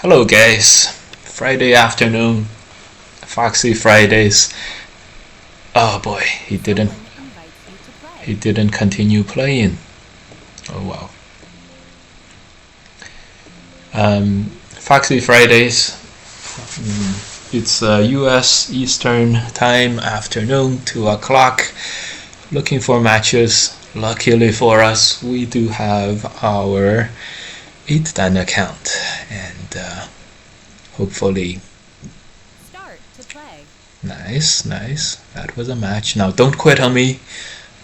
Hello guys, Friday afternoon, Foxy Fridays. Oh boy, he didn't continue playing. Oh wow. Foxy Fridays. It's US Eastern Time afternoon, 2 o'clock. Looking for matches. Luckily for us, we do have our 8-dan account, and hopefully. Start to play. Nice. That was a match. Now don't quit on me.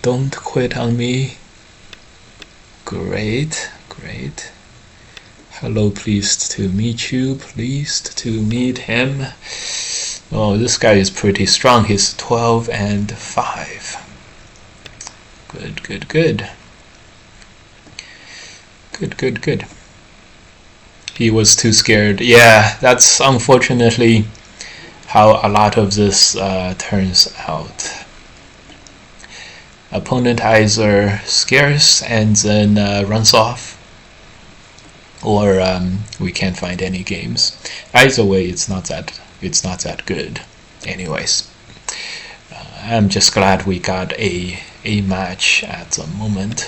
Don't quit on me. Great. Hello, pleased to meet you. Pleased to meet him. Oh, this guy is pretty strong. He's 12 and 5. Good. He was too scared. Yeah, that's unfortunately how a lot of this turns out. Opponent either scares and then runs off, or we can't find any games. Either way, it's not that good. Anyways, I'm just glad we got a match at the moment.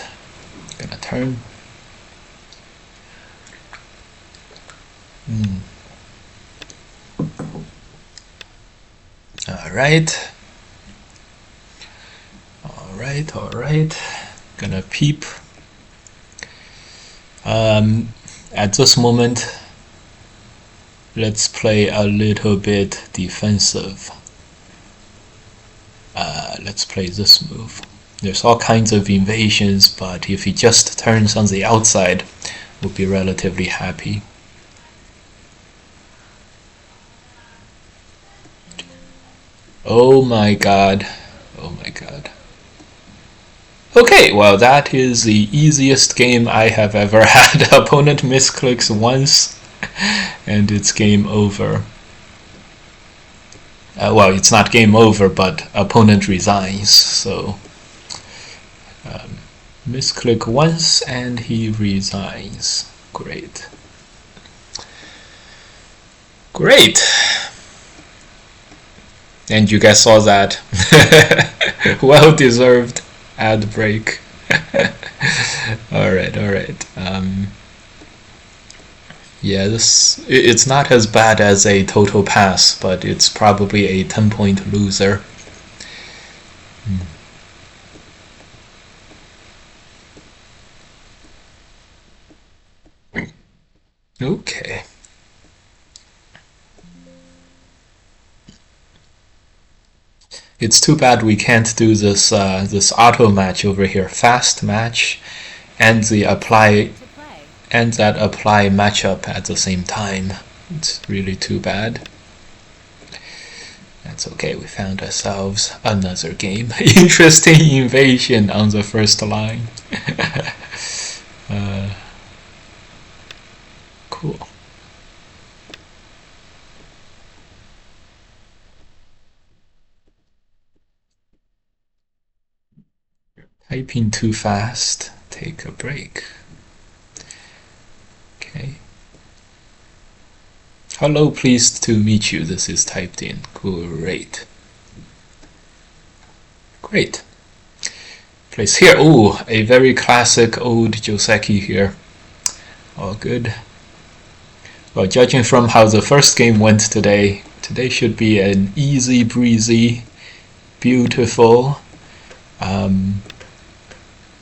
Gonna turn. All right. Gonna peep. At this moment, let's play a little bit defensive. Let's play this move. There's all kinds of invasions, but if he just turns on the outside, we'll be relatively happy. Oh my god. Okay, well, that is the easiest game I have ever had. Opponent misclicks once and it's game over. Well, it's not game over, but opponent resigns. So misclick once and he resigns. Great. And you guys saw that. Well deserved ad break. Alright. Yeah, it's not as bad as a total pass, but it's probably a 10-point loser. Okay. It's too bad we can't do this auto match over here, fast match, and that apply matchup at the same time. It's really too bad. That's okay, we found ourselves another game. Interesting invasion on the first line. Cool. Typing too fast, take a break. Okay. Hello, pleased to meet you. This is typed in. Great. Place here. Ooh, a very classic old Joseki here. All good. Well, judging from how the first game went today should be an easy breezy, beautiful,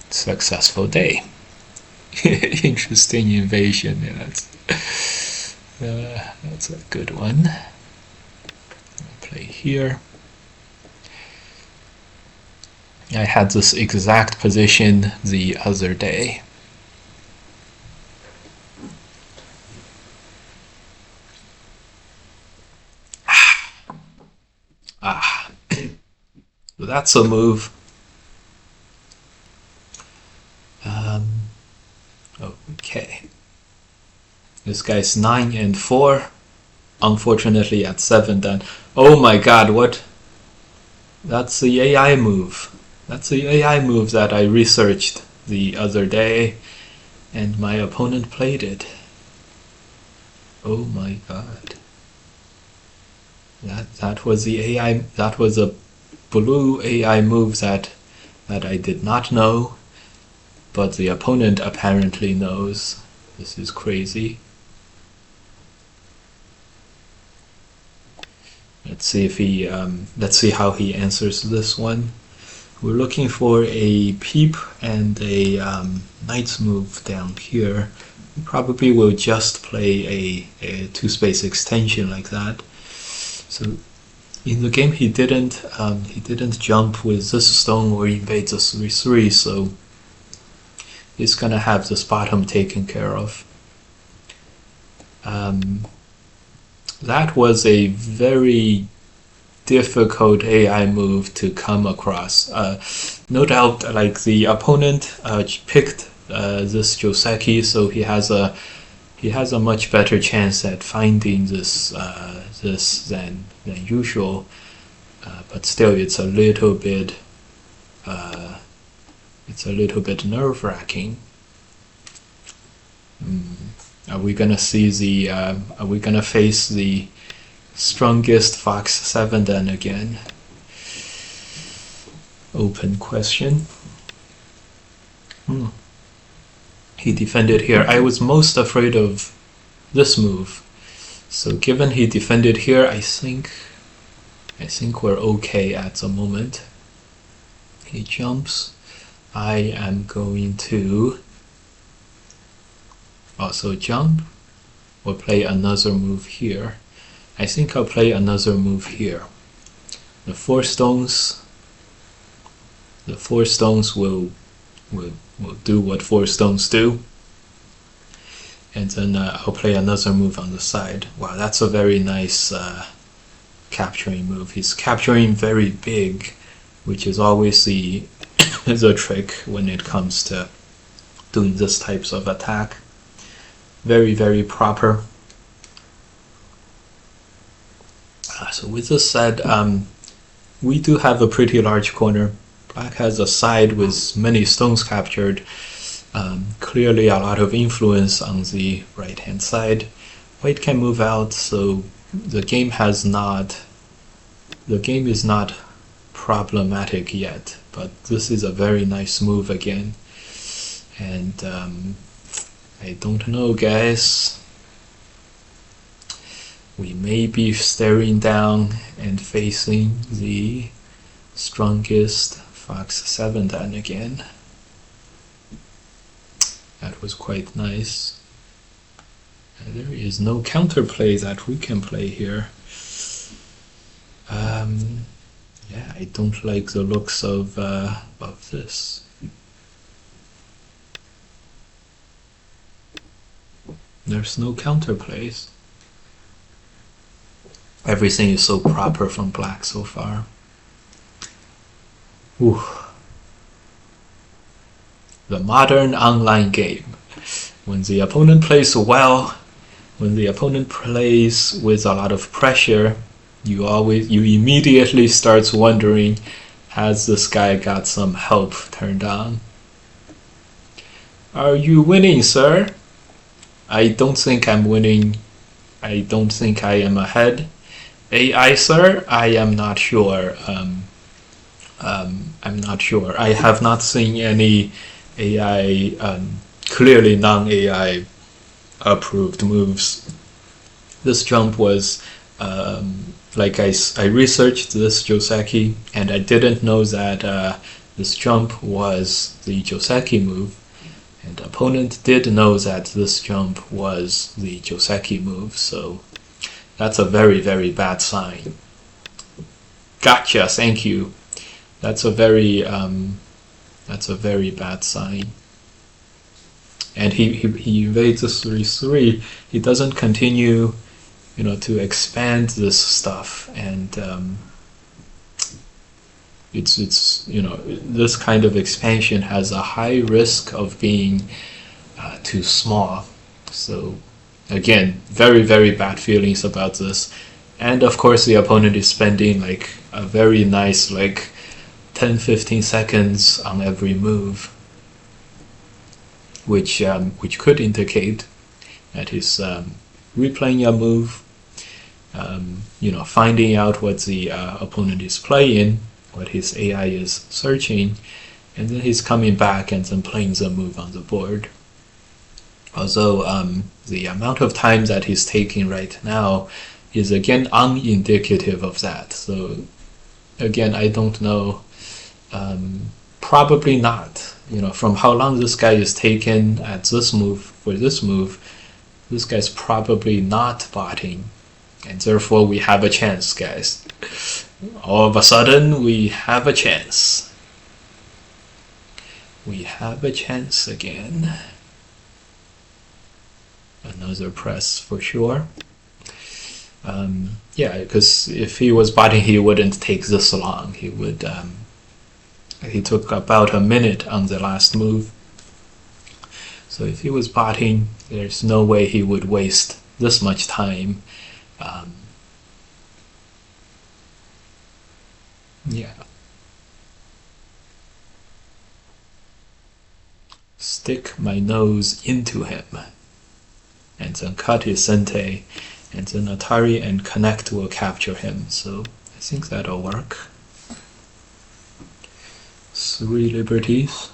successful day. Interesting invasion. Yeah, that's a good one. I'll play here. I had this exact position the other day. That's a move. Okay. This guy's 9 and 4. Unfortunately at 7-dan. Oh my god, what? That's the AI move. That's the AI move that I researched the other day, and my opponent played it. Oh my god. That was the AI. That was a blue AI move that I did not know, but the opponent apparently knows. This is crazy. Let's see if he. Let's see how he answers this one. We're looking for a peep and a knight's move down here. We probably will just play a two-space extension like that. So in the game he didn't jump with this stone or invade the 3/3, so he's gonna have this bottom taken care of. That was a very difficult AI move to come across. No doubt, like the opponent picked this Joseki, so he has a much better chance at finding this than usual. But still, it's a little bit nerve-wracking. Are we gonna see the? Are we gonna face the strongest Fox 7 then again? Open question. He defended here. I was most afraid of this move. So given he defended here, I think we're okay at the moment. He jumps. I am going to also jump or play another move here. I think I'll play another move here. The four stones will do what four stones do. And then I'll play another move on the side. Wow, that's a very nice capturing move. He's capturing very big, which is always the trick when it comes to doing this types of attack. Very, very proper. So with this said, we do have a pretty large corner. Black has a side with many stones captured. Clearly a lot of influence on the right hand side. White can move out, so the game is not problematic yet, but this is a very nice move again. And I don't know, guys. We may be staring down and facing the strongest Fox 7 then again. That was quite nice. And there is no counterplay that we can play here. Yeah, I don't like the looks of this. There's no counterplays. Everything is so proper from Black so far. Ooh. The modern online game. When the opponent plays well, when the opponent plays with a lot of pressure, you immediately start wondering, has this guy got some help turned on? Are you winning, sir? I don't think I'm winning. I don't think I am ahead. AI, sir? I am not sure. I'm not sure. I have not seen any AI, clearly non-AI approved moves. This jump was, like I researched this Joseki, and I didn't know that this jump was the Joseki move, and the opponent did know that this jump was the Joseki move, so that's a very, very bad sign. Gotcha, thank you. That's a very bad sign. And he invades the 3/3. He doesn't continue, to expand this stuff, and it's this kind of expansion has a high risk of being too small. So again, very, very bad feelings about this. And of course the opponent is spending like a very nice 10-15 seconds on every move, which could indicate that replaying your move, finding out what the opponent is playing, what his AI is searching, and then he's coming back and then playing the move on the board. Although the amount of time that he's taking right now is again unindicative of that. So again, I don't know. Probably not. From how long this guy is taking at this move for this move, this guy's probably not botting, and therefore we have a chance, guys. All of a sudden, we have a chance. We have a chance again. Another press for sure. Yeah, because if he was botting, he wouldn't take this long. He would. He took about a minute on the last move. So if he was botting, there's no way he would waste this much time. Yeah. Stick my nose into him, and then cut his sente, and then Atari and connect will capture him. So I think that'll work. 3 liberties.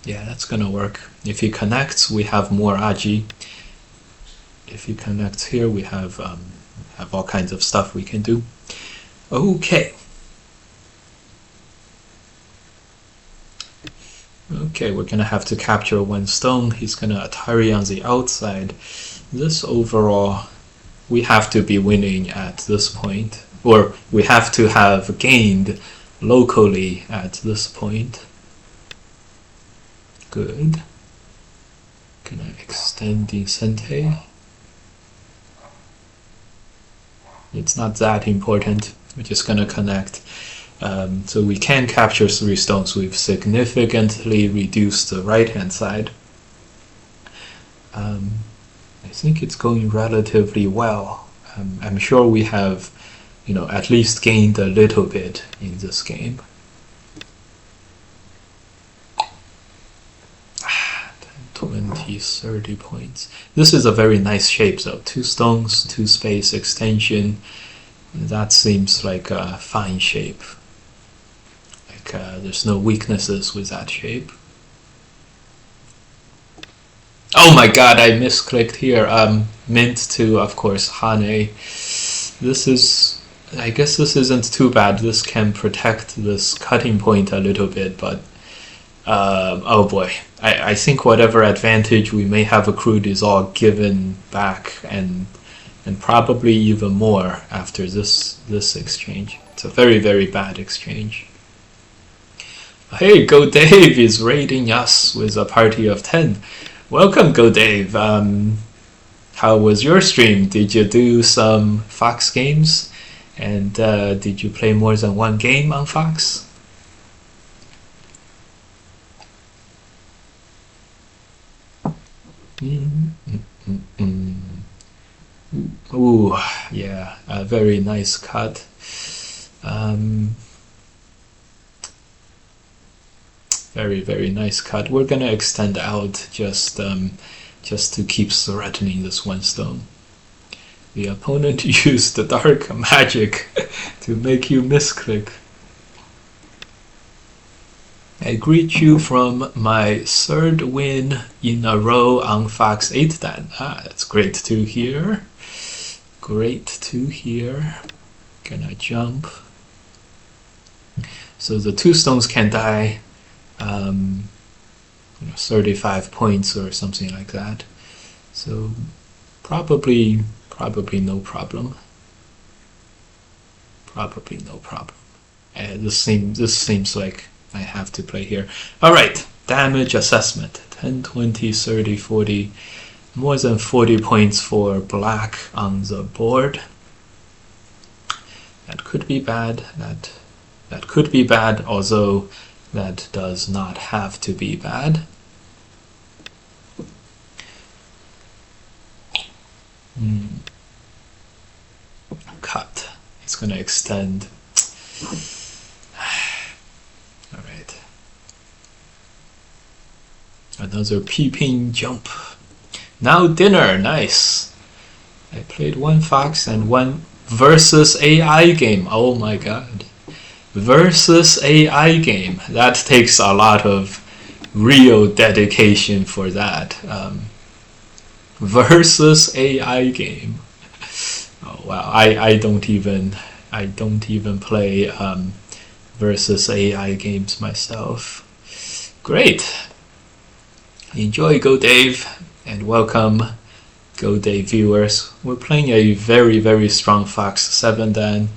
Yeah, that's gonna work. If he connects, we have more aji. If he connects here, we have all kinds of stuff we can do. Okay. Okay, we're gonna have to capture 1 stone. He's gonna Atari on the outside. This overall, we have to be winning at this point, or we have to have gained locally at this point. Good. Gonna extend the sente. It's not that important. We're just gonna connect. So we can capture 3 stones. We've significantly reduced the right-hand side. I think it's going relatively well. I'm sure we have, at least gained a little bit in this game. 20, 30 points. This is a very nice shape though. 2 stones, 2 space extension. That seems like a fine shape. There's no weaknesses with that shape. Oh my god, I misclicked here. Mint to, of course, Hane. I guess this isn't too bad. This can protect this cutting point a little bit, but oh boy. I think whatever advantage we may have accrued is all given back, and probably even more after this exchange. It's a very, very bad exchange. Hey, Go Dave is raiding us with a party of 10. Welcome, Go Dave. How was your stream? Did you do some Fox games? And did you play more than 1 game on Fox? Ooh, yeah, a very nice cut. Very, very nice cut. We're gonna extend out just to keep threatening this 1 stone. The opponent used the dark magic to make you misclick. I greet you from my 3rd win in a row on Fox 8 Dan. That's great to hear. Great to hear. Gonna jump. So the 2 stones can die. 35 points or something like that. So probably no problem. Probably no problem. This seems like I have to play here. All right, damage assessment. 10, 20, 30, 40. More than 40 points for black on the board. That could be bad. That could be bad, although that does not have to be bad. Cut. It's going to extend. All right. Another peeping jump. Now dinner, nice. I played one Fox and one versus AI game. Oh my god. Versus AI game. That takes a lot of real dedication for that. Versus AI game. Oh wow, I don't even play versus AI games myself. Great. Enjoy Go Dave and welcome Go Dave viewers. We're playing a very, very strong Fox 7 Dan.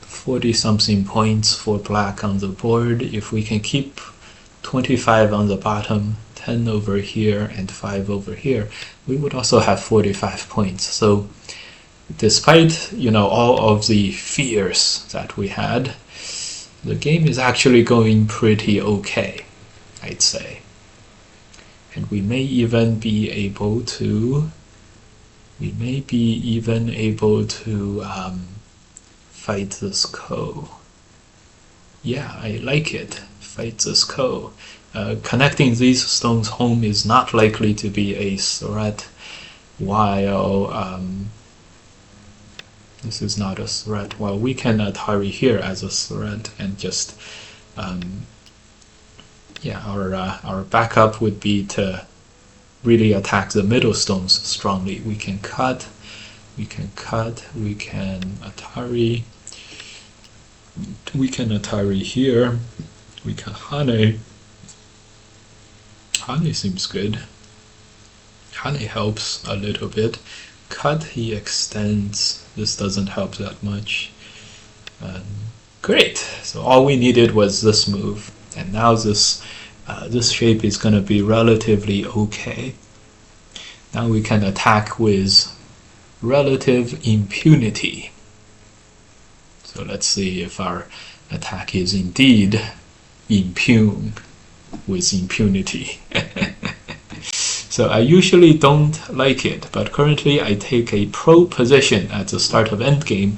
40 something points for black on the board. If we can keep 25 on the bottom, 10 over here and 5 over here, we would also have 45 points. So despite all of the fears that we had, the game is actually going pretty okay, I'd say. And we may even be able to fight this Ko. Yeah, I like it. Fight this Ko. Connecting these stones home is not likely to be a threat, while this is not a threat. Well, we can Atari here as a threat and just our backup would be to really attack the middle stones strongly. We can cut, we can Atari, here, we can Hane. Hane seems good. Hane helps a little bit. Cut, he extends. This doesn't help that much. Great. So all we needed was this move, and now this shape is going to be relatively okay. Now we can attack with relative impunity. So let's see if our attack is indeed with impunity. So I usually don't like it, but currently I take a pro position at the start of endgame,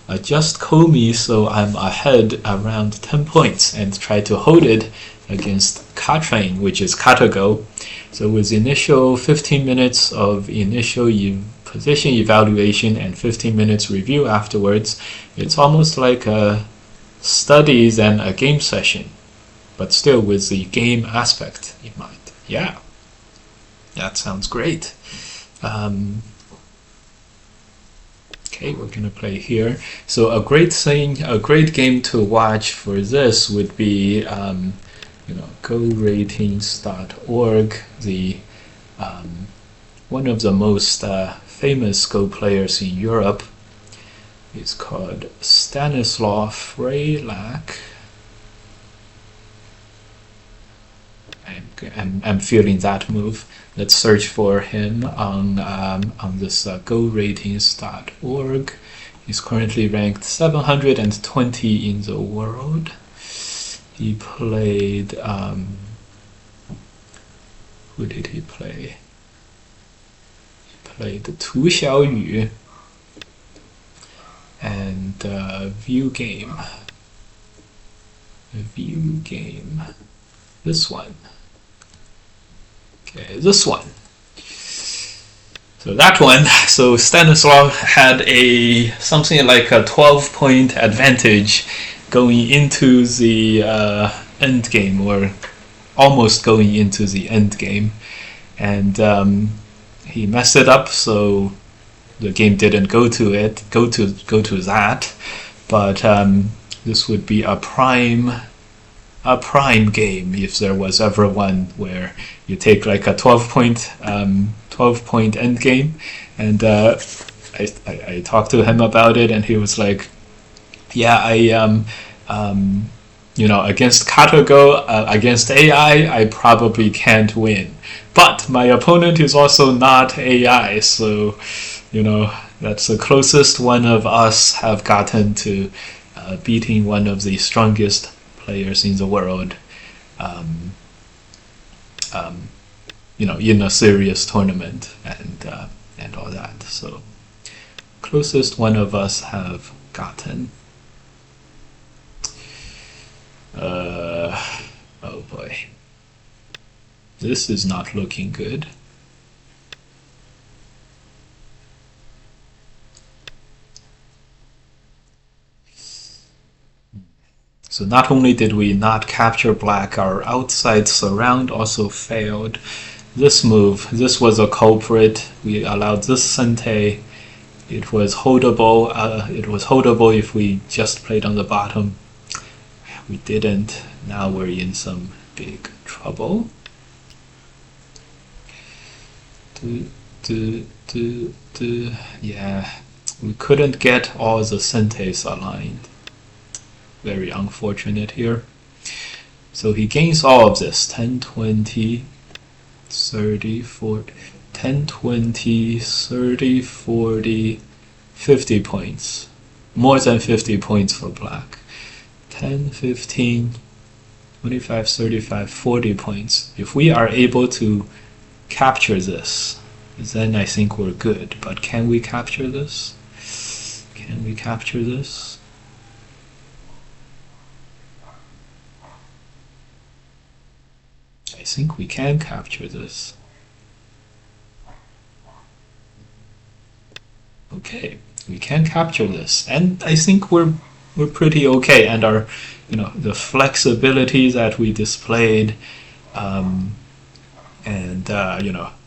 adjust Komi so I'm ahead around 10 points, and try to hold it against Katrain, which is Katago. So with initial 15 minutes of initial position evaluation and 15 minutes review afterwards, it's almost like a study than a game session, but still with the game aspect in mind. Yeah, that sounds great. Okay, we're gonna play here. So a great game to watch for this would be GoRatings.org. The one of the most famous Go players in Europe is called Stanislav Freilak. I'm feeling that move. Let's search for him on this GoRatings.org. He's currently ranked 720 in the world. He played. Who did he play? He played Tu Xiaoyu and View Game. This one. Okay, this one. So that one. So Stanislav had something like a 12-point advantage going into the end game, or almost going into the end game, and he messed it up, so the game didn't go to that. But this would be a prime game if there was ever one, where you take like a 12-point end game. And I talked to him about it, and he was like, yeah, against Katago, against AI, I probably can't win. But my opponent is also not AI, so that's the closest one of us have gotten to beating one of the strongest players in the world, in a serious tournament and all that. So closest one of us have gotten. Oh boy. This is not looking good. So not only did we not capture black, our outside surround also failed. This move, this was a culprit. We allowed this Sente. It was holdable. It was holdable if we just played on the bottom. We didn't. Now we're in some big trouble. Yeah, we couldn't get all the Sentes aligned. Very unfortunate here. So he gains all of this. 10, 20, 30, 40, 10, 20, 30, 40, 50 points. More than 50 points for black. 10, 15, 25, 35, 40 points. If we are able to capture this, then I think we're good. But can we capture this? Can we capture this? I think we can capture this. Okay, we can capture this, and I think we're pretty okay. And our, the flexibility that we displayed, and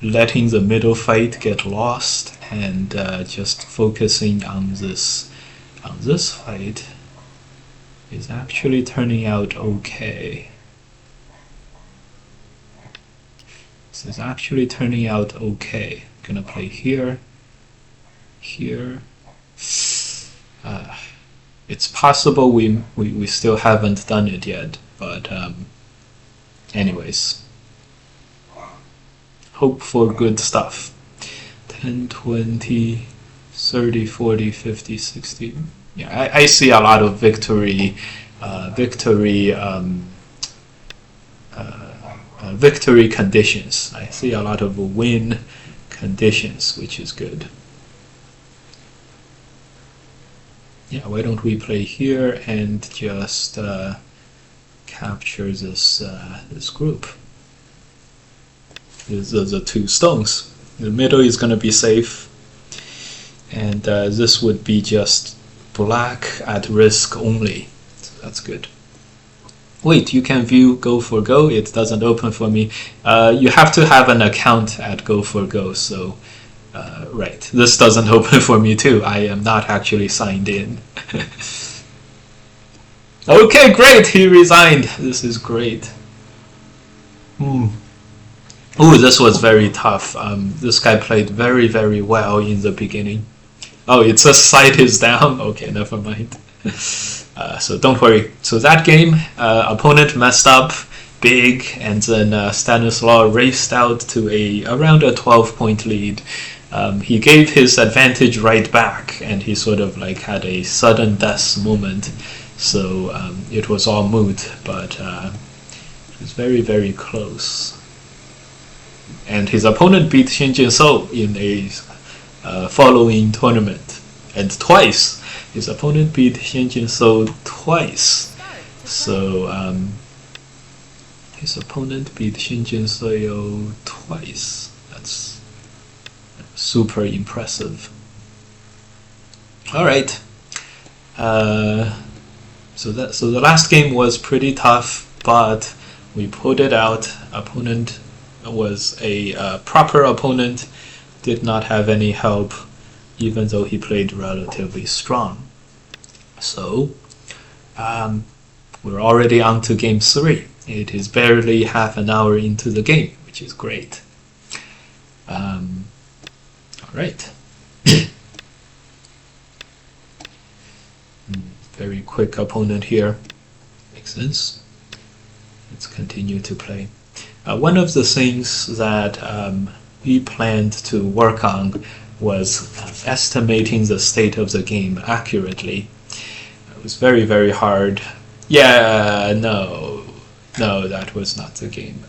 letting the middle fight get lost, and just focusing on this fight is actually turning out okay. This is actually turning out okay. Gonna play here, here. It's possible we still haven't done it yet, but anyways, hope for good stuff. 10, 20, 30, 40, 50, 60. Yeah, I see a lot of victory conditions. I see a lot of win conditions, which is good. Yeah, why don't we play here and just capture this group? The two stones. The middle is going to be safe, and this would be just black at risk only. So that's good. Wait, you can view Go for Go. It doesn't open for me. You have to have an account at Go for Go. So, right, this doesn't open for me too. I am not actually signed in. Okay, great. He resigned. This is great. Ooh, this was very tough. This guy played very, very well in the beginning. Oh, it says site is down. Okay, never mind. So don't worry. So that game, opponent messed up big, and then Stanislaw raced out to around a 12-point lead. He gave his advantage right back, and he sort of like had a sudden death moment. So it was all moot, but it was very, very close. And his opponent beat Shinjin So in a following tournament, and twice. His opponent beat Shinjin So twice. So his opponent beat Shinjin So twice. That's super impressive. All right. So the last game was pretty tough, but we pulled it out. Opponent was a proper opponent. Did not have any help, even though he played relatively strong. So we're already on to game 3. It is barely half an hour into the game, which is great. All right. Very quick opponent here. Makes sense. Let's continue to play. One of the things that we planned to work on was estimating the state of the game accurately. It was very, very hard. Yeah, no, that was not the game.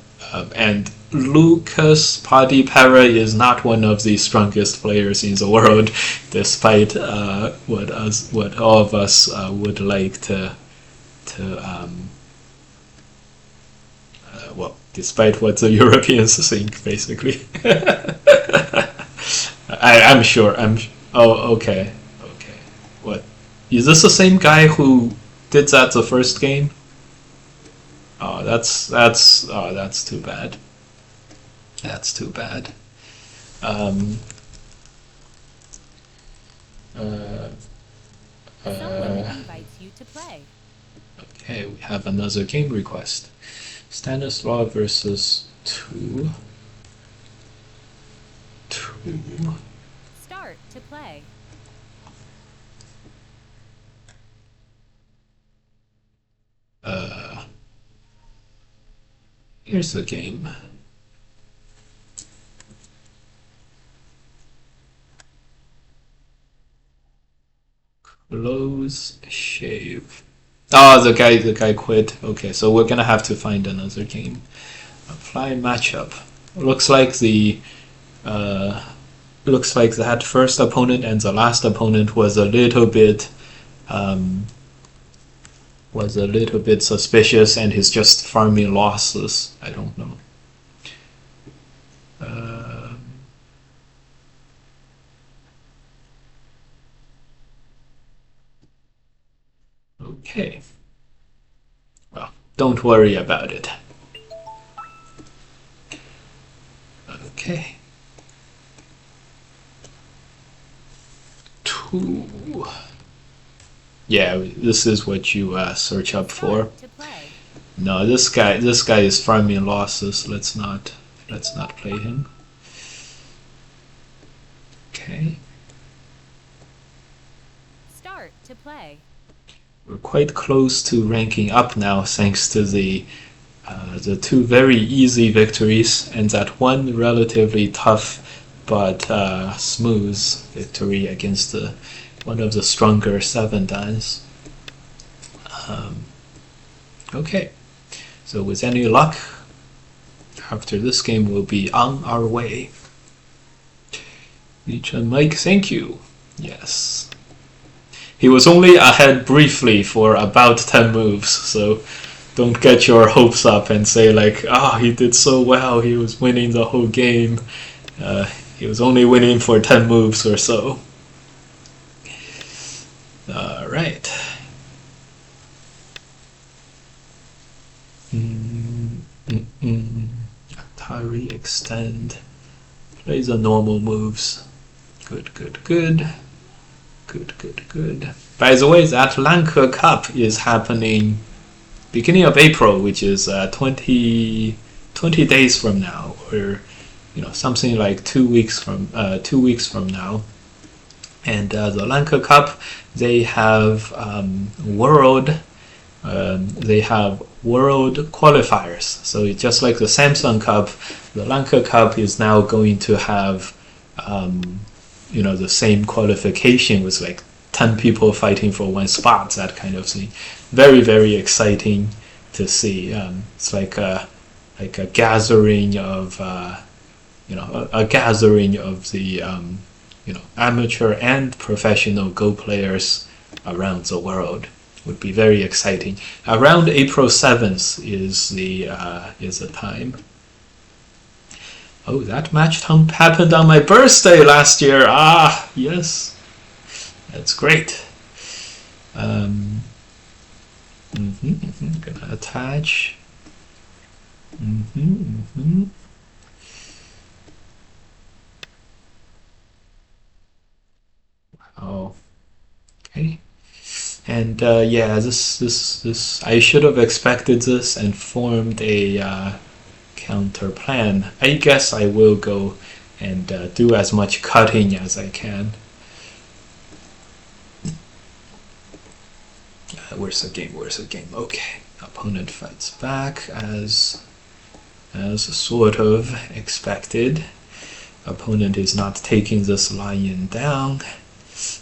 And Lucas Padipera is not one of the strongest players in the world, despite what all of us would like to despite what the Europeans think, basically. I'm sure. Oh, okay. Okay. What? Is this the same guy who did that the first game? Oh, that's too bad. That's too bad. Um, uh, Someone invites you to play. okay, we have another game request. Stanislaw versus two. Start to play. Here's the game. Close shave. Oh, the guy quit. Okay, so we're gonna have to find another game. Apply matchup. Looks like that first opponent and the last opponent was a little bit suspicious, and he's just farming losses. I don't know. Okay. Well, don't worry about it. Okay. 2. Yeah, this is what you search up for. Start to play. No, this guy is farming losses. Let's not play him. Okay. Start to play. We're quite close to ranking up now, thanks to the 2 very easy victories and that one relatively tough but smooth victory against one of the stronger 7 dans. Okay, so with any luck, after this game we'll be on our way. Leech and Mike, thank you. Yes. He was only ahead briefly for about 10 moves, so don't get your hopes up and say like, he did so well, he was winning the whole game. He was only winning for 10 moves or so. Alright. Atari extend. Play the normal moves. Good. By the way, the Atlanka Cup is happening beginning of April, which is 20 days from now, or something like 2 weeks from now. And the Lanka Cup, they have world qualifiers. So just like the Samsung Cup, the Lanka Cup is now going to have the same qualification with like 10 people fighting for one spot, that kind of thing. Very, very exciting to see. It's like a gathering of the amateur and professional Go players around the world. Would be very exciting. Around April 7th is the time. Oh, that match happened on my birthday last year. Yes, that's great. Gonna attach. Wow. Okay. And this I should have expected this and formed a counter plan. I guess I will go and do as much cutting as I can. Where's the game? Okay, opponent fights back as sort of expected. Opponent is not taking this lion down.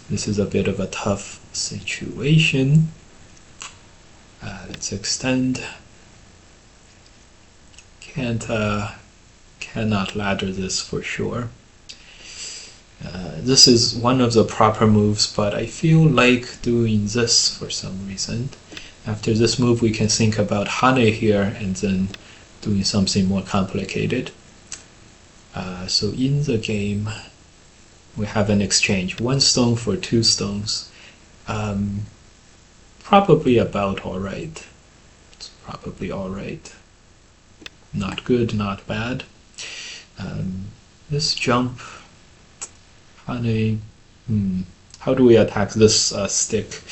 This is a bit of a tough situation. Let's extend. Cannot ladder this for sure. This is one of the proper moves, but I feel like doing this for some reason. After this move, we can think about Hane here, and then doing something more complicated. So in the game, we have an exchange. 1 stone for 2 stones. Probably about alright. It's probably alright. Not good, not bad. This jump, funny. How do we attack this stick?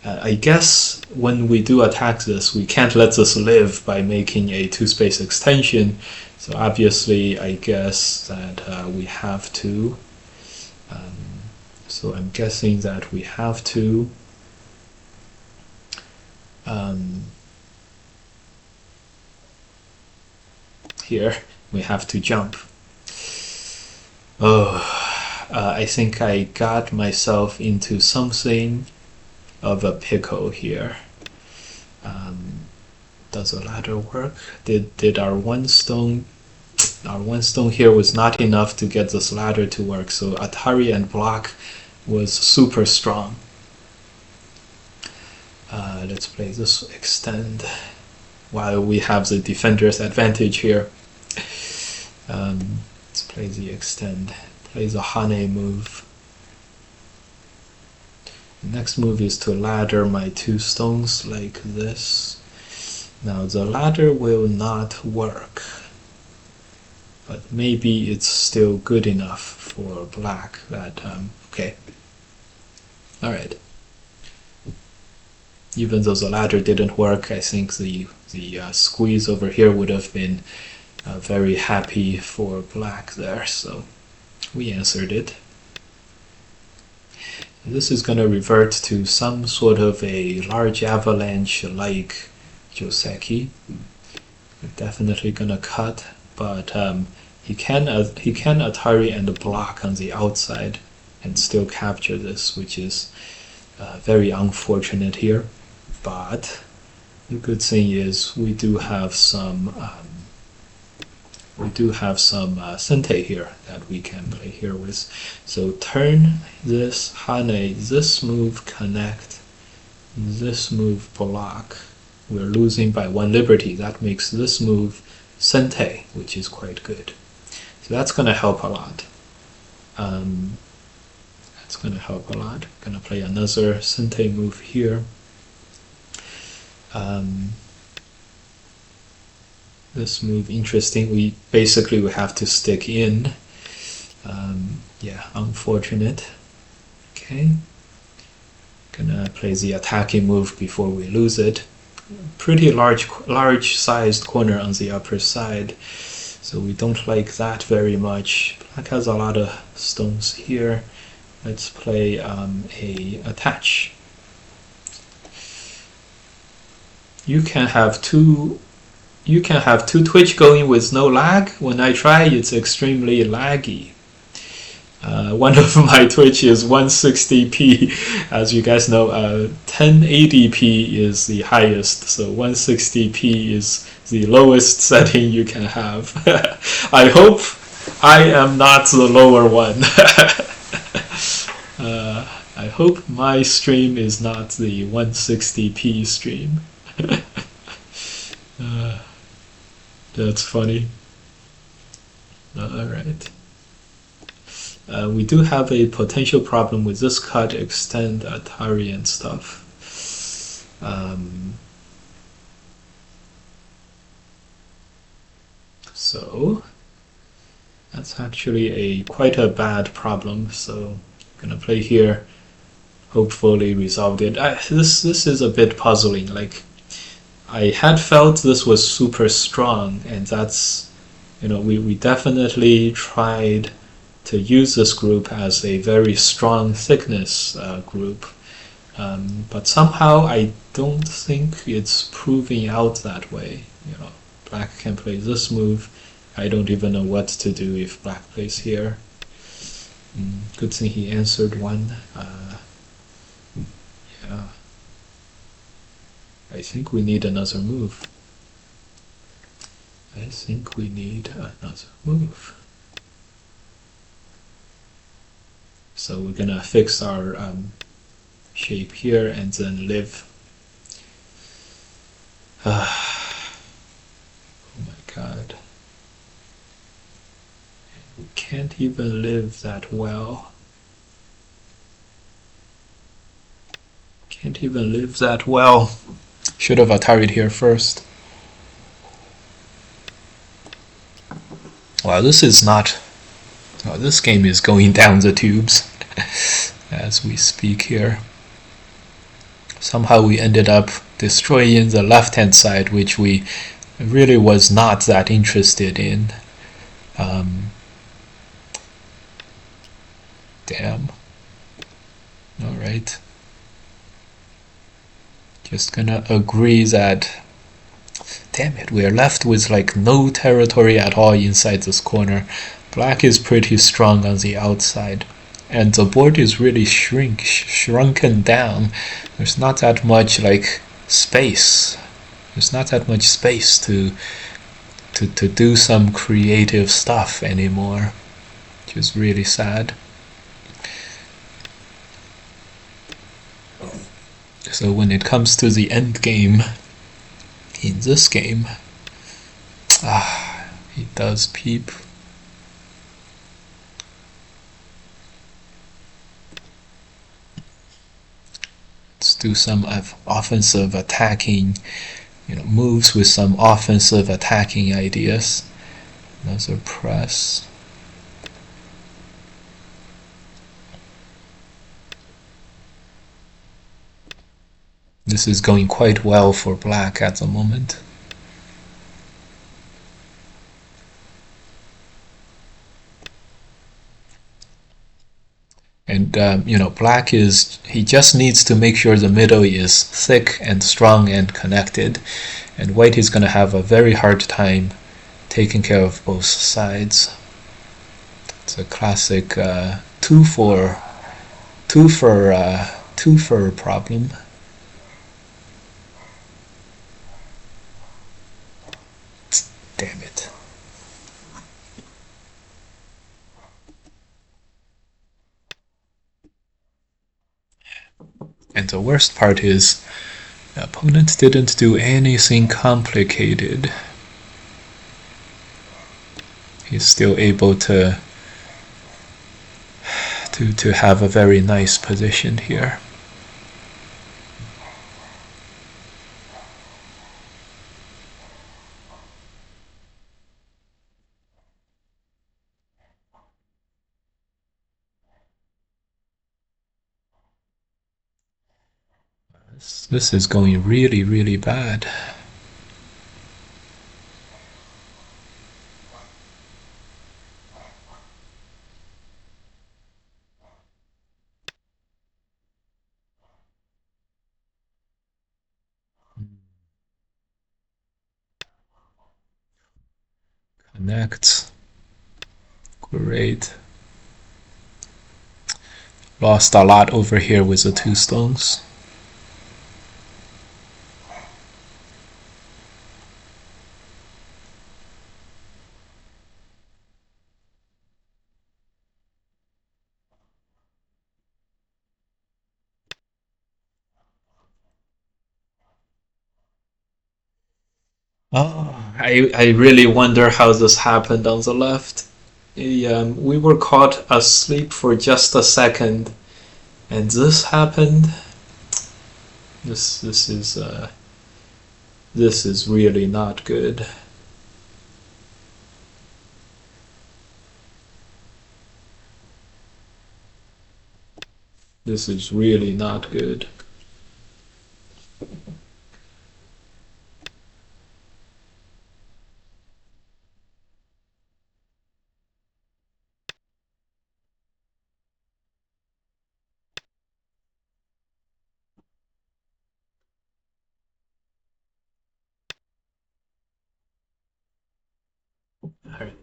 I guess when we do attack this, we can't let this live by making a 2-space extension. So obviously, I guess that we have to. So I'm guessing that we have to. Here, we have to jump. I think I got myself into something of a pickle here. Does a ladder work? Did our 1 stone? Our 1 stone here was not enough to get this ladder to work. So Atari and block was super strong. Let's play this extend while we have the defender's advantage here. Let's play the extend. Play the Hane move. The next move is to ladder my 2 stones like this. Now the ladder will not work, but maybe it's still good enough for black that, okay. Alright. Even though the ladder didn't work, I think the squeeze over here would have been very happy for black there, so we answered it. This is going to revert to some sort of a large avalanche like Joseki. We're definitely going to cut, but he can Atari and block on the outside and still capture this, which is very unfortunate here. But the good thing is we do have some Sente here that we can play here with. So turn this Hane, this move connect, this move block. We're losing by 1 liberty. That makes this move Sente, which is quite good. So that's going to help a lot. That's going to help a lot. Going to play another Sente move here. This move interesting. We have to stick in. Yeah, unfortunate. Okay. Gonna play the attacking move before we lose it. Pretty large sized corner on the upper side, so we don't like that very much. Black has a lot of stones here. Let's play a attach. You can have two Twitch going with no lag. When I try, it's extremely laggy. One of my Twitch is 160p. As you guys know, 1080p is the highest, so 160p is the lowest setting you can have. I hope I am not the lower one. I hope my stream is not the 160p stream. That's funny. Alright. We do have a potential problem with this cut, extend, Atari and stuff. So that's actually quite a bad problem. So I'm gonna play here. Hopefully resolved it. This is a bit puzzling. Like, I had felt this was super strong, and that's, we definitely tried to use this group as a very strong thickness group, but somehow I don't think it's proving out that way. Black can play this move. I don't even know what to do if black plays here. Good thing he answered one. Yeah. I think we need another move. So we're gonna fix our shape here and then live. Oh my Can't even live that well. Can't even live that well. Should have Atari'd here first. Wow, this is not. Oh, this game is going down the tubes as we speak here. Somehow we ended up destroying the left-hand side, which we really was not that interested in. Um, damn. Alright. Just gonna agree that. Damn it, we are left with like no territory at all inside this corner. Black is pretty strong on the outside. And the board is really shrunken down. There's not that much like space. There's not that much space to do some creative stuff anymore, which is really sad. So when it comes to the end game, in this game, he does peep. Let's do some offensive attacking, moves with some offensive attacking ideas. Another press. This is going quite well for black at the moment. And black he just needs to make sure the middle is thick and strong and connected, and white is going to have a very hard time taking care of both sides. It's a classic two for problem. Damn it. And the worst part is the opponent didn't do anything complicated. He's still able to have a very nice position here. This is going really, really bad. Connect. Great. Lost a lot over here with the two stones. Oh, I really wonder how this happened on the left. We were caught asleep for just a second, and this happened. This is really not good. This is really not good. All right.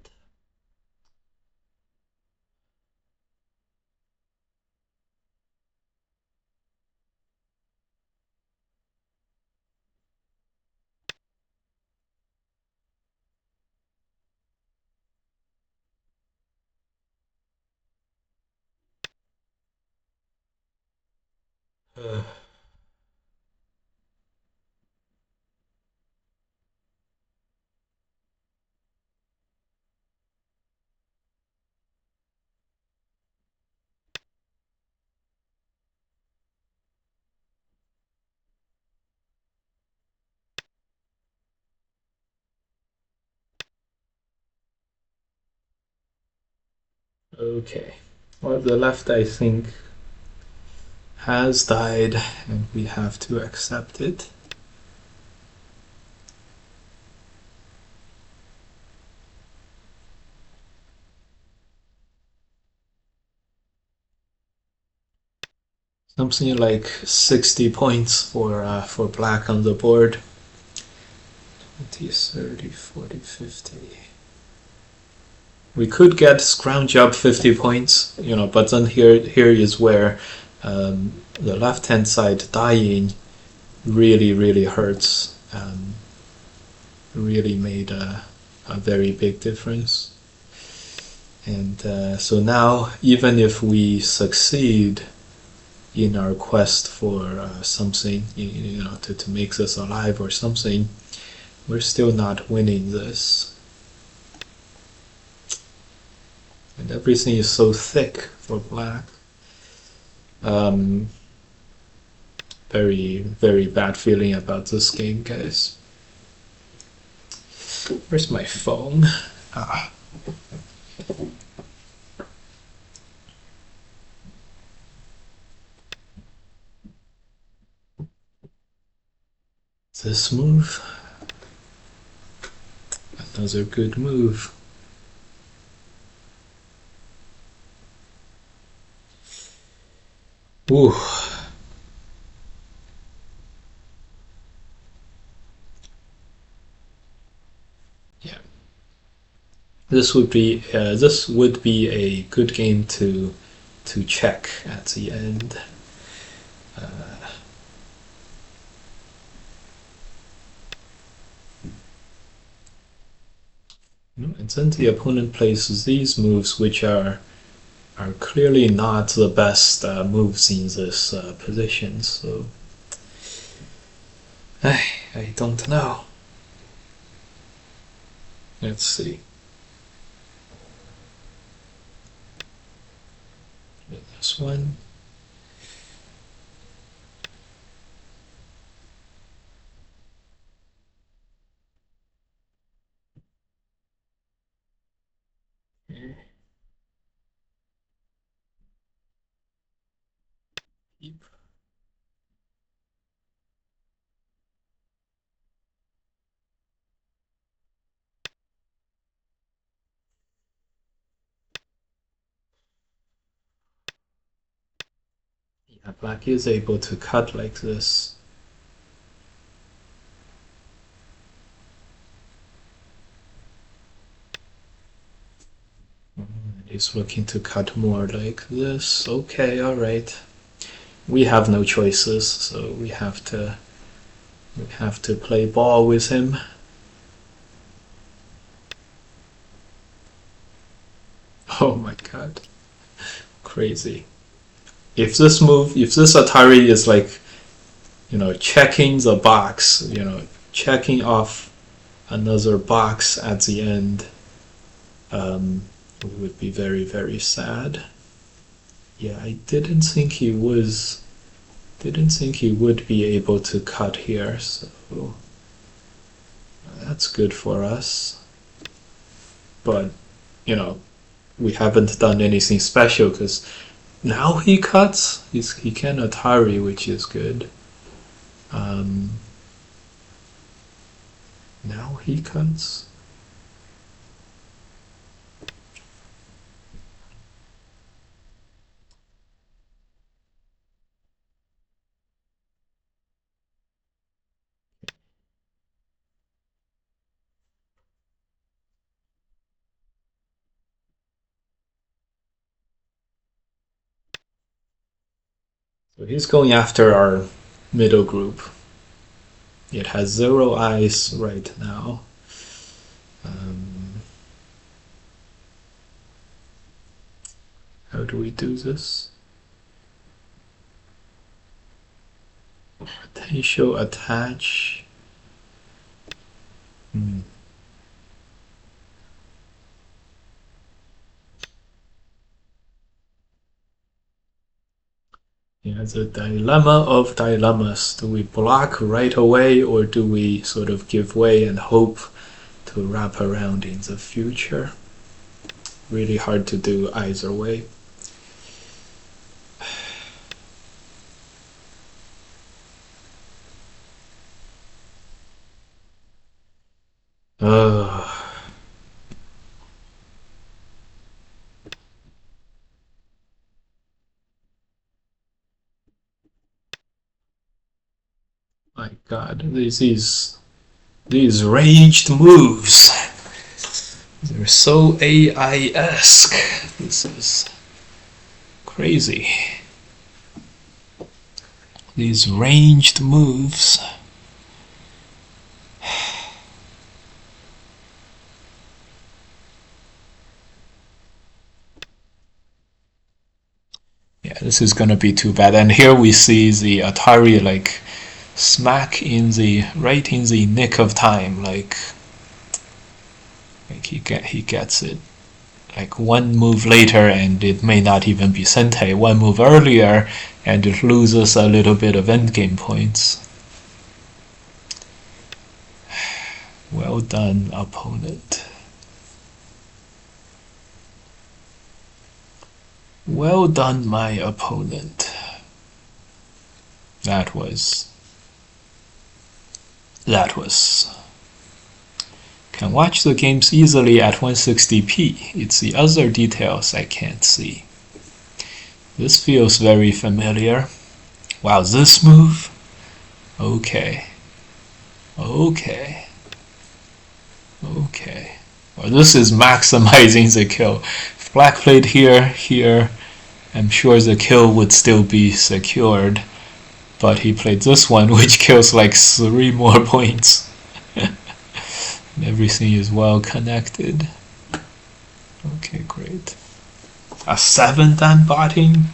Okay. Well, the left, I think, has died, and we have to accept it. Something like 60 points for black on the board. 20, 30, 40, 50. We could get scrounge up 50 points, but then here is where the left hand side dying really hurts. Really made a very big difference. And so now, even if we succeed in our quest for something, to make this alive or something, we're still not winning this. And everything is so thick for black. Very bad feeling about this game, guys. Where's my phone? This move. Another good move. Ooh. Yeah. This would be a good game to check at the end. And then the opponent plays these moves, which are clearly not the best moves in this position. So I don't know. Let's see. This one. Keep. Yeah, black is able to cut like this. He's looking to cut more like this. Okay, alright. We have no choices, so we have to play ball with him. Oh my god. Crazy. If this Atari is like, checking the box, checking off another box at the end, we would be very sad. Yeah, I didn't think he would be able to cut here, so that's good for us. But, we haven't done anything special because now he cuts. He can Atari, which is good. Now he cuts. So he's going after our middle group. It has 0 eyes right now. How do we do this? Potential attach. Yeah, the dilemma of dilemmas. Do we block right away, or do we sort of give way and hope to wrap around in the future? really hard to do either way. My God, these ranged moves. They're so AI-esque. This is crazy. These ranged moves. Yeah, this is gonna be too bad. And here we see the Atari like smack in the right in the nick of time. Like he gets it. Like one move later, and it may not even be Sentai. One move earlier, and it loses a little bit of endgame points. Well done, opponent. Well done, my opponent. That was. Can watch the games easily at 160p. It's the other details I can't see. This feels very familiar. Wow, this move? Okay. Well, this is maximizing the kill. If black played here, I'm sure the kill would still be secured. But he played this one, which kills like 3 more points. Everything is well connected. Okay, great. A 7 dan botting?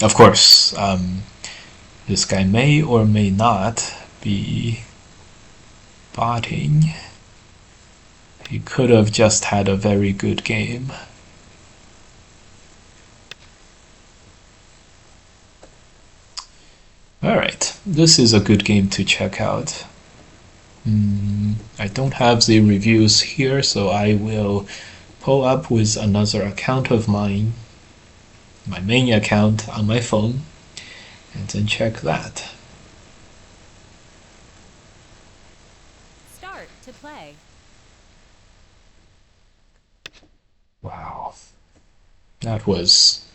Of course, this guy may or may not be botting. He could have just had a very good game. Alright, this is a good game to check out. I don't have the reviews here, so I will pull up with another account of mine, my main account on my phone, and then check that. Start to play. Wow. That was...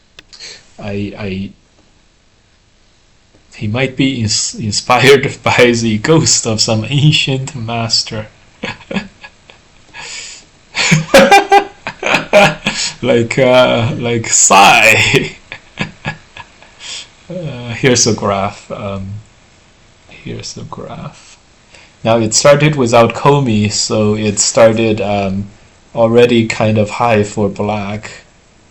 He might be inspired by the ghost of some ancient master. like Psy. Here's a graph. Now it started without Komi, so it started already kind of high for black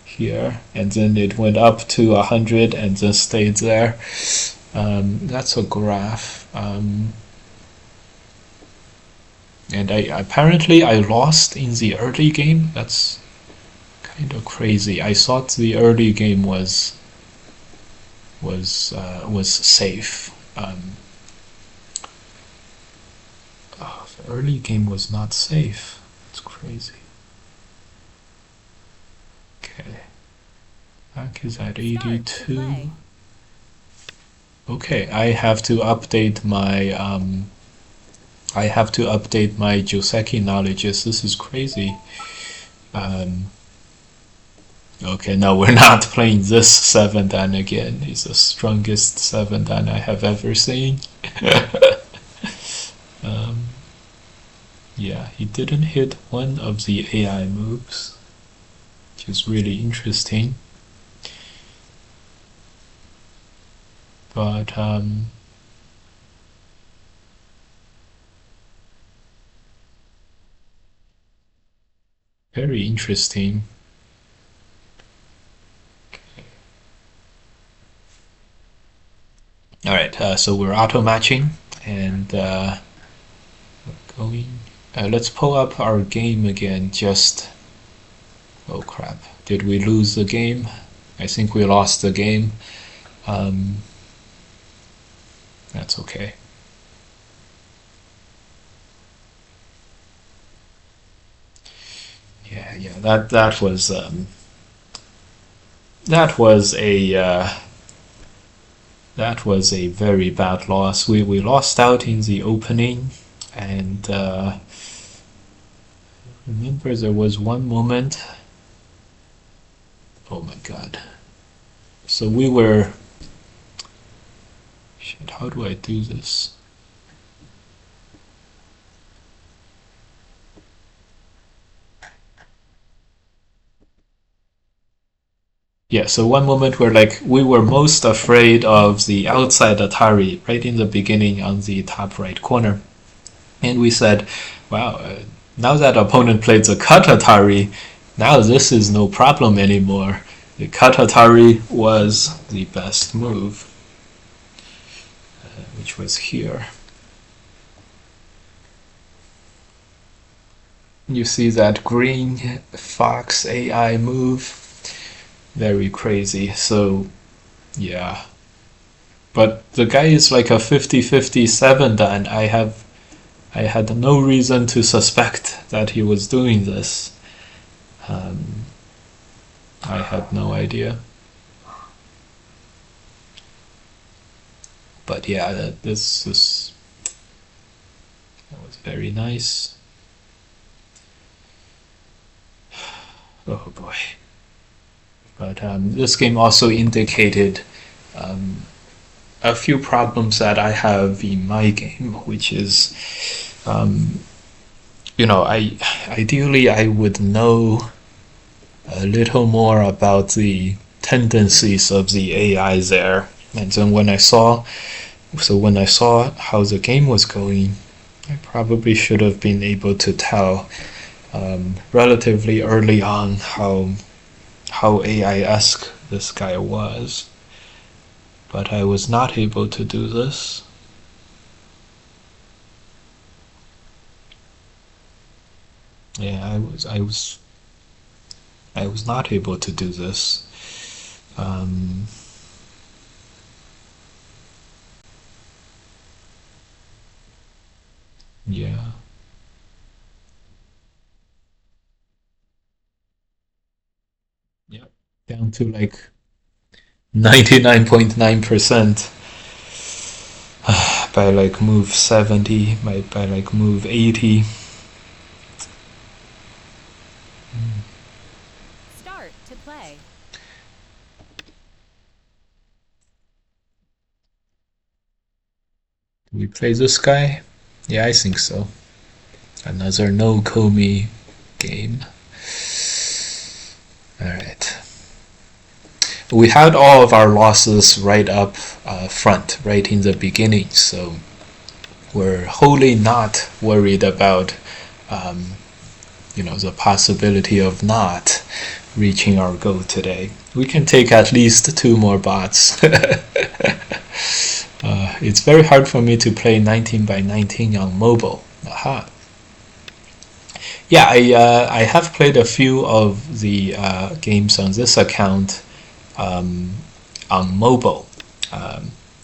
here, and then it went up to 100 and then stayed there. That's a graph. And apparently I lost in the early game. That's kind of crazy. I thought the early game was safe. The early game was not safe. It's crazy. Okay. Back is at 82. Okay, I have to update my Joseki knowledges. This is crazy. Okay, no, we're not playing this 7 dan again. It's the strongest 7 dan I have ever seen. Yeah, he didn't hit one of the AI moves, which is really interesting. But very interesting. All right, so we're auto matching, and we're going. Let's pull up our game again. Oh crap! Did we lose the game? I think we lost the game. That's okay. yeah, that was a that was a very bad loss. We lost out in the opening, and remember there was one moment. Oh my god! So we were. Shit! How do I do this? Yeah, so one moment where like we were most afraid of the outside Atari right in the beginning on the top right corner. And we said, wow, now that opponent played the cut Atari, now this is no problem anymore. The cut Atari was the best move, which was here. You see that green Fox AI move? Very crazy. So, yeah. But the guy is like a 50-57 dan. I had no reason to suspect that he was doing this. I had no idea. But yeah, that was very nice. Oh boy. But this game also indicated a few problems that I have in my game, which is, ideally I would know a little more about the tendencies of the AI there. And then when I saw how the game was going, I probably should have been able to tell relatively early on how AI-esque this guy was. But I was not able to do this. Yeah, I was not able to do this. Yeah. Yeah. Down to like 99.9% by like move 70, by like move 80. Start to play. Do we play this guy? Yeah, I think so. Another no Komi game. Alright. We had all of our losses right up front, right in the beginning, so we're wholly not worried about the possibility of not reaching our goal today. We can take at least 2 more bots. It's very hard for me to play 19 by 19 on mobile. Aha. Yeah, I have played a few of the games on this account on mobile.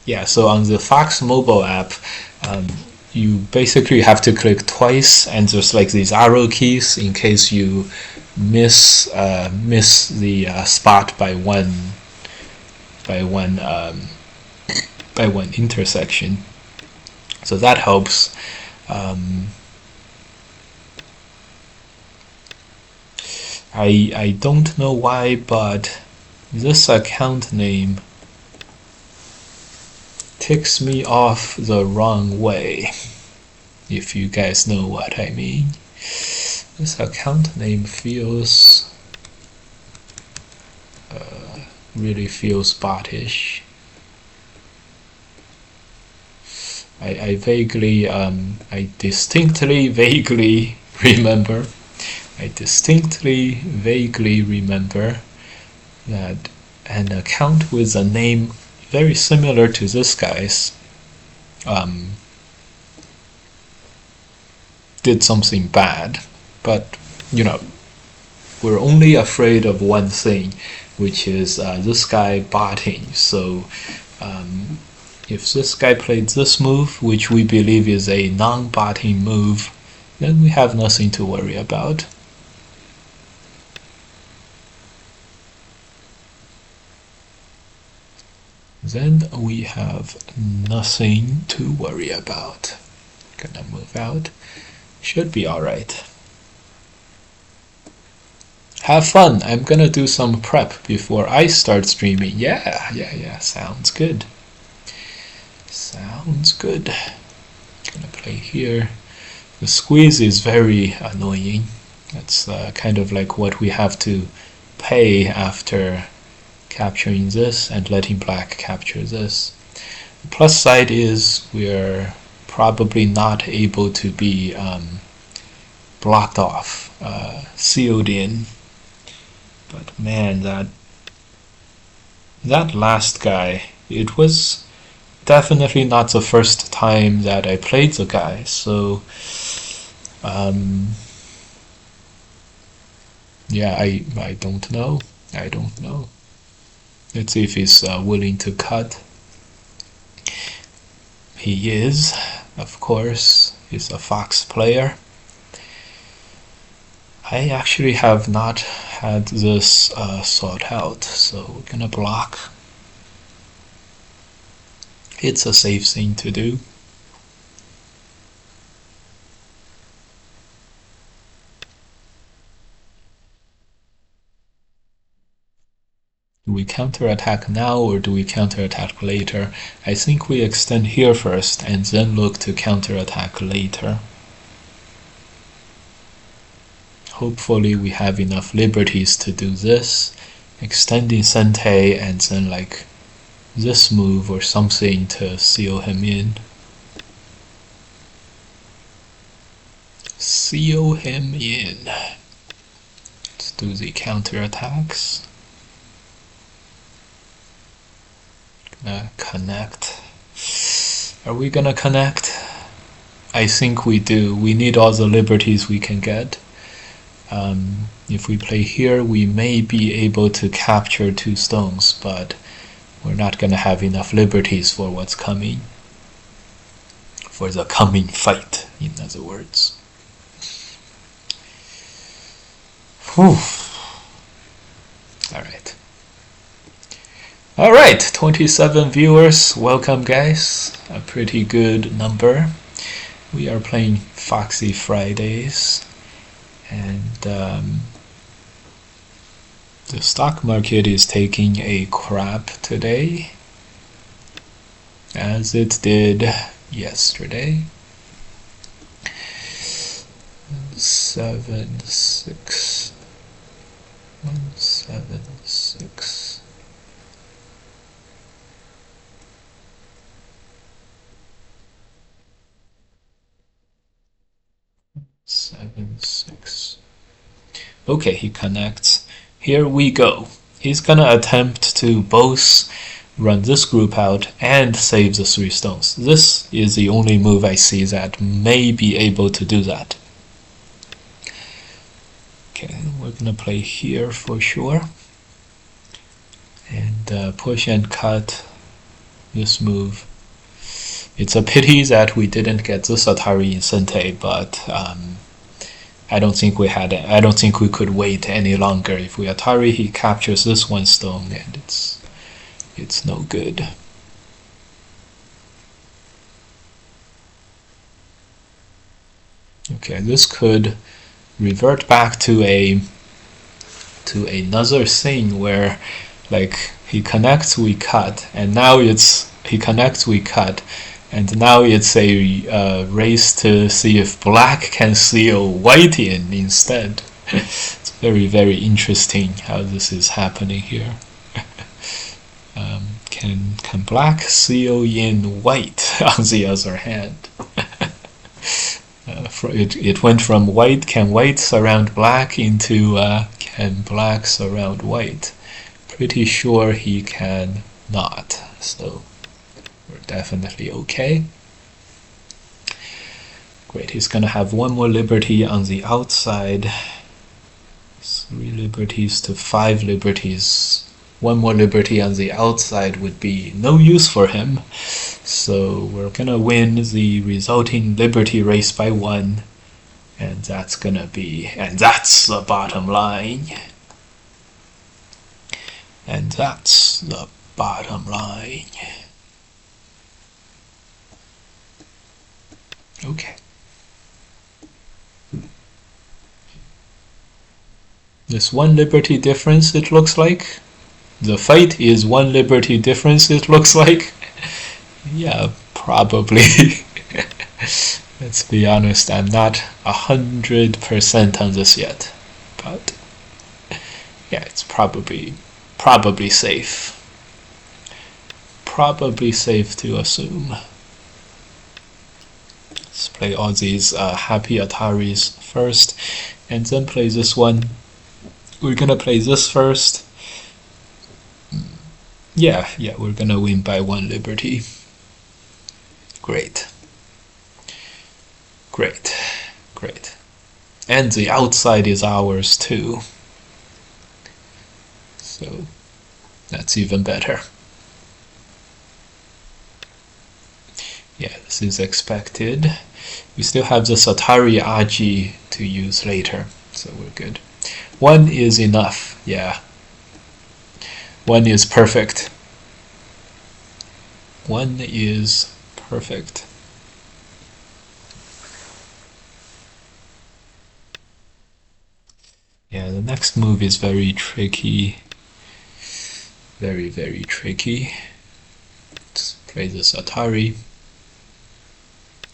Yeah, so on the Fox mobile app, you basically have to click twice, and there's like these arrow keys in case you miss the spot by one intersection. So that helps. I don't know why, but this account name ticks me off the wrong way, if you guys know what I mean. This account name really feels botish. I distinctly vaguely remember that an account with a name very similar to this guy's did something bad. But we're only afraid of one thing, which is this guy botting. So if this guy played this move, which we believe is a non-botting move, then we have nothing to worry about. then we have nothing to worry about. Gonna move out. Should be alright. Have fun. I'm gonna do some prep before I start streaming. Yeah. Sounds good. Sounds good. Gonna play here. The squeeze is very annoying. That's kind of like what we have to pay after capturing this and letting black capture this. The plus side is we're probably not able to be blocked off, sealed in. But man, that last guy, it was definitely not the first time that I played the guy, so yeah, I don't know. Let's see if he's willing to cut. He is, of course. He's a Fox player. I actually have not had this sought out, so we're gonna block. It's a safe thing to do. Do we counterattack now or do we counterattack later? I think we extend here first and then look to counterattack later. Hopefully we have enough liberties to do this, extending Sente and then like this move or something to seal him in. Seal him in. Let's do the counterattacks. Gonna connect. Are we gonna connect? I think we do. We need all the liberties we can get. If we play here, we may be able to capture 2 stones, but we're not gonna have enough liberties for what's coming. For the coming fight, in other words. Whew. Alright, 27 viewers. Welcome, guys. A pretty good number. We are playing Foxy Fridays. And the stock market is taking a crap today, as it did yesterday. 176. 176. 7-6. Okay, he connects. Here we go. He's gonna attempt to both run this group out and save the 3 stones. This is the only move I see that may be able to do that. Okay, we're gonna play here for sure. And push and cut this move. It's a pity that we didn't get this Atari in Sente, but I don't think we could wait any longer. If we Atari, he captures this 1 stone, and it's no good. Okay, this could revert back to another thing where, like, he connects, we cut, and now he connects, we cut. And now it's a race to see if black can seal white in instead. It's very, very interesting how this is happening here. Can black seal in white on the other hand? It went from white, can white surround black, into can black surround white? Pretty sure he can not. So we're definitely okay. Great, he's gonna have 1 more liberty on the outside. 3 liberties to 5 liberties. 1 more liberty on the outside would be no use for him. So we're gonna win the resulting liberty race by 1. And that's the bottom line. And that's the bottom line. Okay. This one liberty difference, it looks like. The fight is one liberty difference, it looks like. Yeah, probably. Let's be honest, I'm not 100% on this yet. But yeah, it's probably safe. Probably safe to assume. Let's play all these happy Ataris first, and then play this one. We're gonna play this first. Yeah, we're gonna win by one liberty. Great. And the outside is ours too. So that's even better. Yeah, this is expected. We still have the Atari Aji to use later, so we're good. One is enough, yeah. One is perfect. One is perfect. Yeah, the next move is very tricky. Very, very tricky. Let's play this Atari.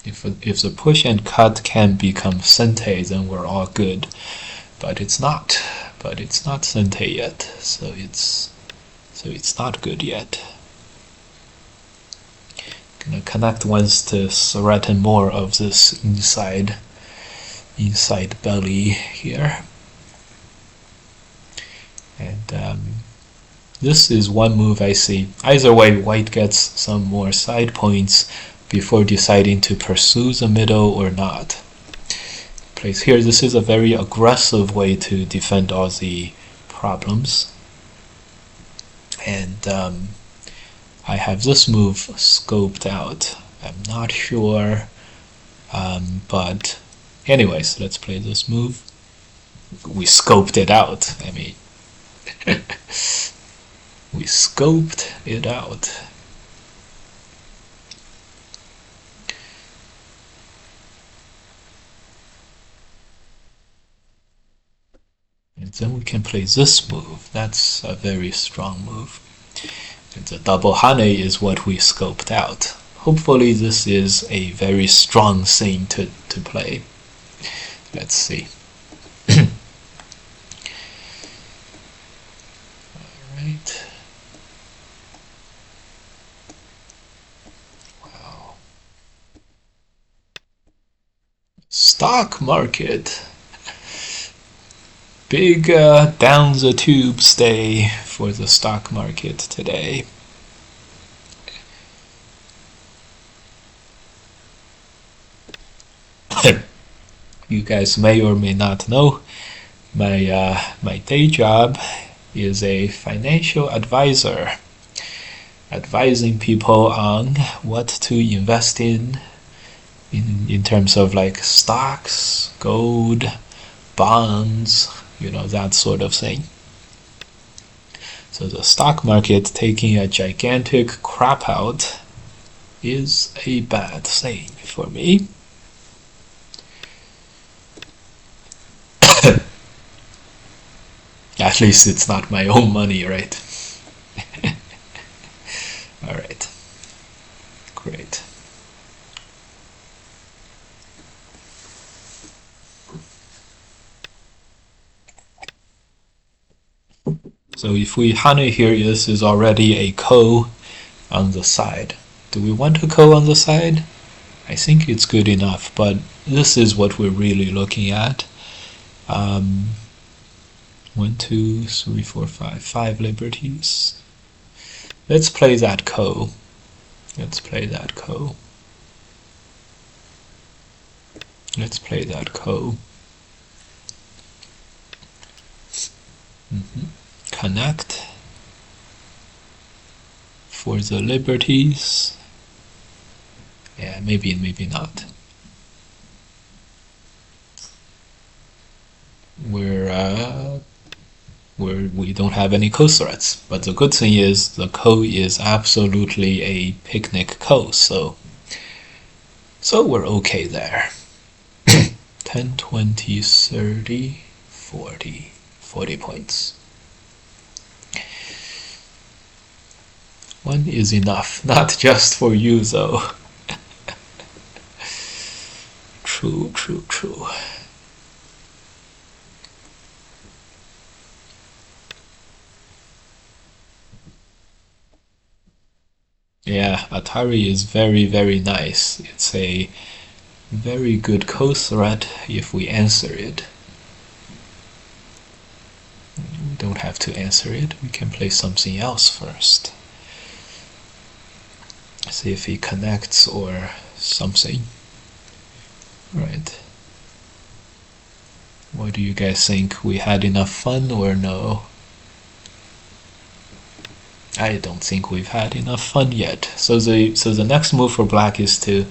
If the push and cut can become Sente, then we're all good. But it's not. But it's not Sente yet, so it's not good yet. Gonna connect once to threaten more of this inside belly here. And this is one move I see. Either way, white gets some more side points before deciding to pursue the middle or not. Plays here. This is a very aggressive way to defend all the problems. And I have this move scoped out. I'm not sure, but anyways, let's play this move. We scoped it out. I mean, we scoped it out. And then we can play this move. That's a very strong move. And the double hane is what we scoped out. Hopefully this is a very strong thing to play. Let's see. Alright. Wow. Stock market. Big down the tubes day for the stock market today. You guys may or may not know, my day job is a financial advisor, advising people on what to invest in terms of like stocks, gold, bonds, that sort of thing. So the stock market taking a gigantic crap out is a bad thing for me. At least it's not my own money, right? Alright. Great. So if we hane here, this is already a ko on the side. Do we want a ko on the side? I think it's good enough, but this is what we're really looking at. 1, 2, 3, 4, 5. 5 liberties. Let's play that ko. Let's play that ko. Let's play that ko. Connect for the liberties. Yeah, maybe not. where we don't have any ko threats. But the good thing is the ko is absolutely a picnic ko, so we're okay there. 10, 20, 30, 40, 40 points. One is enough, not just for you though. True, true, true. Yeah, Atari is very, very nice. It's a very good code thread if we answer it. We don't have to answer it. We can play something else first. See if it connects or something. Right. What do you guys think? We had enough fun or no? I don't think we've had enough fun yet. So the next move for black is to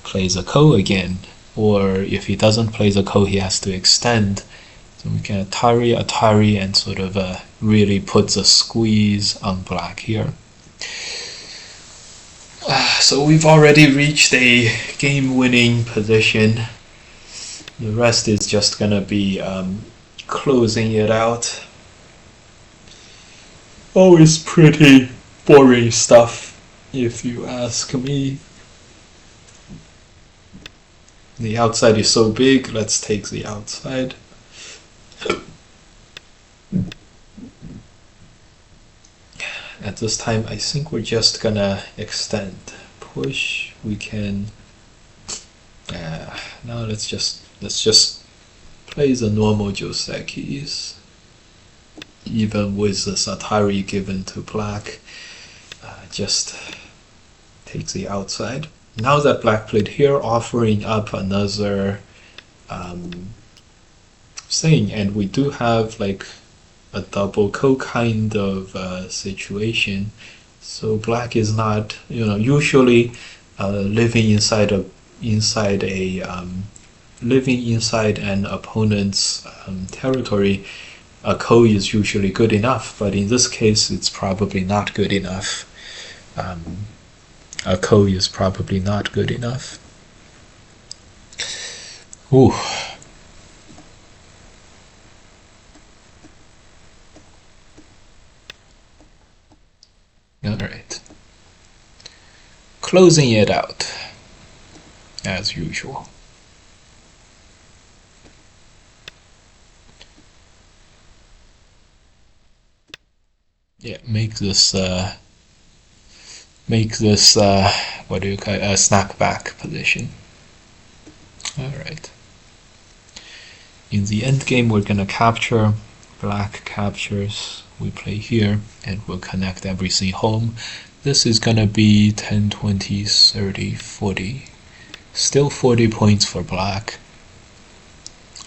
play the ko again, or if he doesn't play the ko, he has to extend. So we can Atari, and sort of really put the squeeze on black here. So we've already reached a game-winning position. The rest is just gonna be closing it out. Always pretty boring stuff, if you ask me. The outside is so big, let's take the outside. At this time, I think we're just gonna extend. Push, we can... now let's just play the normal Josekis. Even with this Atari given to black, just take the outside. Now that black played here, offering up another thing, and we do have like a double ko kind of situation. So black is not, usually living inside an opponent's territory. A ko is usually good enough, but in this case, it's probably not good enough. A ko is probably not good enough. Ooh. All right. Closing it out, as usual. Yeah, make this what do you call it, a snapback position. All right. In the end game, we're gonna capture. Black captures. We play here, and we'll connect everything home. This is gonna be 10, 20, 30, 40. Still 40 points for black.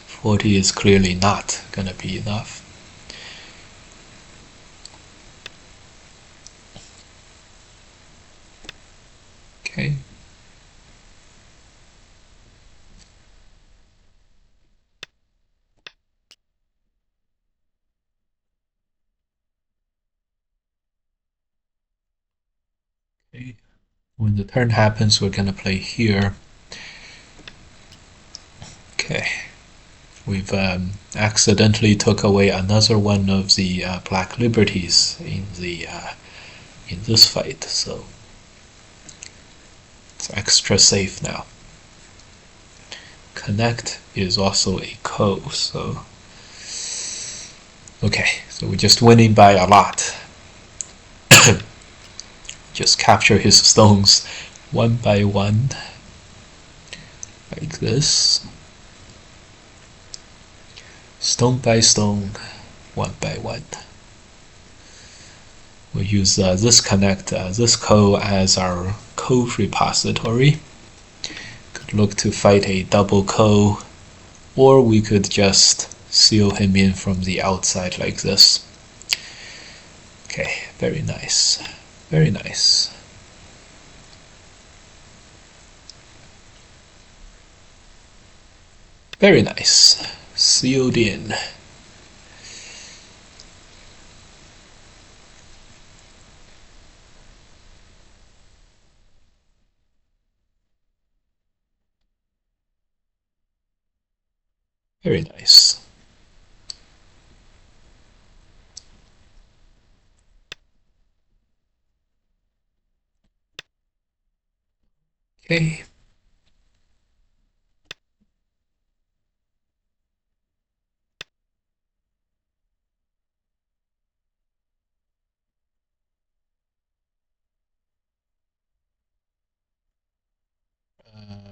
40 is clearly not gonna be enough. Okay. Okay. When the turn happens, we're gonna play here. Okay. We've accidentally took away another one of the black liberties in this fight, so it's extra safe now. Connect is also a ko, so okay, so we're just winning by a lot. Just capture his stones one by one, like this. Stone by stone, one by one. We'll use this connect, this ko as our code repository. Could look to fight a double ko, or we could just seal him in from the outside like this. Okay, very nice. Very nice. Very nice. Sealed in. Very nice. Okay.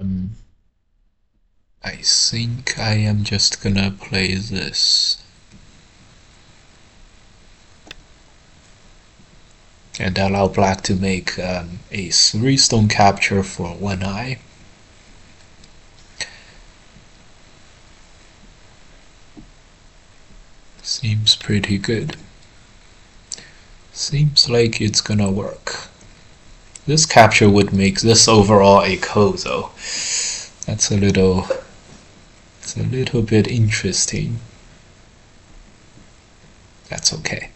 Um, I think I am just gonna play this. And allow black to make a 3-stone capture for 1 eye. Seems pretty good. Seems like it's gonna work. This capture would make this overall a ko though. It's a little bit interesting. That's okay.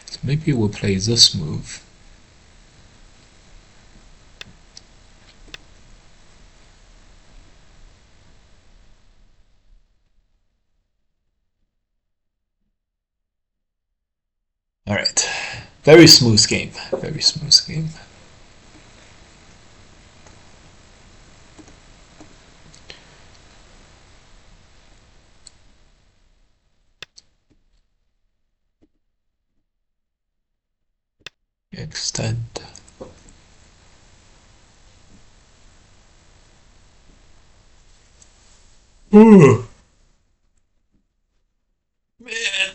So maybe we'll play this move. Alright. Very smooth game. Very smooth game. Extend. Ooh. Man.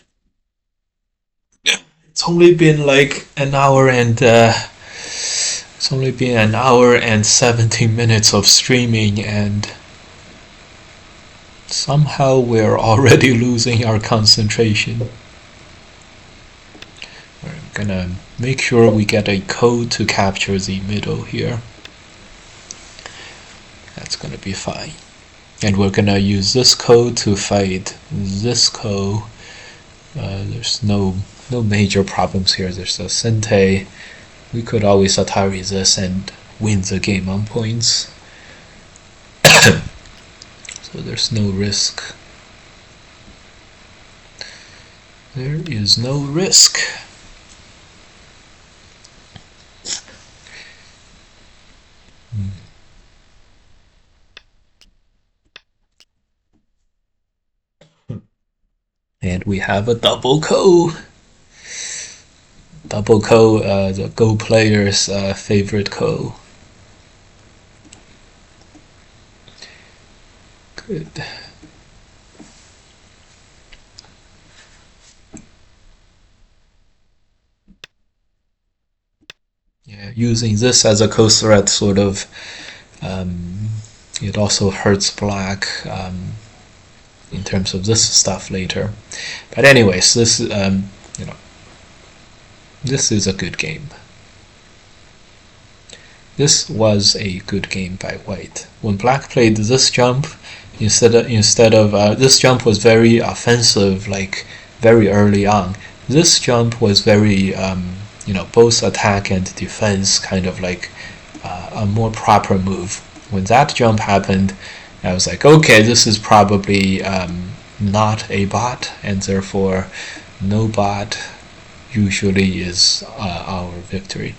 It's only been like an hour and it's only been an hour and 17 minutes of streaming, and somehow we're already losing our concentration. We're gonna make sure we get a code to capture the middle here. That's gonna be fine. And we're gonna use this code to fight this code. There's no major problems here. There's a Sente. We could always Atari this and win the game on points. So there's no risk. There is no risk. And we have a double ko. Double ko, the Go player's favorite ko. Good. Yeah, using this as a ko threat sort of, it also hurts black in terms of this stuff later. But anyways, this this is a good game. This was a good game by white. When black played this jump, instead of this jump was very offensive, like very early on. This jump was very both attack and defense, kind of like a more proper move. When that jump happened, I was like, okay, this is probably not a bot, and therefore no bot usually is our victory.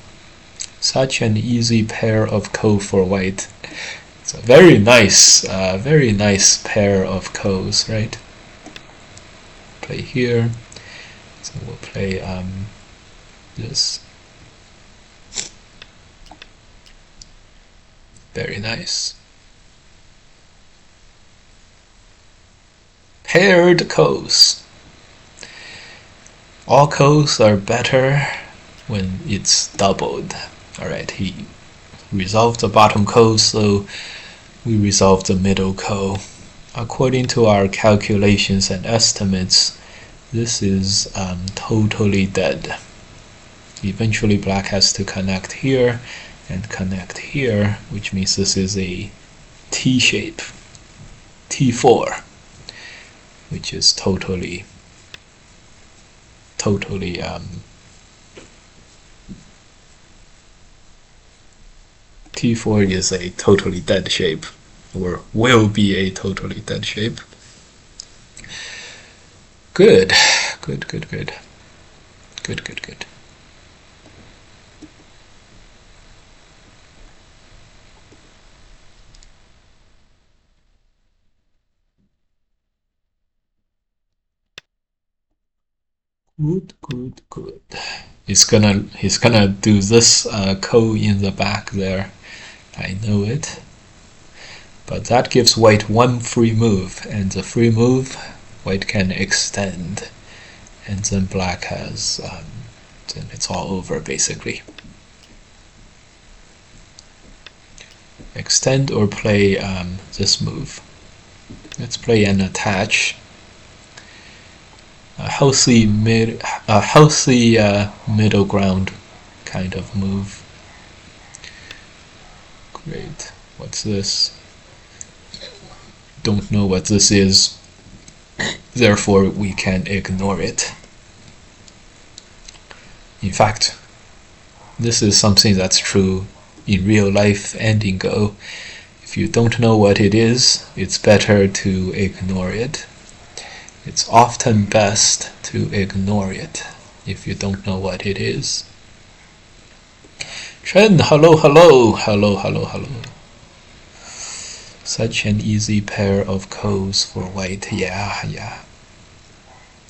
Such an easy pair of ko for white. It's a very nice pair of kos, right? Play here. So we'll play this. Very nice. Paired kos. All kos are better when it's doubled. Alright, he resolved the bottom ko, so we resolved the middle ko. According to our calculations and estimates, this is totally dead. Eventually black has to connect here and connect here, which means this is a T shape, T4, which is totally T4 is a totally dead shape. or will be a totally dead shape. Good. Good, good, good. Good, good, good. Good, good, good. He's gonna do this ko in the back there. I know it. But that gives white one free move, and the free move white can extend, and then black has then it's all over basically. Extend or play this move. Let's play an attach. A healthy middle ground kind of move. Great. What's this? Don't know what this is. Therefore, we can ignore it. In fact, this is something that's true in real life and in Go. If you don't know what it is, it's better to ignore it. It's often best to ignore it if you don't know what it is. Chen, hello, hello, hello, hello, hello. Such an easy pair of ko's for white. Yeah, yeah.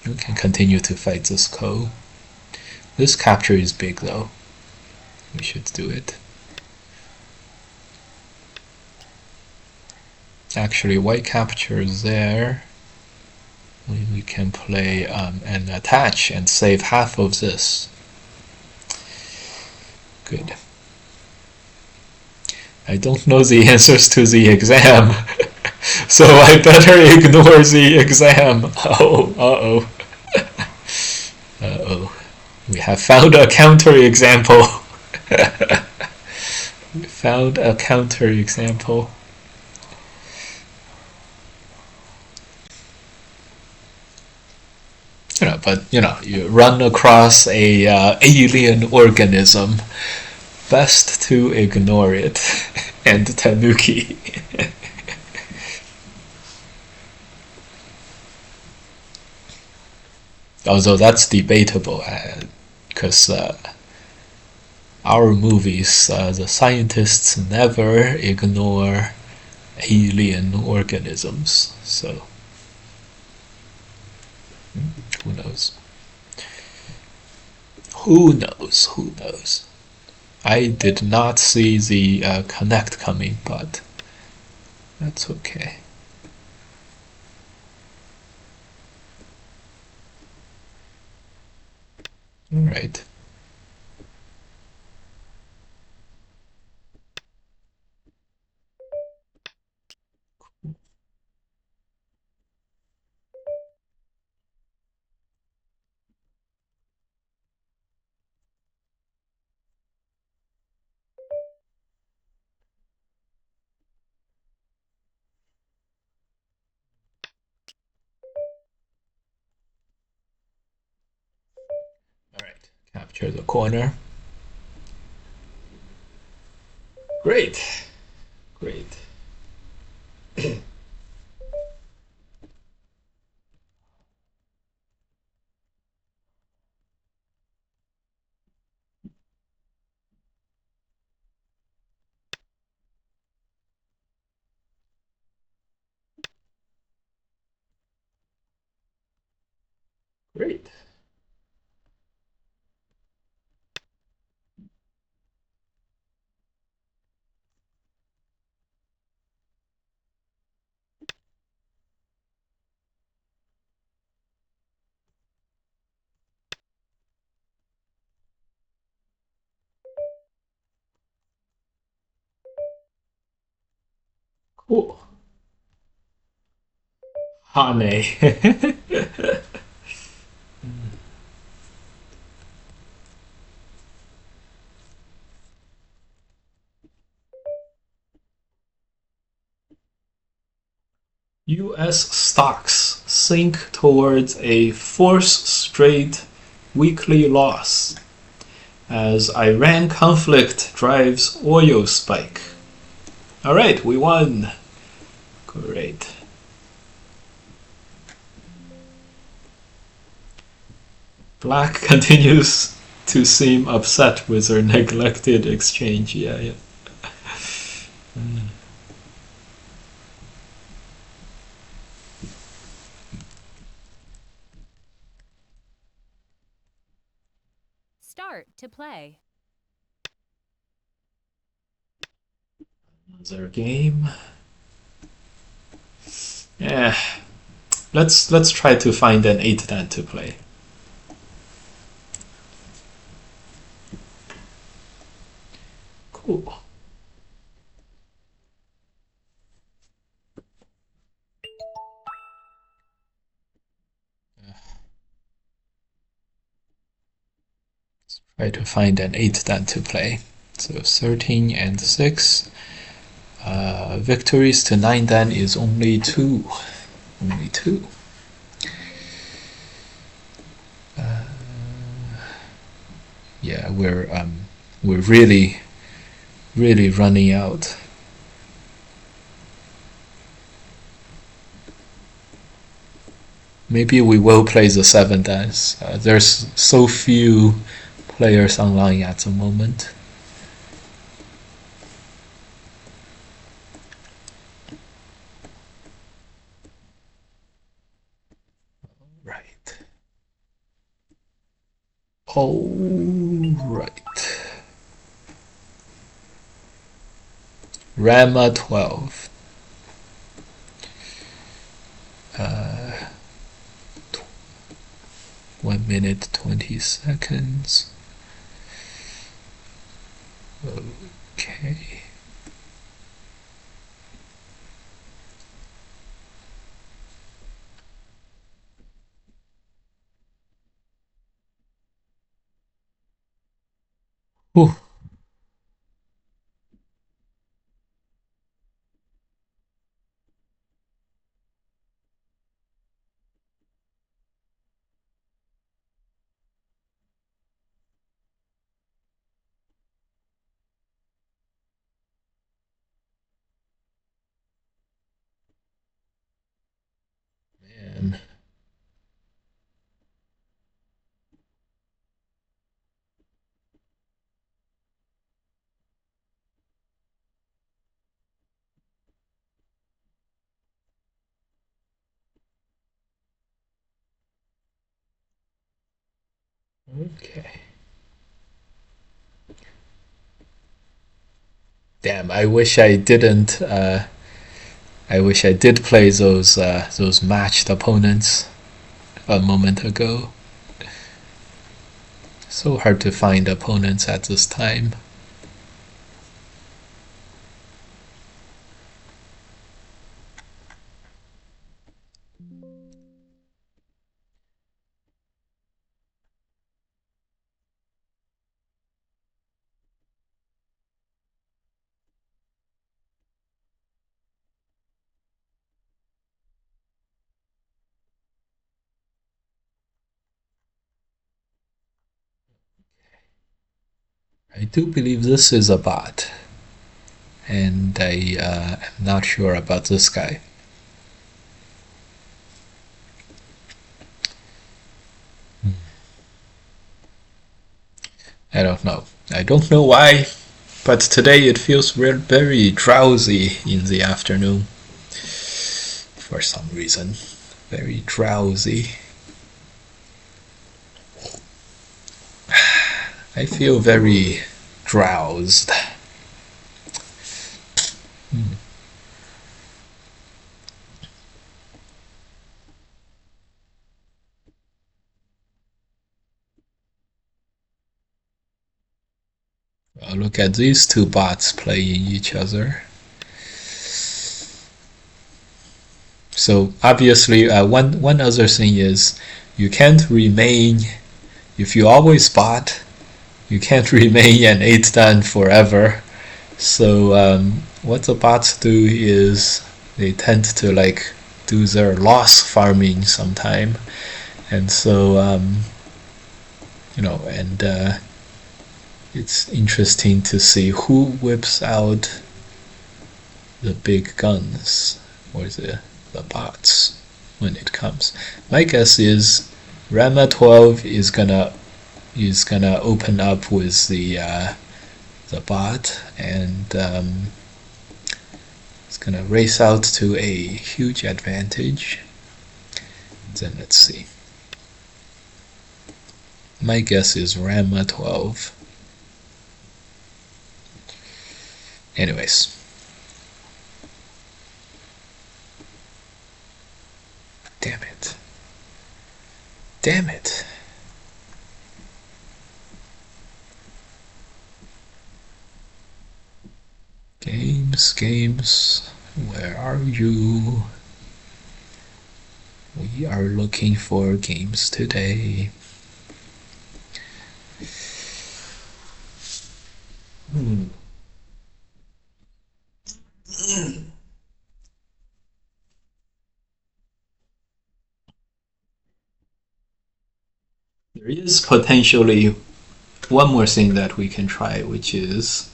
You can continue to fight this ko. This capture is big though. We should do it. Actually, white captures there. We can play an attach and save half of this. Good. I don't know the answers to the exam, so I better ignore the exam. Oh, uh-oh. Uh-oh. We have found a counterexample. We found a counterexample. But you run across a alien organism, best to ignore it. And Tanuki. Although that's debatable, because our movies, the scientists never ignore alien organisms, so who knows? Who knows? Who knows? I did not see the connect coming, but that's okay. All right. Alright, capture the corner. Great, great. Great. Cool. Hane. US stocks sink towards a fourth straight weekly loss as Iran conflict drives oil spike. All right, we won. Great. Black continues to seem upset with her neglected exchange. Yeah. Start to play. Another game. Yeah. Let's try to find an 8-dan to play. Cool. Try to find an 8-dan to play. So 13 and 6. Victories to 9-dan is only 2. Only 2. Yeah, we're really running out. Maybe we will play the 7-dans. There's so few players online at the moment. Right. All right. Rama 12. 1 minute 20 seconds. Okay. Whew. Man. Okay. Damn, I wish I didn't. I wish I did play those matched opponents a moment ago. So hard to find opponents at this time. I do believe this is a bot, and I am not sure about this guy. I don't know. I don't know why, but today it feels very drowsy in the afternoon. For some reason, very drowsy. I feel very drowsed. Well, look at these two bots playing each other. So obviously, one other thing is you can't remain, if you always bot, you can't remain an 8-dan forever. So what the bots do is they tend to like do their loss farming sometime, and so it's interesting to see who whips out the big guns. or the bots when it comes. My guess is Rama 12 is gonna open up with the bot, and it's gonna race out to a huge advantage. Then let's see. My guess is Rama 12. Anyways. Damn it. Damn it. Games, where are you? We are looking for games today. There is potentially one more thing that we can try, which is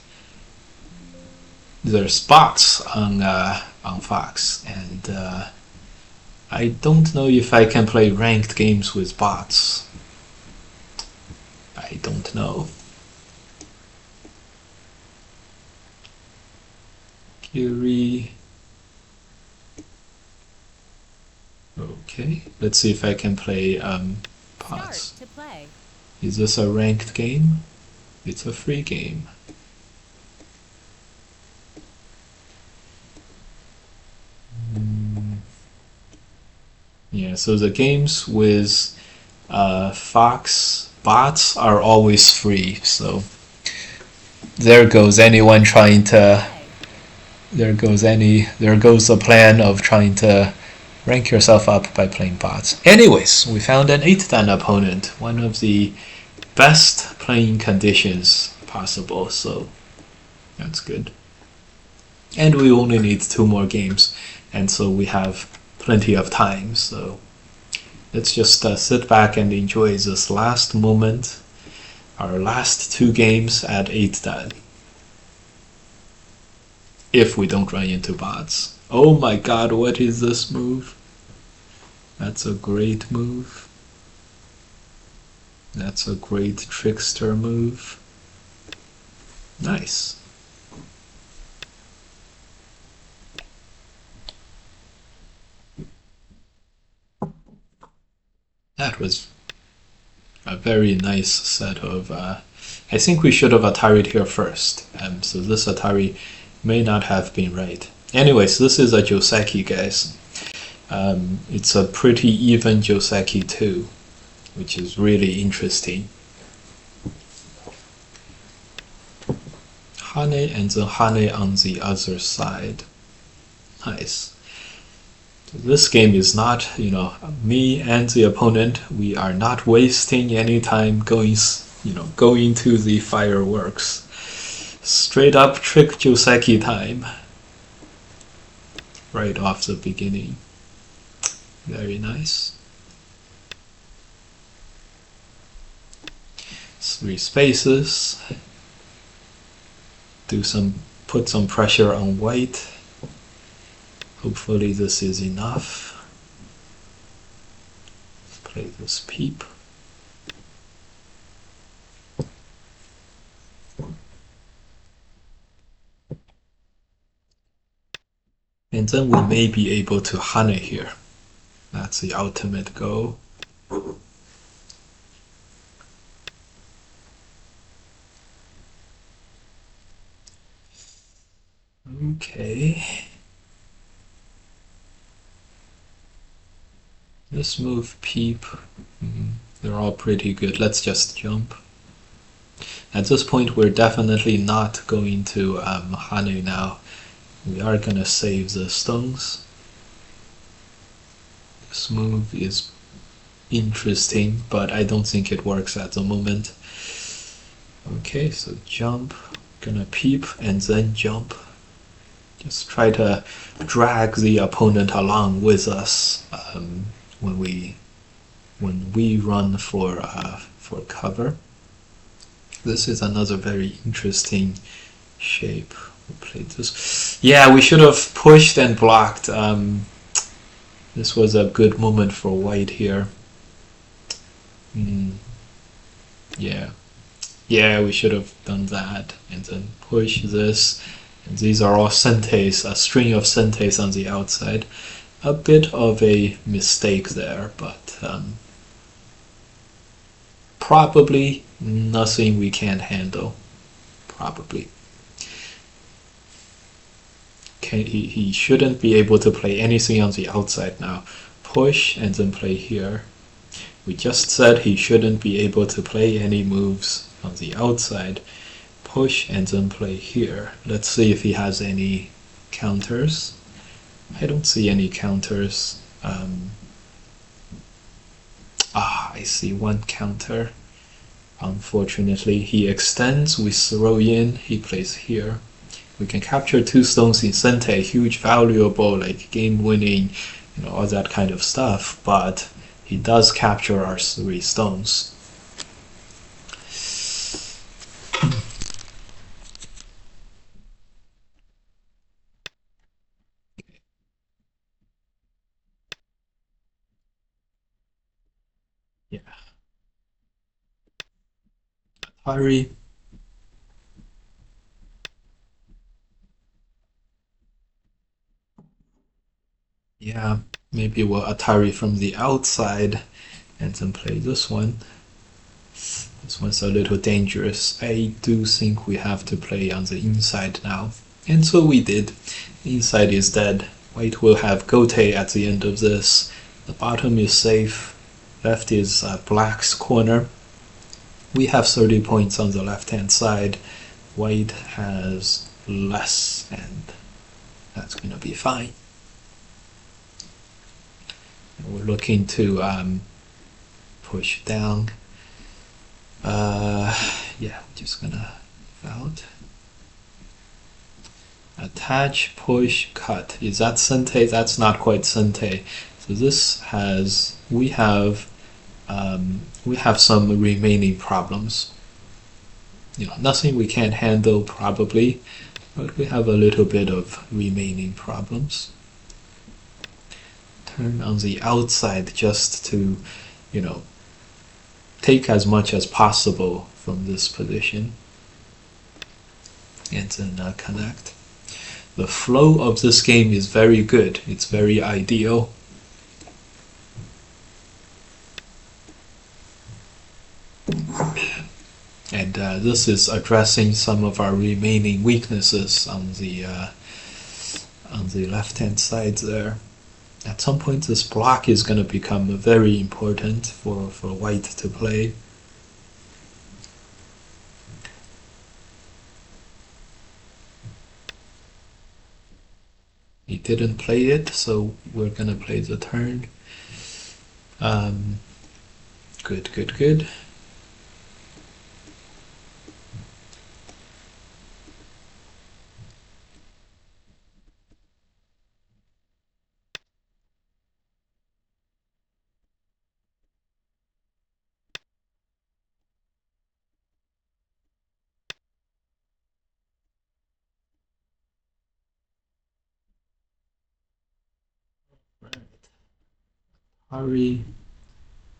there's bots on Fox, and I don't know if I can play ranked games with bots. I don't know. Kiri. Okay, let's see if I can play bots. Start to play. Is this a ranked game? It's a free game. Yeah, so the games with Fox bots are always free, so there goes anyone trying to there goes the plan of trying to rank yourself up by playing bots. Anyways, we found an 8-dan opponent, one of the best playing conditions possible, so that's good. And we only need 2 more games, and so we have plenty of time, so let's just sit back and enjoy this last moment, our last 2 games at 8-dan. If we don't run into bots. Oh my god, what is this move? That's a great move. That's a great trickster move. Nice. That was a very nice set of... I think we should have Atari'd here first. So this Atari may not have been right. Anyways, this is a Joseki, guys. It's a pretty even Joseki too, which is really interesting. Hane and then Hane on the other side. Nice. This game is not, me and the opponent, we are not wasting any time going to the fireworks. Straight up trick Joseki time. Right off the beginning. Very nice. 3 spaces. Put some pressure on white. Hopefully this is enough. Let's play this peep. And then we may be able to Hane here. That's the ultimate goal. Okay. This move, peep, they're all pretty good. Let's just jump. At this point, we're definitely not going to Hane now. We are gonna save the stones. This move is interesting, but I don't think it works at the moment. Okay, so jump, gonna peep and then jump. Just try to drag the opponent along with us when we run for cover. This is another very interesting shape. Play this. Yeah, we should have pushed and blocked. This was a good moment for white here. Mm, yeah. Yeah, we should have done that. And then push this. And these are all sentes, a string of sentes on the outside. A bit of a mistake there, but probably nothing we can't handle. Probably. He shouldn't be able to play anything on the outside now. Push and then play here. We just said he shouldn't be able to play any moves on the outside. Push and then play here. Let's see if he has any counters. I don't see any counters. I see one counter. Unfortunately, he extends, we throw in, he plays here. We can capture 2 stones in Sente, huge, valuable, like game-winning, all that kind of stuff, but he does capture our 3 stones. Yeah. Hurry. Yeah, maybe we'll Atari from the outside and then play this one. This one's a little dangerous. I do think we have to play on the inside now. And so we did. The inside is dead. White will have Gote at the end of this. The bottom is safe. Left is black's corner. We have 30 points on the left-hand side. White has less, and that's going to be fine. And we're looking to push down. Yeah, just gonna out. Attach, push, cut. Is that Sente? That's not quite Sente. So this has, we have some remaining problems. Nothing we can't handle probably, but we have a little bit of remaining problems. Turn on the outside just to, take as much as possible from this position, and then connect. The flow of this game is very good. It's very ideal. And this is addressing some of our remaining weaknesses on the left-hand side there. At some point, this block is going to become very important for white to play. He didn't play it, so we're going to play the turn. Good, good, good. Hurry.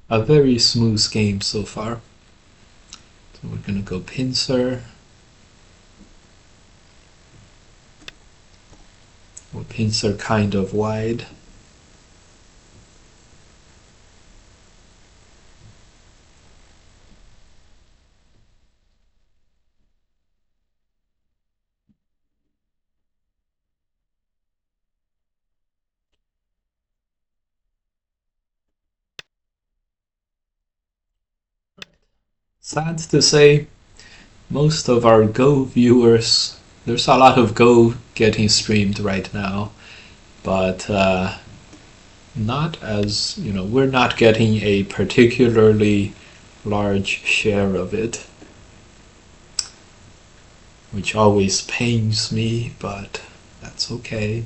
A very smooth game so far. So we're going to go pincer. Or pincer kind of wide. Sad to say, most of our Go viewers, there's a lot of Go getting streamed right now, but not as, we're not getting a particularly large share of it, which always pains me, but that's okay.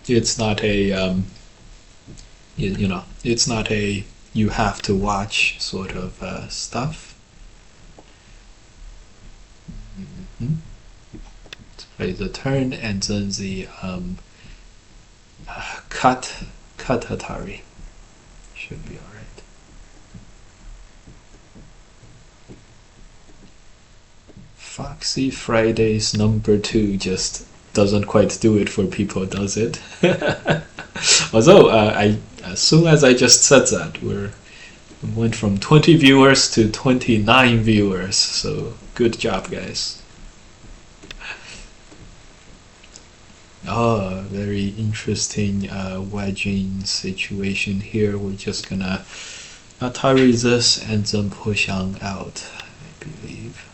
It's not a it's not a you have to watch sort of stuff. play the turn and then the cut Atari. Should be alright. Foxy Friday's number 2 just doesn't quite do it for people, does it? Although as soon as I just said that, we went from 20 viewers to 29 viewers, so good job, guys. Oh, very interesting wedging situation here. We're just gonna Atari this and then push on out, I believe.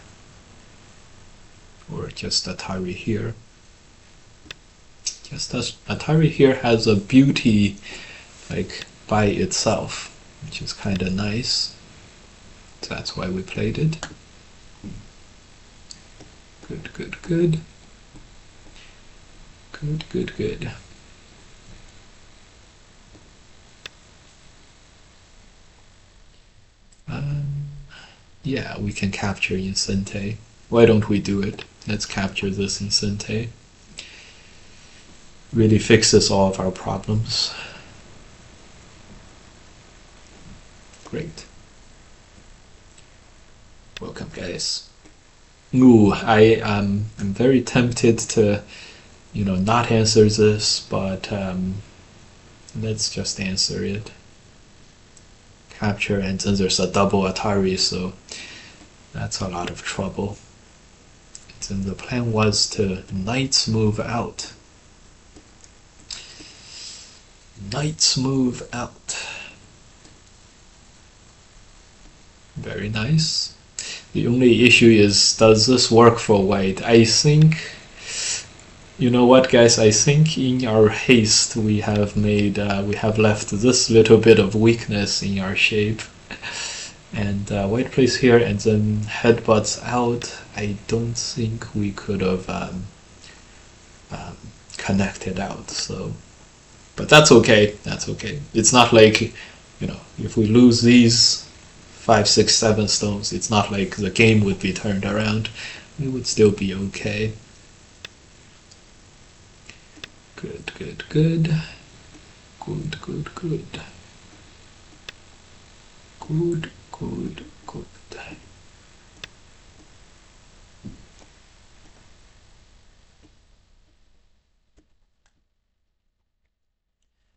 Or just Atari here. Just as Atari here has a beauty like by itself, which is kind of nice. So that's why we played it. Good, good, good. Good, good, good. Yeah, we can capture Incente. Why don't we do it? Let's capture this Incente. Really fixes all of our problems. Great. Welcome, guys. Ooh, I'm very tempted to not answer this, but let's just answer it. Capture, and then there's a double Atari, so that's a lot of trouble. And then the plan was to knights move out. Knights move out. Very nice. The only issue is, does this work for white? I think, you know what, guys? I think in our haste we have left this little bit of weakness in our shape. And white plays here and then headbutts out. I don't think we could have connected out. So, but that's okay. That's okay. It's not like, if we lose these 5, 6, 7 stones, it's not like the game would be turned around. We would still be okay. Good, good, good. Good, good, good. Good, good, good.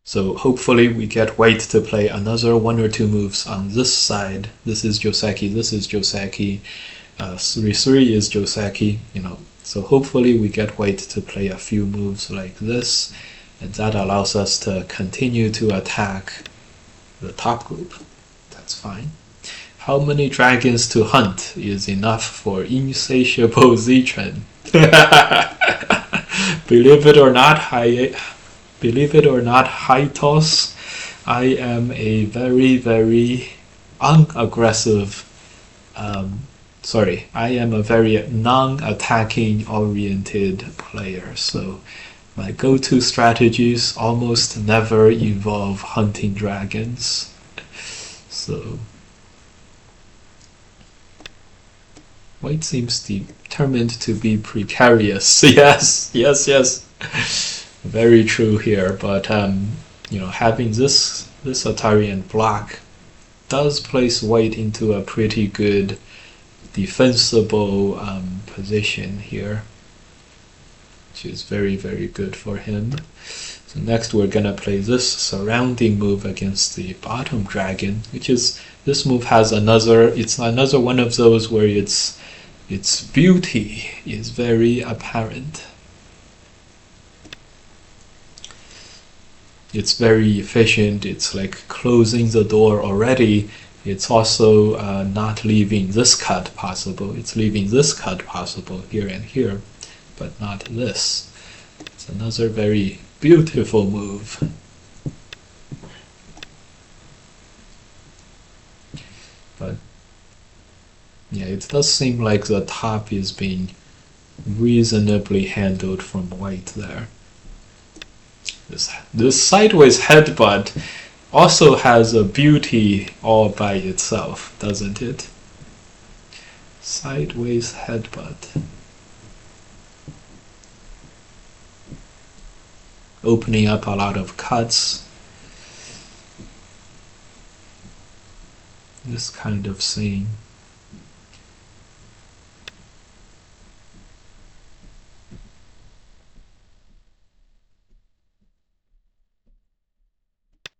So hopefully we get white to play another 1 or 2 moves on this side. This is Joseki, this is Joseki, 3-3 is Joseki, So hopefully we get white to play a few moves like this, and that allows us to continue to attack the top group. That's fine. How many dragons to hunt is enough for insatiable Zitren? Believe it or not, Haitos, I am a very, very unaggressive, I am a very non-attacking oriented player, so my go-to strategies almost never involve hunting dragons. So white seems determined to be precarious. Yes, yes, yes. Very true here, but having this Atari and block does place white into a pretty good defensible position here, which is very, very good for him. So next we're gonna play this surrounding move against the bottom dragon, which is, this move has it's another one of those where its beauty is very apparent. It's very efficient. It's like closing the door already. It's also not leaving this cut possible. It's leaving this cut possible here and here, but not this. It's another very beautiful move. But yeah, it does seem like the top is being reasonably handled from white there. This sideways headbutt also has a beauty all by itself, doesn't it? Sideways headbutt. opening up a lot of cuts. This kind of thing.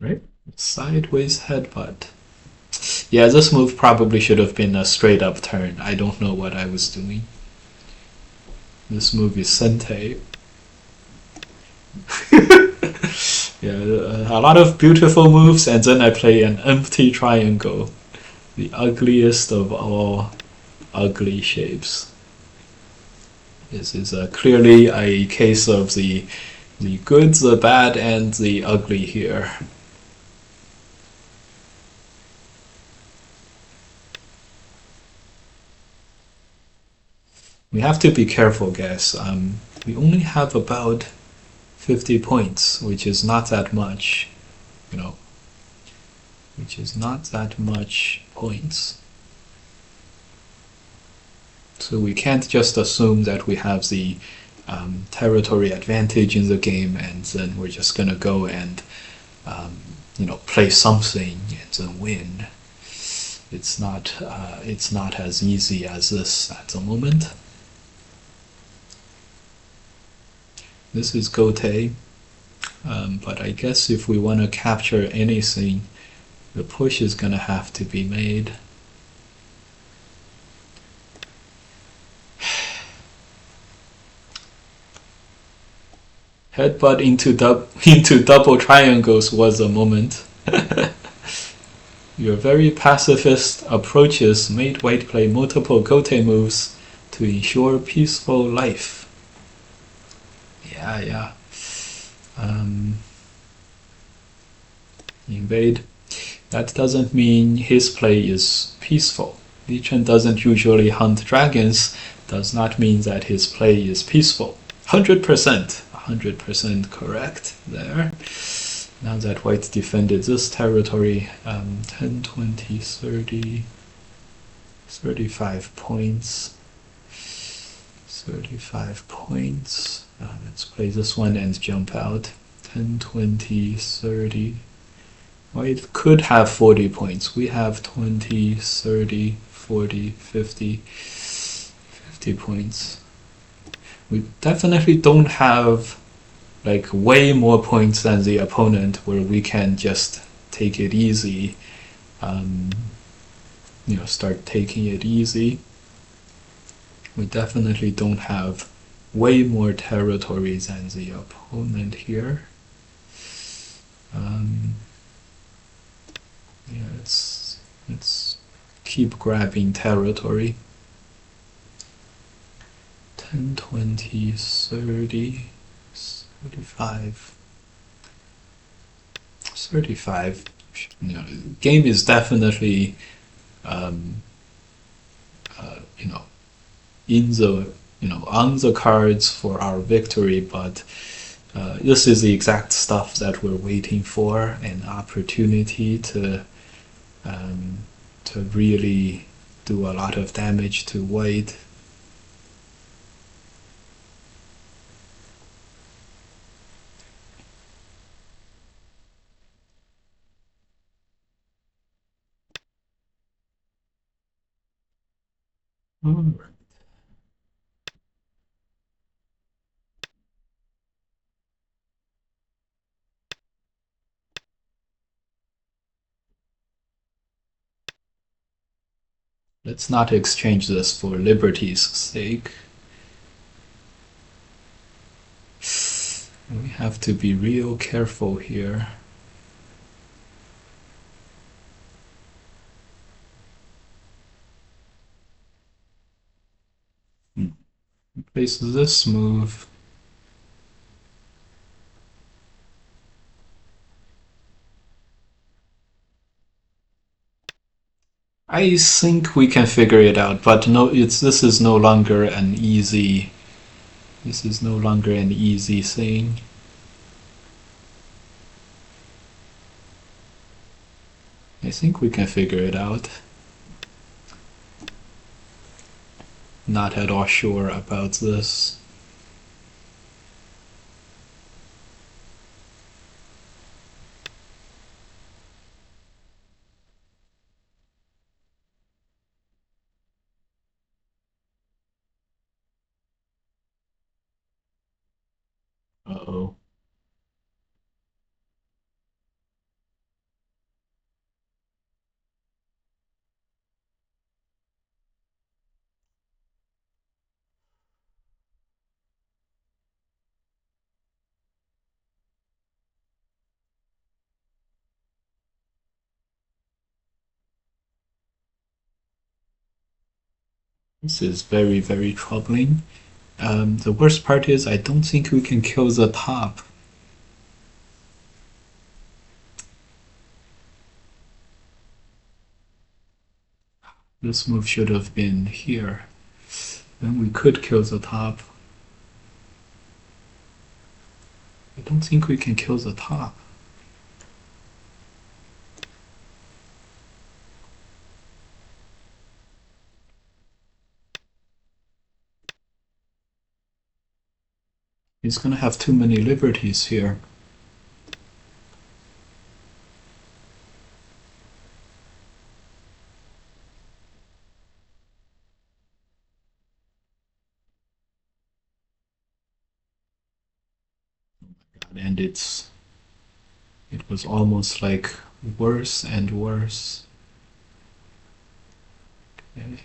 Right? Sideways headbutt. Yeah, this move probably should have been a straight up turn. I don't know what I was doing. This move is Sente. Yeah, a lot of beautiful moves, and then I play an empty triangle. The ugliest of all ugly shapes. This is clearly a case of the good, the bad, and the ugly here. We have to be careful, guys. We only have about 50 points, which is not that much, you know, which is not that much points. So we can't just assume that we have the territory advantage in the game, and then we're just gonna go and play something and then win. It's not as easy as this at the moment. This is Gote, but I guess if we want to capture anything, the push is gonna have to be made. Headbutt into double triangles was a moment. Your very pacifist approaches made White play multiple Gote moves to ensure peaceful life. Yeah. Invade. That doesn't mean his play is peaceful. Li Chen doesn't usually hunt dragons, does not mean that his play is peaceful. 100% correct there. Now that White defended this territory, 10, 20, 30, 35 points. 35 points. Let's play this one and jump out. 10, 20, 30. White could have 40 points. We have 20, 30, 40, 50. 50 points. We definitely don't have like way more points than the opponent where we can just take it easy. Start taking it easy. We definitely don't have way more territory than the opponent here. Let's keep grabbing territory. 10, 20, 30, 35. 35. Game is definitely in the on the cards for our victory, but this is the exact stuff that we're waiting for, an opportunity to really do a lot of damage to White. All right. Let's not exchange this for liberty's sake. We have to be real careful here. Place this move. I think we can figure it out, but no, this is no longer an easy. This is no longer an easy thing. I think we can figure it out. Not at all sure about this. Uh-oh. This is very, very troubling. The worst part is I don't think we can kill the top. This move should have been here. Then we could kill the top. I don't think we can kill the top. He's gonna have too many liberties here. And it was almost like worse and worse. Okay.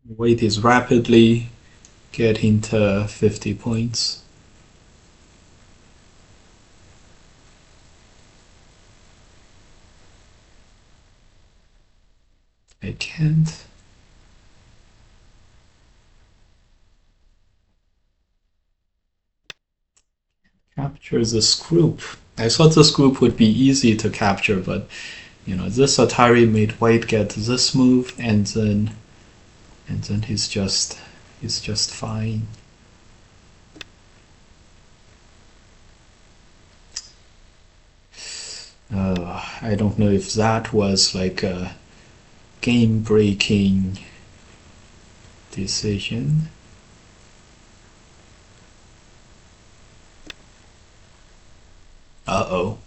Weight is rapidly getting to 50 points. I can't capture this group. I thought this group would be easy to capture, but this Atari made White get this move, and then he's just fine. I don't know if that was like a game-breaking decision. Uh-oh.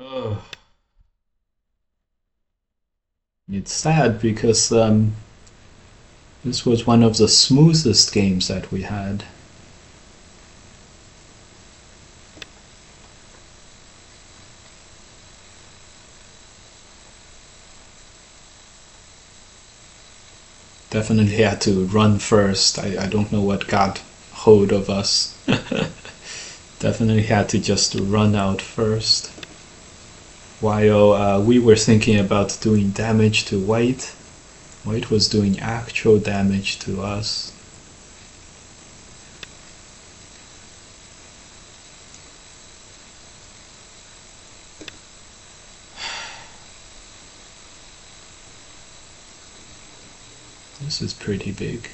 Oh. It's sad because this was one of the smoothest games that we had. Definitely had to run first. I don't know what got hold of us. Definitely had to just run out first. While we were thinking about doing damage to White, White was doing actual damage to us. This is pretty big.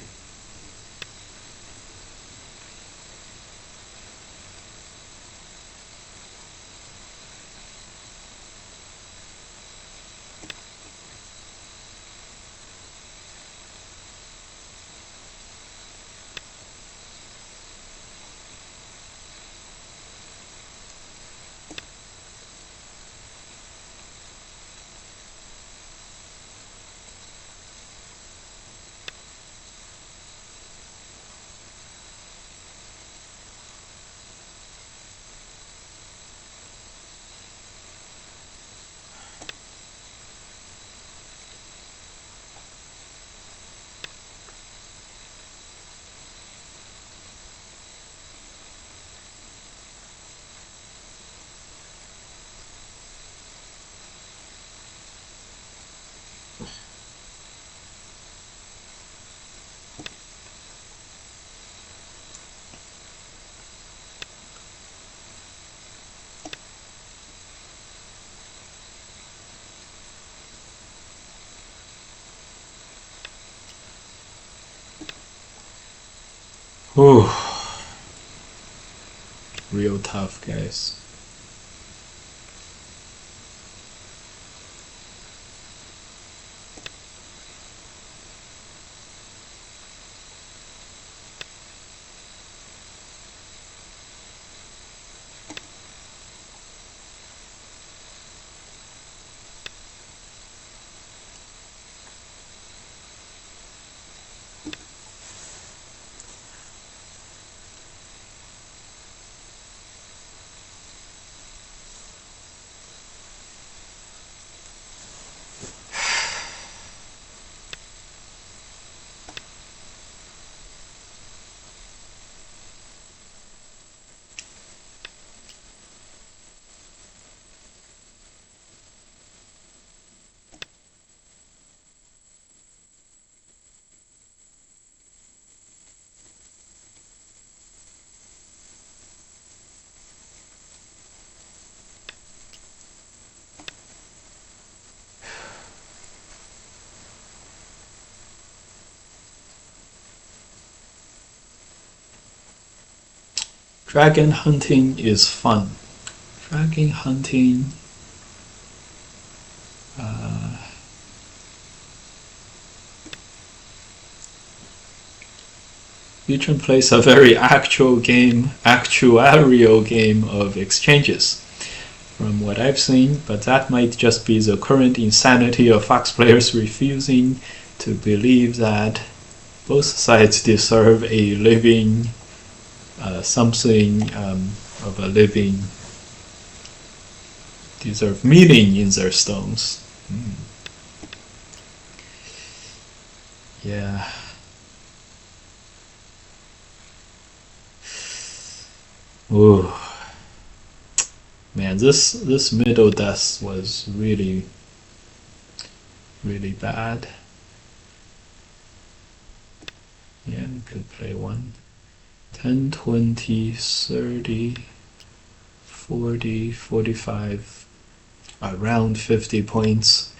Whew. Real tough, guys. Dragon hunting is fun. Dragon hunting. Uh, Legion plays a very actuarial game of exchanges, from what I've seen, but that might just be the current insanity of Fox players refusing to believe that both sides deserve a living, something of a living, deserve meaning in their stones. Yeah. Ooh. Man, this middle death was really, really bad. Yeah, could play one. 10, 20, 30, 40, 45, around 50 points.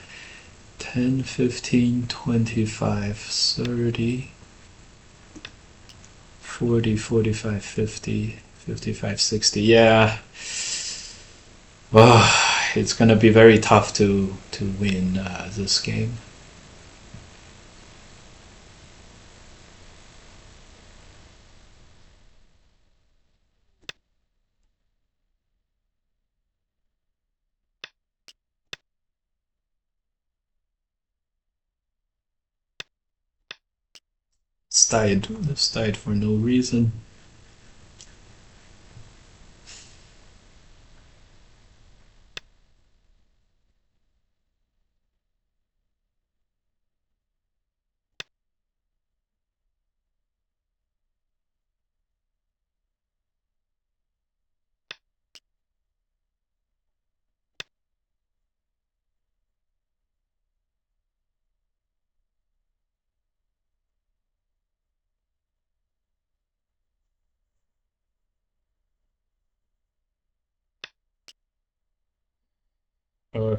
10, 15, 25, 30, 40, 45, 50, 55, 60. Yeah. Oh, it's gonna be very tough to win this game. This died for no reason.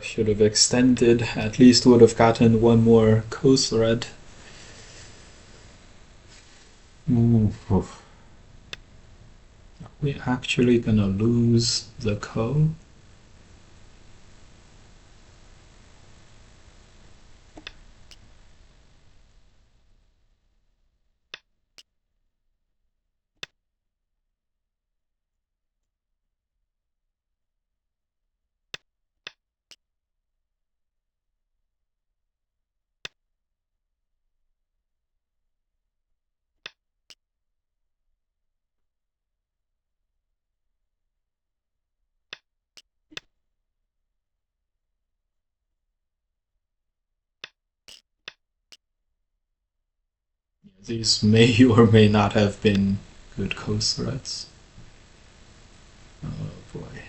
Should have extended. At least would have gotten one more co-thread. Are we actually gonna lose the co? These may or may not have been good co-threads. Oh boy.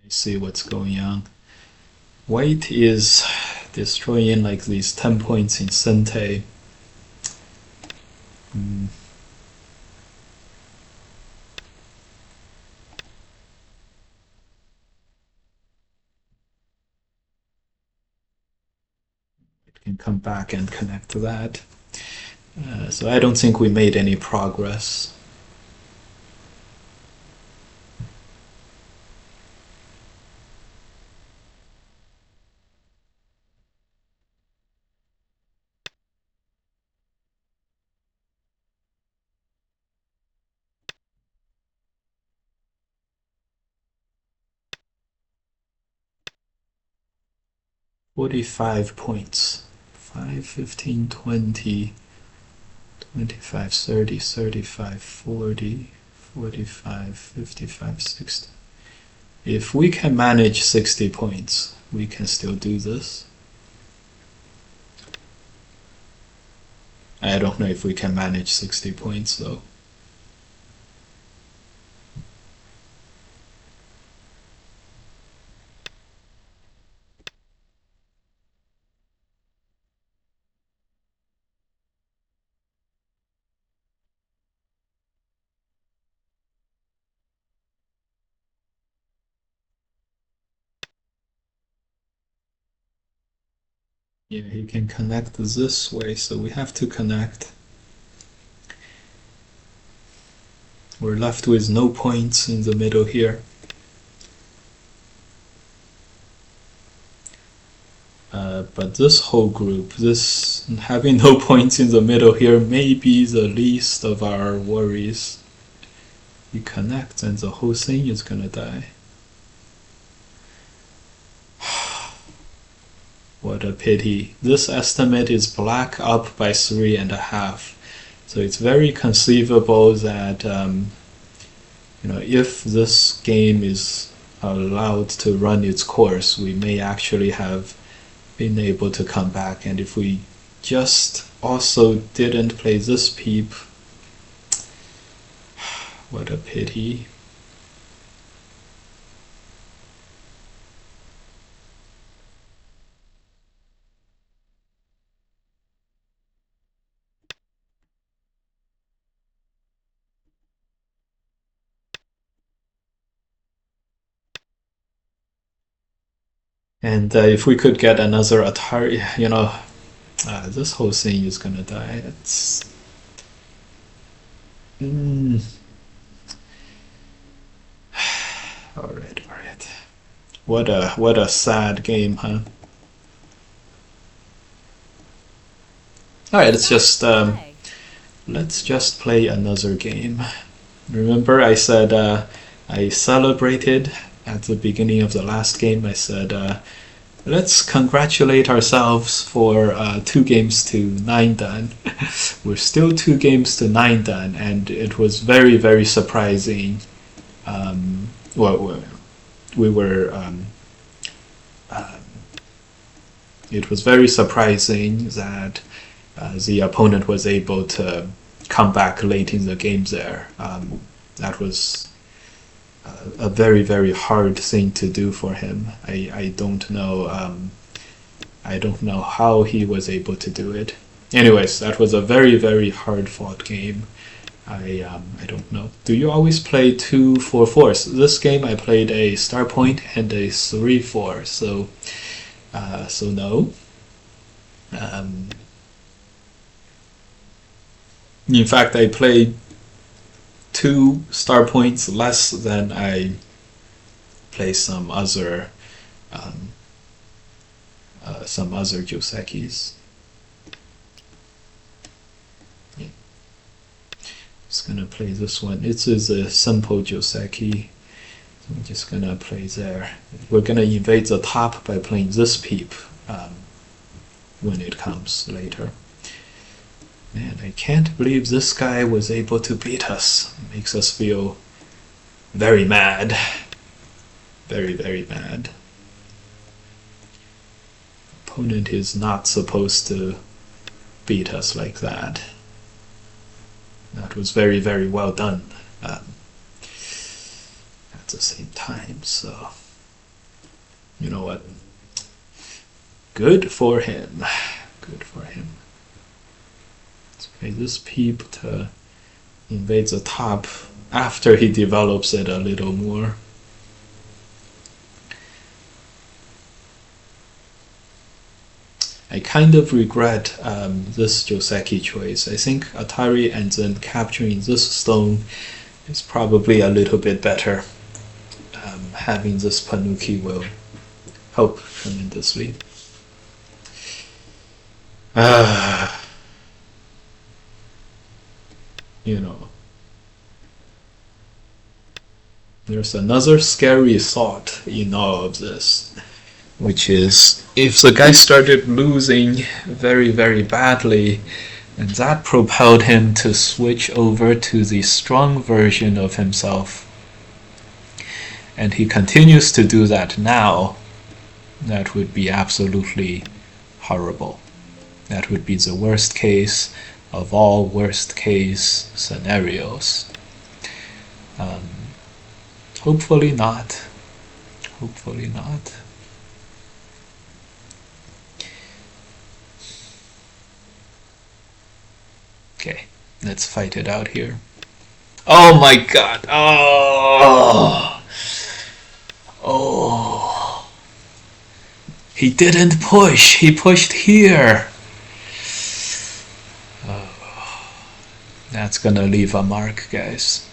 I see what's going on. White is destroying like these 10 points in Sente. can come back and connect to that. So I don't think we made any progress. $45 points. 5, 15, 20, 25, 30, 35, 40, 45, 55, 60. If we can manage 60 points, we can still do this. I don't know if we can manage 60 points though. Yeah, he can connect this way, so we have to connect. We're left with no points in the middle here. But this whole group, this having no points in the middle here may be the least of our worries. You connect and the whole thing is gonna die. What a pity. This estimate is black up by 3.5. So it's very conceivable that if this game is allowed to run its course, we may actually have been able to come back. And if we just also didn't play this peep, what a pity. And if we could get another Atari, this whole thing is gonna die. It's all right. What a sad game, huh? All right, let's just play another game. Remember, I said I celebrated at the beginning of the last game. I said let's congratulate ourselves for 2 games to 9 dan. We're still 2 games to 9 dan, and it was very, very surprising. It was very surprising that the opponent was able to come back late in the game there. That was a very, very hard thing to do for him. I don't know how he was able to do it. Anyways, that was a very, very hard fought game. I don't know. Do you always play 2 4/4s? This game I played a star point and a 3/4. So no. In fact, I played 2 star points less than I play some other Josekis. Yeah. Just gonna play this one. It is a simple Joseki. So I'm just gonna play there. We're gonna invade the top by playing this peep when it comes later. Man, I can't believe this guy was able to beat us. It makes us feel very mad. Very, very mad. Opponent is not supposed to beat us like that. That was very, very well done at the same time. So, you know what? Good for him. Good for him. This peep to invade the top after he develops it a little more. I kind of regret this Joseki choice. I think Atari and then capturing this stone is probably a little bit better. Having this Panuki will help tremendously. You know, there's another scary thought in all of this, which is if the guy started losing very, very badly, and that propelled him to switch over to the strong version of himself, and he continues to do that now, that would be absolutely horrible. That would be the worst case of all worst case scenarios. Hopefully not. Hopefully not. Okay, let's fight it out here. Oh my god! Oh! He didn't push! He pushed here! That's gonna leave a mark, guys.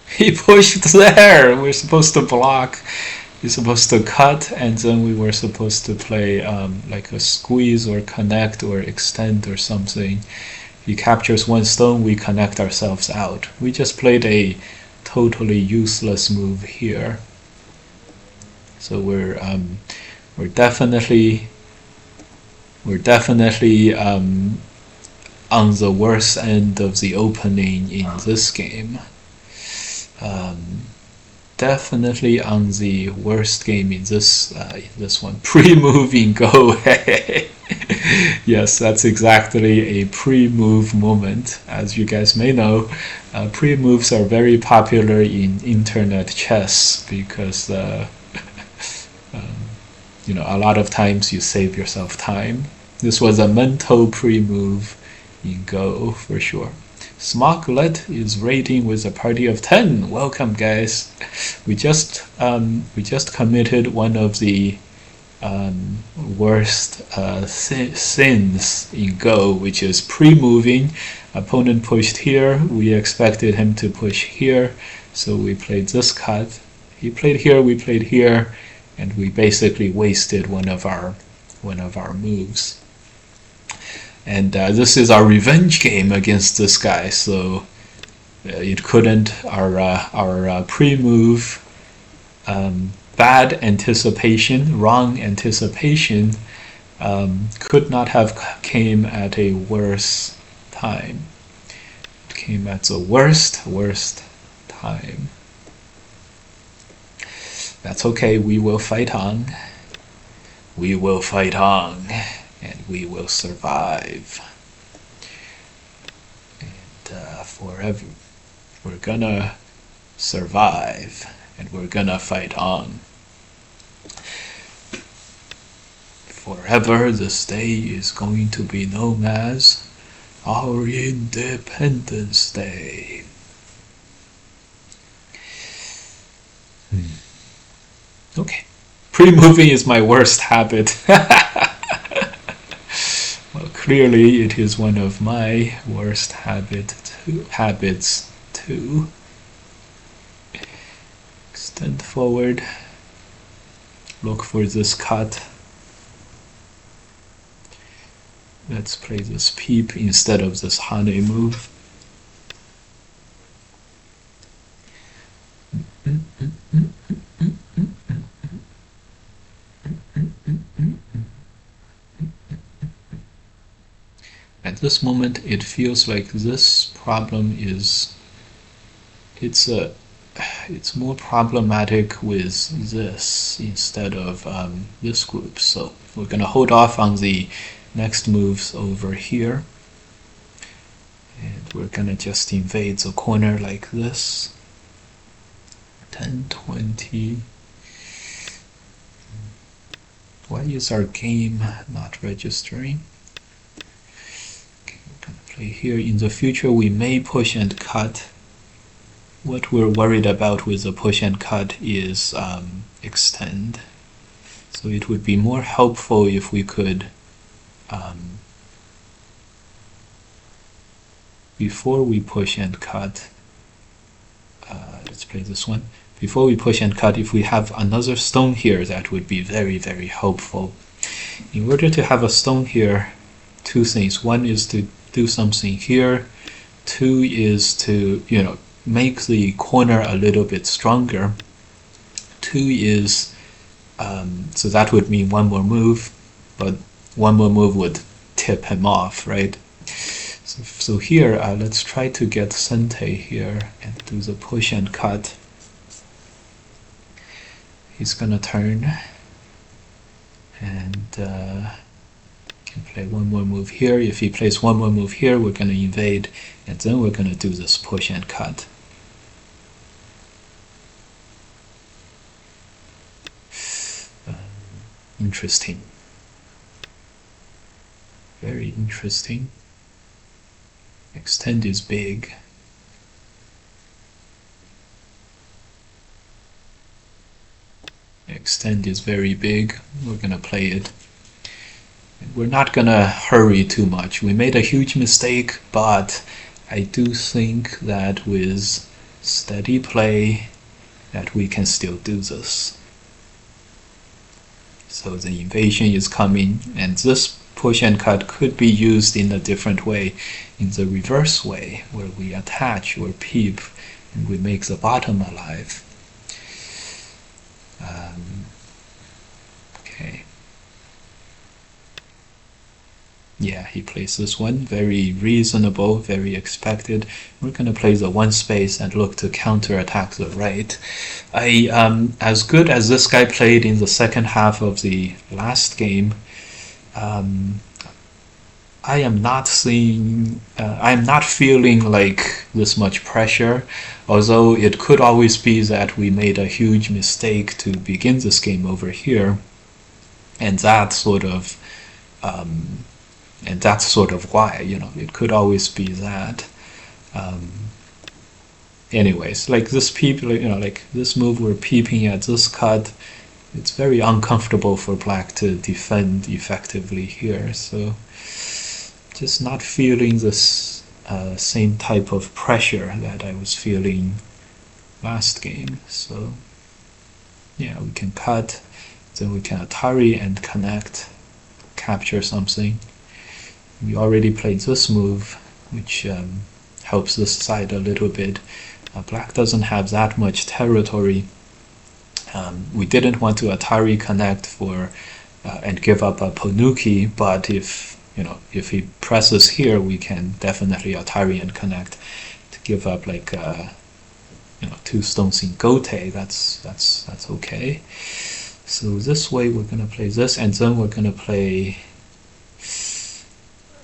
He pushed there! We're supposed to block. He's supposed to cut, and then we were supposed to play like a squeeze or connect or extend or something. He captures one stone, we connect ourselves out. We just played a totally useless move here. So we're definitely on the worst end of the opening in this game. Definitely on the worst game in this one. Pre-moving go. Yes, that's exactly a pre-move moment. As you guys may know, pre-moves are very popular in internet chess because you know, a lot of times you save yourself time. This was a mental pre-move in Go for sure. Smocklet is rating with a party of 10. Welcome, guys. We just committed one of the worst sins in Go, which is pre-moving. Opponent pushed here. We expected him to push here, so we played this cut. He played here. We played here, and we basically wasted one of our moves. And this is our revenge game against this guy, so it couldn't, our pre-move, bad anticipation, wrong anticipation, could not have came at a worse time. It came at the worst time. That's okay, we will fight on. We will fight on. And we will survive. And forever, we're gonna survive, and we're gonna fight on. Forever, this day is going to be known as our Independence Day. Okay, pre-moving is my worst habit. Well, clearly it is one of my worst habits too. Extend forward. Look for this cut. Let's play this peep instead of this honey move. At this moment, it feels like this problem is, it's more problematic with this instead of this group. So we're gonna hold off on the next moves over here, and we're gonna just invade the corner like this. 10, 20. Why is our game not registering? Play here. In the future, we may push and cut. What we're worried about with the push and cut is extend. So it would be more helpful if we could, before we push and cut, let's play this one. Before we push and cut, if we have another stone here, that would be very, very helpful. In order to have a stone here, two things. One is to do something here. Two is to, make the corner a little bit stronger. Two is, so that would mean one more move, but one more move would tip him off, right? So here, let's try to get Sente here and do the push and cut. He's gonna turn and can play one more move here. If he plays one more move here, we're gonna invade, and then we're gonna do this push and cut. Interesting. Very interesting. Extend is big. Extend is very big. We're gonna play it. We're not gonna hurry too much. We made a huge mistake, but I do think that with steady play that we can still do this. So the invasion is coming, and this push and cut could be used in a different way, in the reverse way, where we attach or peep and we make the bottom alive. Okay. Yeah, he plays this one. Very reasonable, very expected. We're going to play the one space and look to counterattack the right. As good as this guy played in the second half of the last game, I am not feeling like this much pressure, although it could always be that we made a huge mistake to begin this game over here, and that's sort of why, it could always be that. Anyways, like this like this move, we're peeping at this cut. It's very uncomfortable for black to defend effectively here, so just not feeling this same type of pressure that I was feeling last game. So yeah, we can cut, then we can Atari and connect, capture something. We already played this move, which helps this side a little bit. Black doesn't have that much territory. We didn't want to Atari connect for and give up a Ponuki, but if he presses here, we can definitely Atari and connect to give up like two stones in Gote. That's okay. So this way we're gonna play this, and then we're gonna play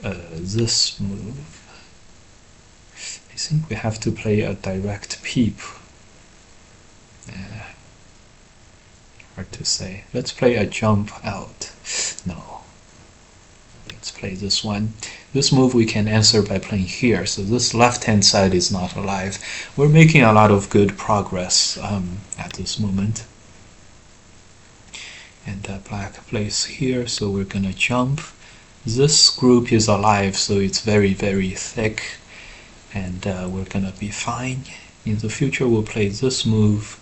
this move. I think we have to play a direct peep. Hard to say. Let's play a jump out. No. Let's play this one. This move we can answer by playing here, so this left-hand side is not alive. We're making a lot of good progress at this moment. And black plays here, so we're gonna jump. This group is alive, so it's very, very thick, and we're gonna be fine. In the future, we'll play this move.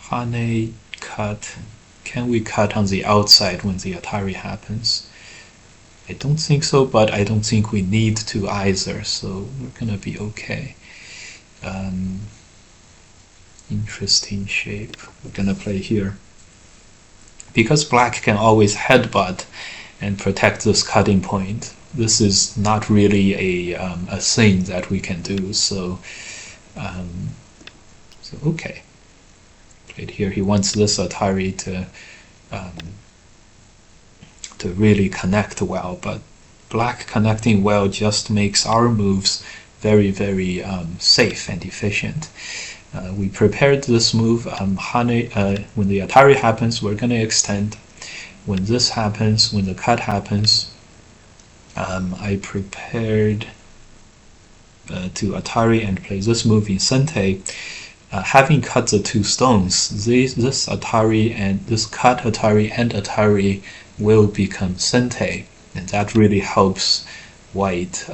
Hane, cut. Can we cut on the outside when the Atari happens? I don't think so, but I don't think we need to either, so we're gonna be okay. Interesting shape. We're gonna play here. Because black can always headbutt and protect this cutting point, this is not really a thing that we can do, so okay. Played here. He wants this Atari to really connect well, but black connecting well just makes our moves very, very safe and efficient. We prepared this move. When the Atari happens, we're going to extend. When this happens, when the cut happens, I prepared to Atari and play this move in Sente. having cut the two stones, this Atari and this cut Atari and Atari will become Sente, and that really helps white,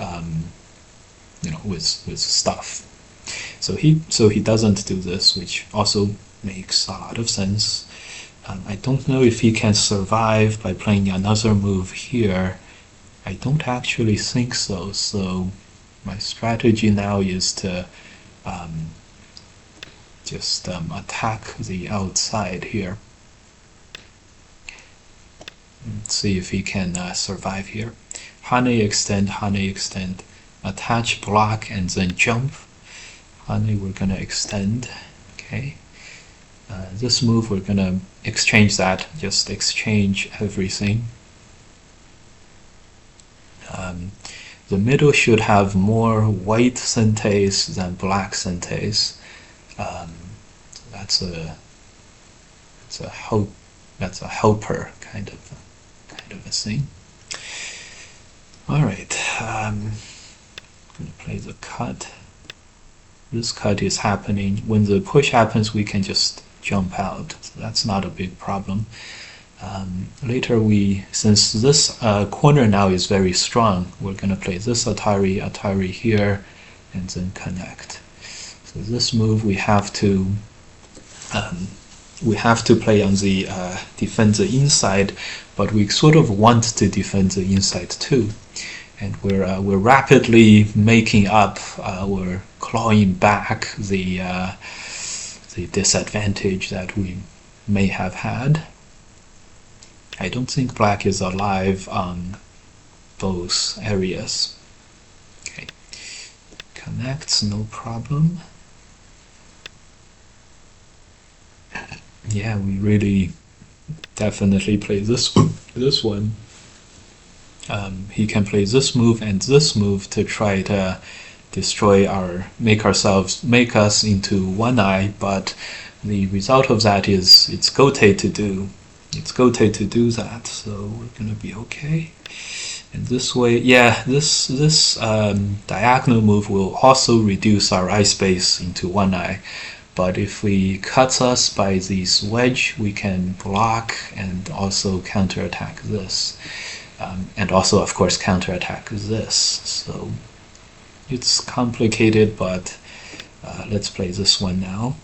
with stuff. So he doesn't do this, which also makes a lot of sense. I don't know if he can survive by playing another move here. I don't actually think so. So my strategy now is to just attack the outside here. Let's see if he can survive here. Hane extend, attach, block, and then jump. Hane, we're gonna extend. Okay. This move, we're gonna exchange that. Just exchange everything. The middle should have more white Sentes than black Sentes. That's a helper kind of a thing. All right, I'm gonna play the cut. This cut is happening. When the push happens, we can just jump out. So that's not a big problem. Later, since this corner now is very strong, we're gonna play this Atari here, and then connect. So this move we have to play on the defend the inside, but we sort of want to defend the inside too, and we're rapidly making up, we're clawing back the disadvantage that we may have had. I don't think black is alive on both areas. Okay, connects, no problem. Yeah, we really definitely play this one. He can play this move and this move to try to destroy make us into one eye, but the result of that is it's Gote to do that, so we're gonna be okay. And this way, yeah, this diagonal move will also reduce our eye space into one eye. But if we cut us by this wedge, we can block and also counterattack this. And also, of course, counterattack this. So it's complicated, but let's play this one now.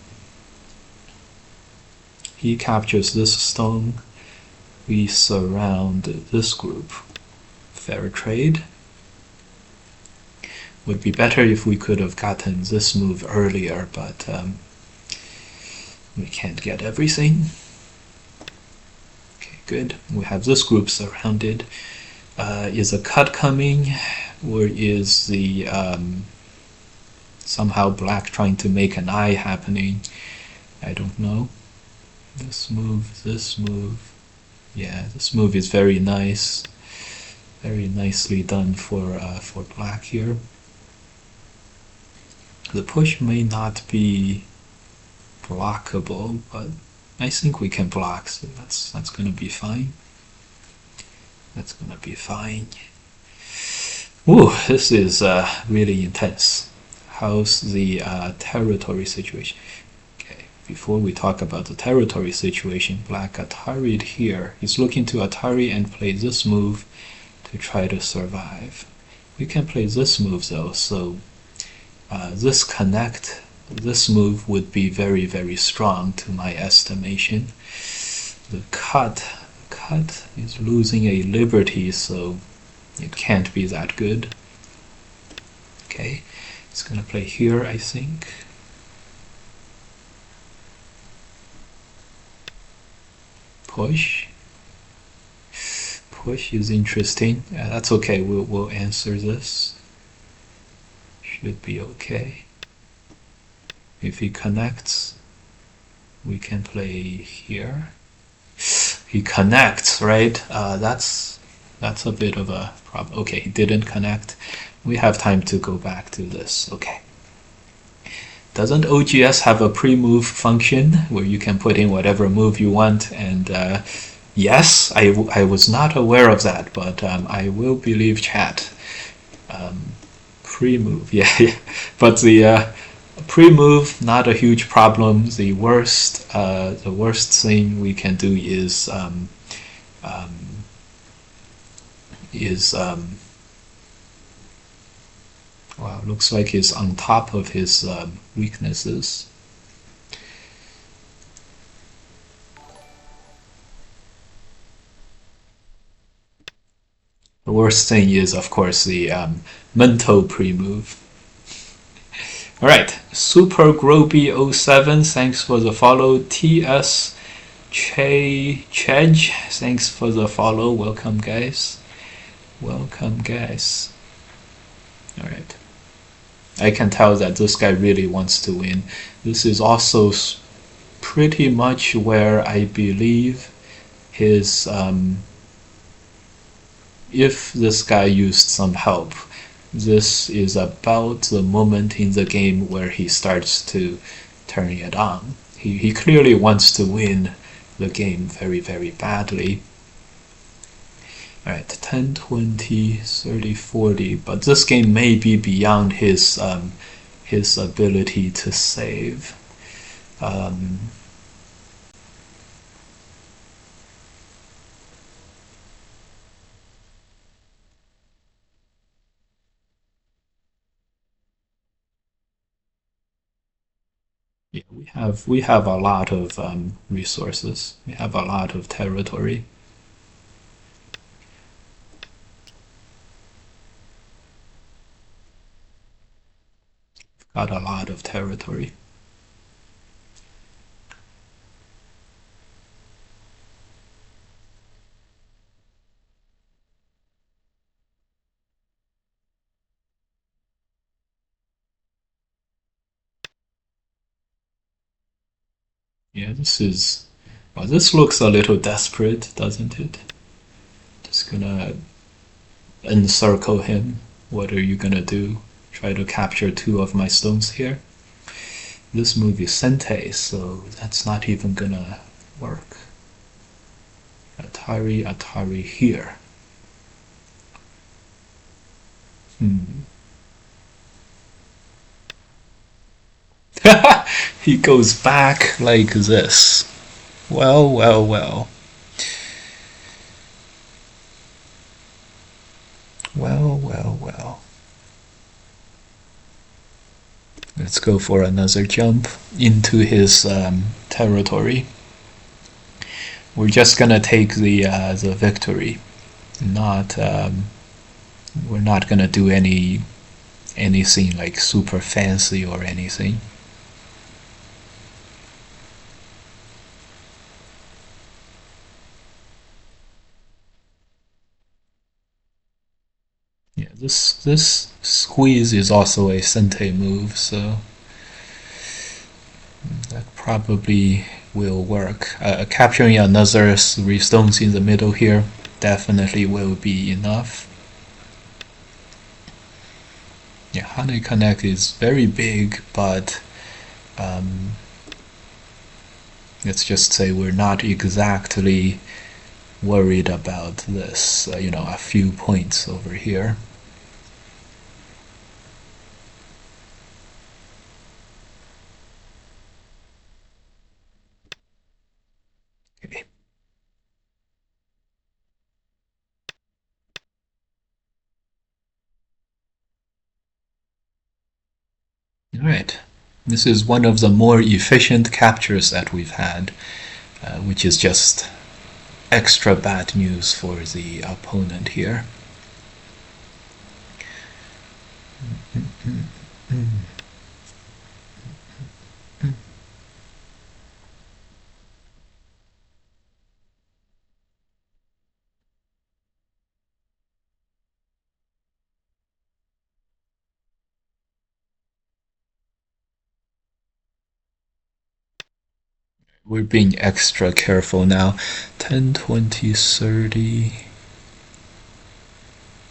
He captures this stone. We surround this group. Fair trade. Would be better if we could have gotten this move earlier, but we can't get everything. Okay, good. We have this group surrounded. Is a cut coming, or is the somehow black trying to make an eye happening? I don't know. This move. Yeah, this move is very nice. Very nicely done for black here. The push may not be blockable, but I think we can block, so that's gonna be fine. That's gonna be fine. Ooh, this is really intense. How's the territory situation? Okay, before we talk about the territory situation, black Atari'd here. He's looking to Atari and play this move to try to survive. We can play this move though, so this connect, this move would be very, very strong to my estimation. The cut is losing a liberty, so it can't be that good. Okay, it's gonna play here, I think. Push is interesting. That's okay, we'll answer this. Should be okay. If he connects, we can play here. He connects, right? That's a bit of a problem. Okay, he didn't connect. We have time to go back to this. Okay. Doesn't OGS have a pre-move function where you can put in whatever move you want? And yes, I was not aware of that, but I will believe chat. Pre-move, yeah. But the pre-move, not a huge problem. The worst thing we can do um, is wow, looks like he's on top of his weaknesses. The worst thing is, of course, the mental pre-move. Alright, Super Groby07, thanks for the follow. TS Chej, thanks for the follow. Welcome, guys. Welcome, guys. Alright. I can tell that this guy really wants to win. This is also pretty much where I believe his if this guy used some help, this is about the moment in the game where he starts to turn it on. He clearly wants to win the game very, very badly. Alright, 10, 20, 30, 40, but this game may be beyond his ability to save. Yeah, we have a lot of resources. We have a lot of territory. Got a lot of territory. Yeah, well, this looks a little desperate, doesn't it? Just gonna encircle him. What are you gonna do? Try to capture 2 of my stones here? This move is Sente, so that's not even gonna work. Atari here. He goes back like this. Well, well, well. Well, well, well. Let's go for another jump into his territory. We're just gonna take the victory. We're not gonna do anything like super fancy or anything. Yeah, this squeeze is also a Sente move, so that probably will work. Capturing another 3 stones in the middle here definitely will be enough. Yeah, Honey Connect is very big, but let's just say we're not exactly worried about this, a few points over here. Okay. All right. This is one of the more efficient captures that we've had, which is just extra bad news for the opponent here. We're being extra careful now. 10, 20, 30.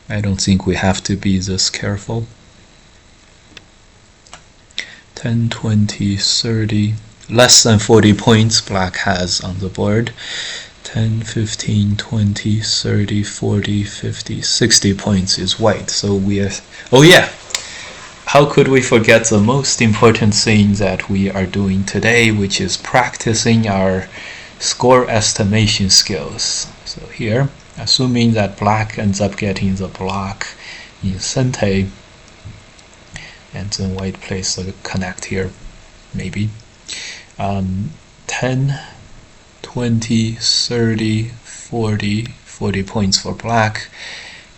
I don't think we have to be this careful. 10, 20, 30. Less than 40 points black has on the board. 10, 15, 20, 30, 40, 50, 60 points is white. So we are... Oh yeah! how could we forget the most important thing that we are doing today, which is practicing our score estimation skills. So here, assuming that black ends up getting the block in center, and then white plays the connect here, maybe. 10, 20, 30, 40 points for black.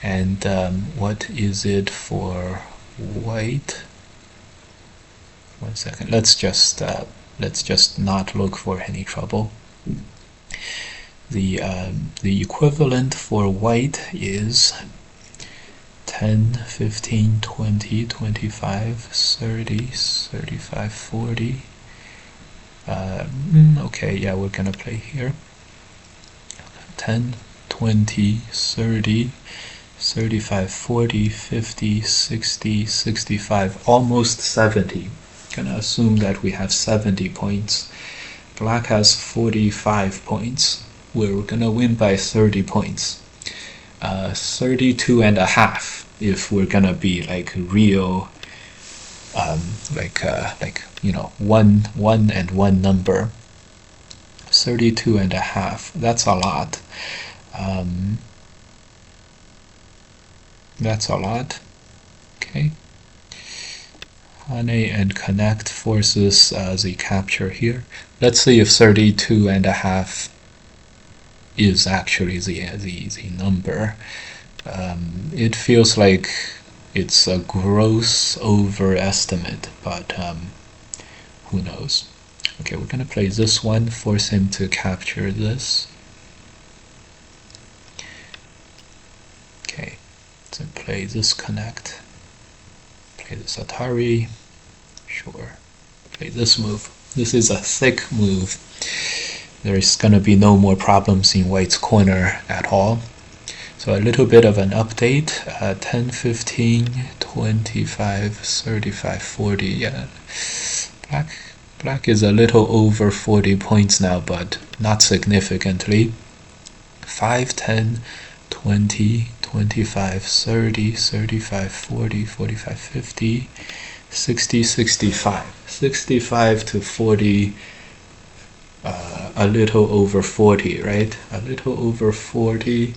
And what is it for white? 1 second. Let's just not look for any trouble. The equivalent for white is 10, 15, 20, 25, 30, 35, 40. Okay, yeah, we're gonna play here. 10, 20, 30, 35, 40, 50, 60, 65, almost 70. Gonna assume that we have 70 points. Black has 45 points. We're gonna win by 30 points. 32 and a half if we're gonna be like real, one and one number. 32 and a half. That's a lot. That's a lot. Okay. Honey and connect forces the capture here. Let's see if 32 and a half is actually the number. It feels like it's a gross overestimate, but who knows? Okay, we're gonna play this one, force him to capture this. Okay, so play this connect. Play this Atari. Sure. Play this move. This is a thick move. There's gonna be no more problems in white's corner at all. So a little bit of an update. 10, 15, 25, 35, 40. Yeah. Black is a little over 40 points now, but not significantly. 5, 10, 20, 25, 30, 35, 40, 45, 50, 60, 65. 65 to 40, a little over 40, right? A little over 40.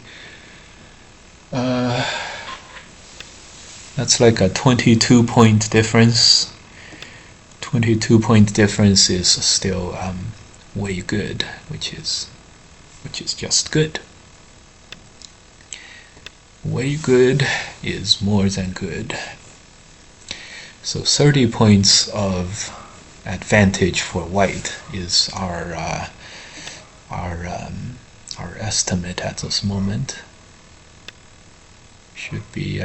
That's like a 22-point difference. 22-point difference is still way good, which is just good. Way good is more than good. So 30 points of advantage for white is our estimate at this moment. Should be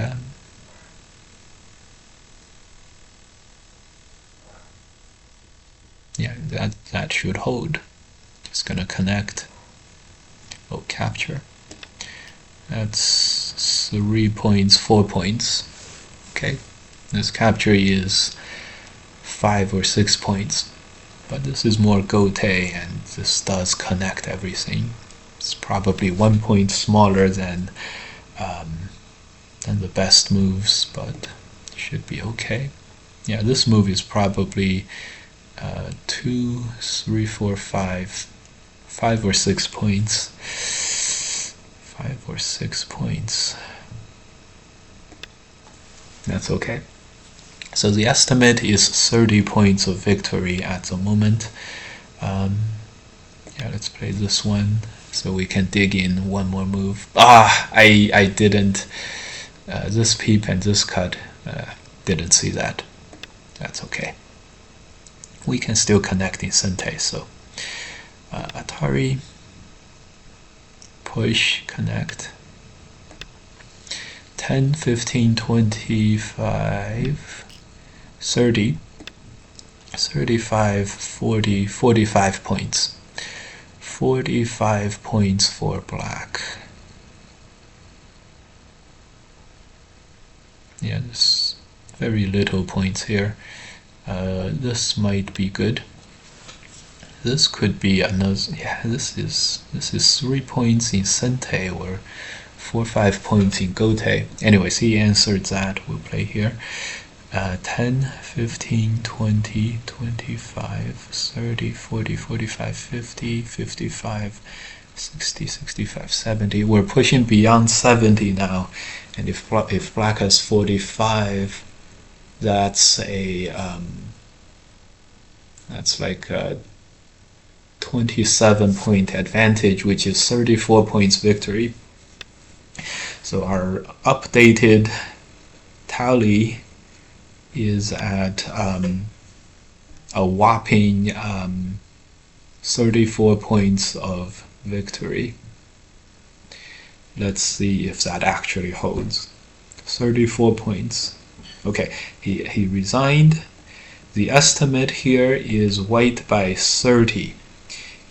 yeah, that should hold. Just gonna connect. Oh, capture. That's 3 points, 4 points. Okay, this capture is 5 or 6 points, but this is more Gote, and this does connect everything. It's probably 1 point smaller than the best moves, but should be okay. Yeah, this move is probably 2, 3, 4, 5 or 6 points. 5 or 6 points. That's okay. So the estimate is 30 points of victory at the moment. Yeah, let's play this one so we can dig in one more move. I didn't. This peep and this cut, didn't see that. That's okay. We can still connect in Sente, so Atari, push, connect. 10, 15, 25, 30, 35, 40, 45 points. 45 points for black. Yeah, there's very little points here. This might be good. This could be another. Yeah, this is 3 points in Sente or 4 or 5 points in Gote. Anyways, he answered that. We'll play here. 10, 15, 20, 25, 30, 40, 45, 50, 55, 60, 65, 70. We're pushing beyond 70 now. And if black has 45, that's like a 27-point advantage, which is 34 points victory. So our updated tally is at a whopping 34 points of victory. Let's see if that actually holds. 34 points. Okay, he resigned. The estimate here is white by 30.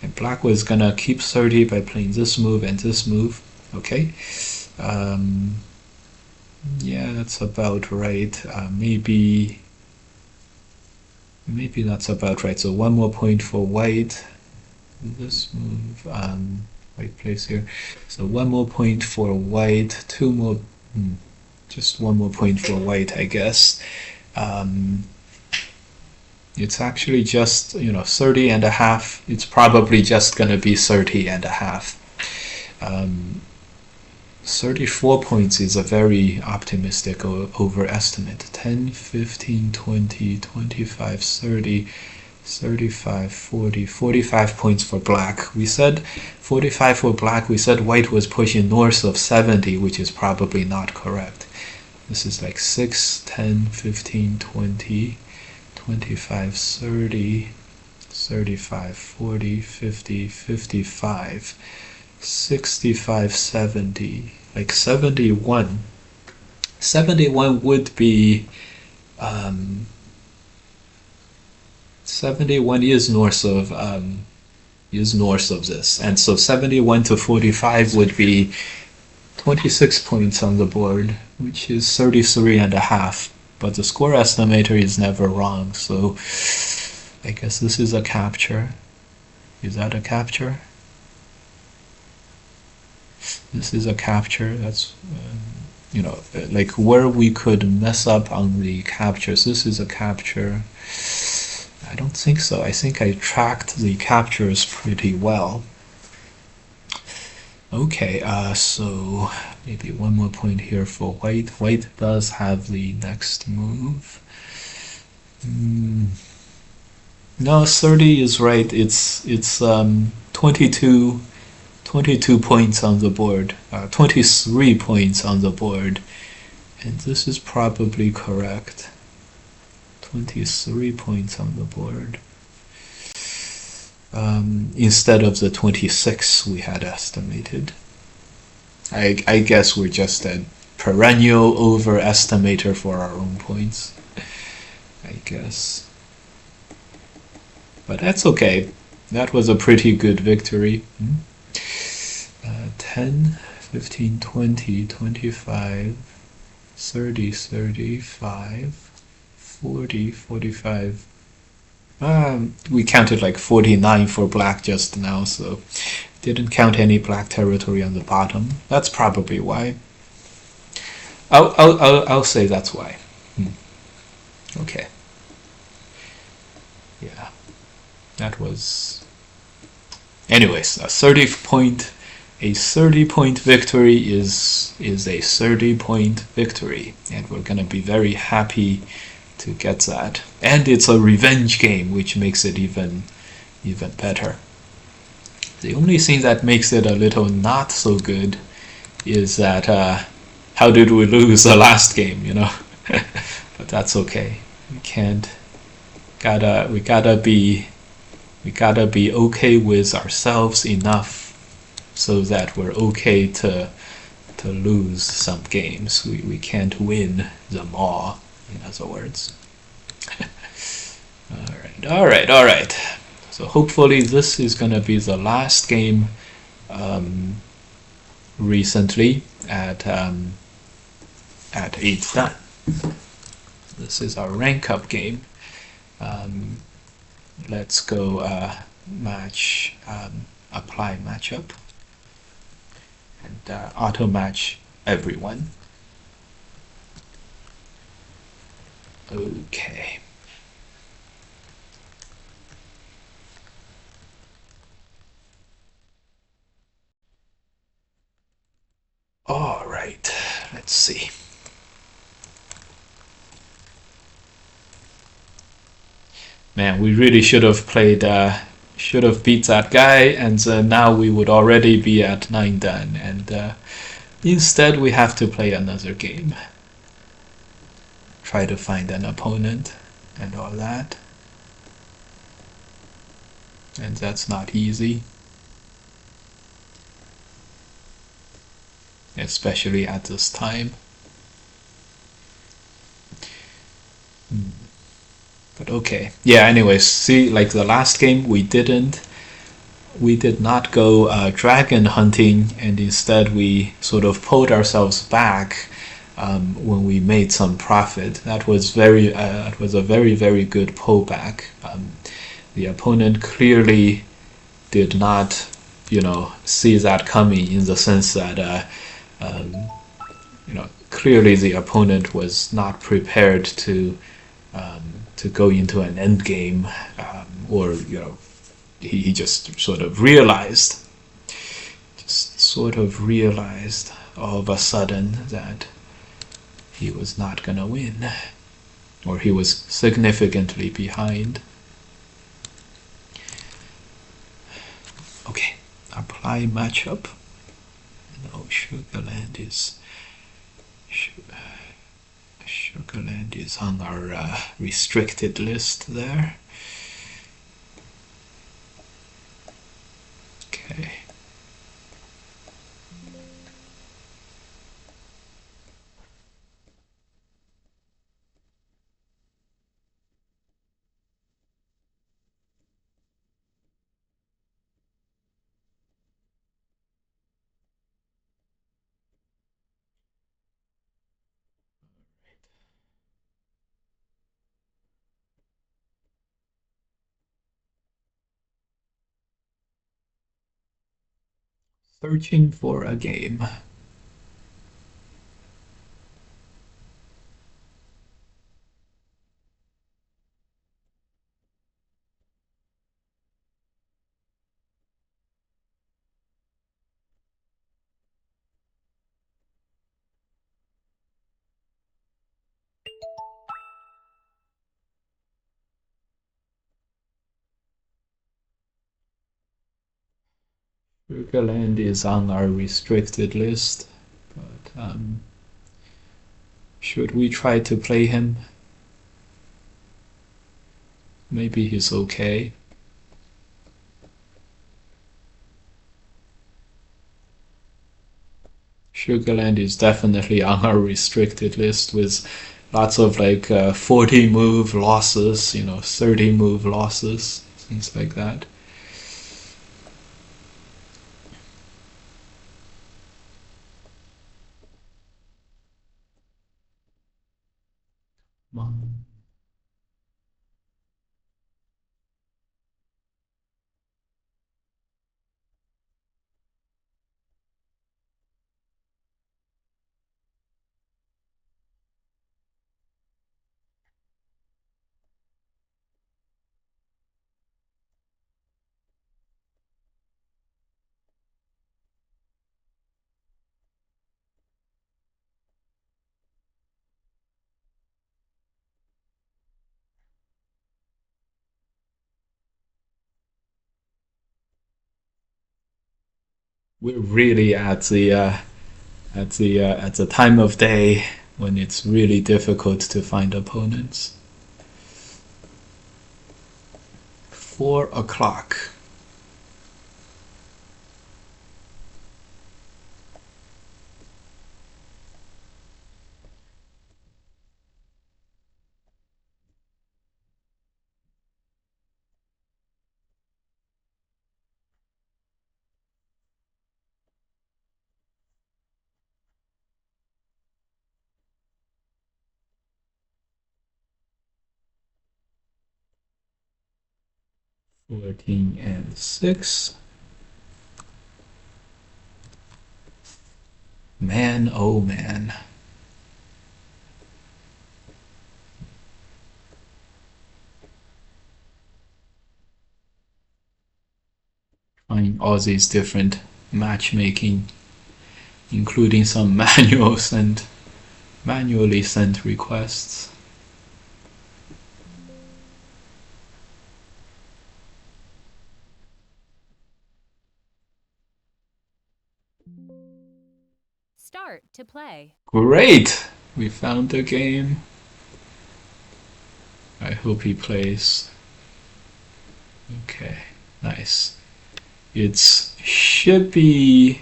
And black was gonna keep 30 by playing this move and this move. Okay. Yeah, that's about right. Maybe that's about right. So one more point for white. This move, white plays here. So one more point for white. Two more, just one more point for white, I guess. It's actually just 30 and a half. It's probably just gonna be 30 and a half. 34 points is a very optimistic overestimate. 10, 15, 20, 25, 30, 35, 40, 45 points for black. We said 45 for black. We said white was pushing north of 70, which is probably not correct. This is like 6, 10, 15, 20, 25, 30, 35, 40, 50, 55. 65, 70, like 71. 71 would be 71 is north of this, and so 71 to 45 would be 26 points on the board, which is 33 and a half. But the score estimator is never wrong, so I guess this is a capture. Is that a capture? This is a capture. That's like where we could mess up on the captures. This is a capture. I don't think so. I think I tracked the captures pretty well. Okay, so maybe one more point here for white. White does have the next move. No, 30 is right. It's 22 points on the board, 23 points on the board, and this is probably correct. 23 points on the board, instead of the 26 we had estimated. I guess we're just a perennial overestimator for our own points, I guess. But that's okay. That was a pretty good victory. 10, 15, 20, 25, 30, 35, 40, 45. We counted like 49 for black just now, so didn't count any black territory on the bottom. That's probably why. I'll say that's why. Okay. Yeah. That was. Anyways, a 30-point victory is a 30-point victory, and we're gonna be very happy to get that. And it's a revenge game, which makes it even better. The only thing that makes it a little not so good is that how did we lose the last game, But that's okay. We gotta be okay with ourselves enough so that we're okay to lose some games. We can't win them all, in other words. All right. So hopefully this is gonna be the last game recently at 8th dan. This is our rank up game. Let's go match, apply matchup, and auto match everyone. Okay. All right. Let's see. Man, we really should have played. Should have beat that guy, and now we would already be at 9 done. And instead, we have to play another game. Try to find an opponent and all that. And that's not easy, especially at this time. But okay. Yeah, anyways, see, like the last game, we did not go dragon hunting, and instead we sort of pulled ourselves back when we made some profit. That was it was a very good pullback. The opponent clearly did not, see that coming in the sense that, clearly the opponent was not prepared to go into an end game, or he just sort of realized all of a sudden that he was not gonna win, or he was significantly behind. Okay, apply matchup. No, Sugarland is on our restricted list there. Okay. Searching for a game. Sugarland is on our restricted list, but should we try to play him? Maybe he's okay. Sugarland is definitely on our restricted list with lots of like 40 move losses, 30 move losses, things like that. Come on. We're really at the time of day when it's really difficult to find opponents. 4 o'clock. 14 and 6. Man, oh man. all these different matchmaking, including some manually sent requests. Start to play. Great! We found the game. I hope he plays. Okay, nice. It's Shippy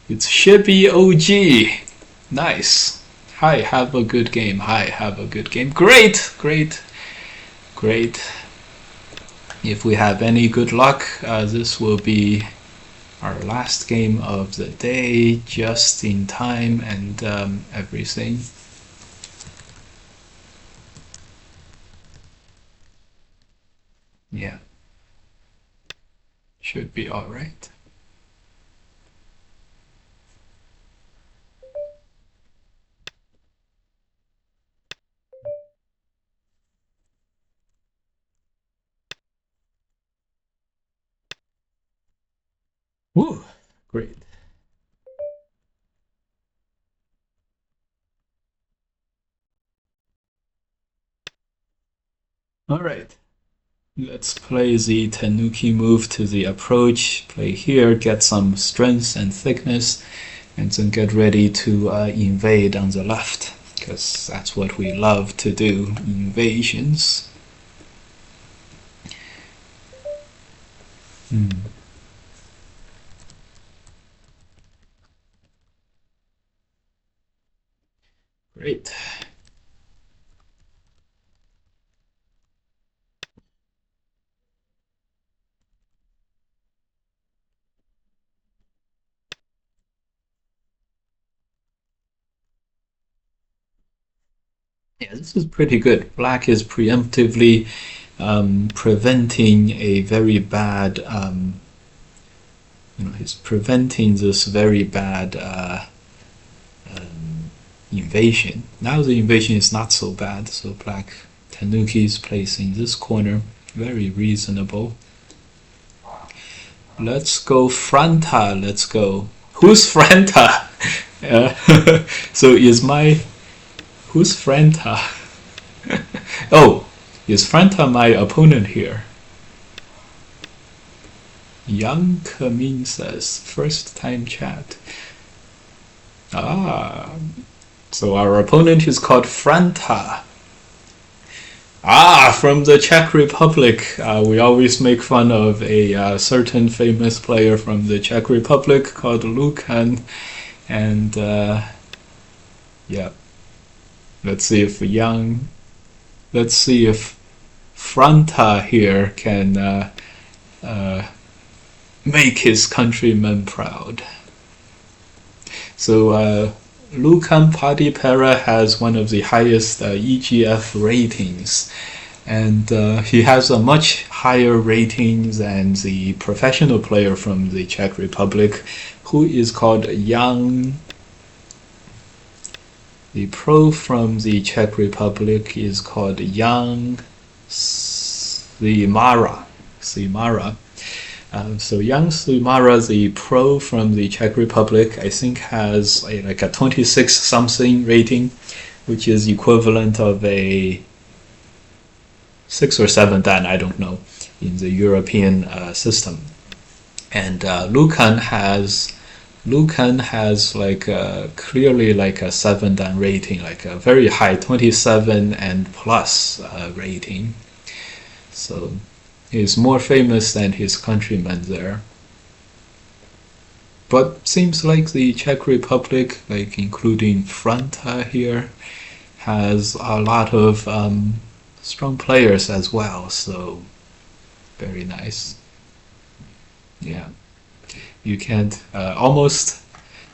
OG. Nice. Hi, have a good game. Hi, have a good game. Great, great, great. If we have any good luck, this will be our last game of the day, just in time and everything. Yeah. Should be alright. Woo! Great. Alright. Let's play the Tanuki move to the approach, play here, get some strength and thickness, and then get ready to invade on the left, because that's what we love to do, invasions. Great. Yeah, this is pretty good. Black is preemptively preventing a very bad, he's preventing this very bad invasion. Now the invasion is not so bad, so Black Tanuki is placed in this corner. Very reasonable. Let's go Franta. Let's go. Who's Franta? So is my... Who's Franta? Oh, is Franta my opponent here? Young Kamin says, first time chat. Ah, so our opponent is called Franta. Ah, from the Czech Republic. We always make fun of a certain famous player from the Czech Republic called Lukan. And yeah, let's see if Franta here can make his countrymen proud. So Lukan Padipera has one of the highest EGF ratings, and he has a much higher rating than the professional player from the Czech Republic, who is called Yang. The pro from the Czech Republic is called Yang Slimara. So Yang Slimara, the pro from the Czech Republic, I think has like a 26 something rating, which is equivalent of a 6 or 7 dan, I don't know, in the European system. And Lukan has like clearly like a 7 dan rating, like a very high 27 and plus rating. So he's more famous than his countrymen there. But seems like the Czech Republic, like including Franta here, has a lot of strong players as well, so very nice. Yeah, you can't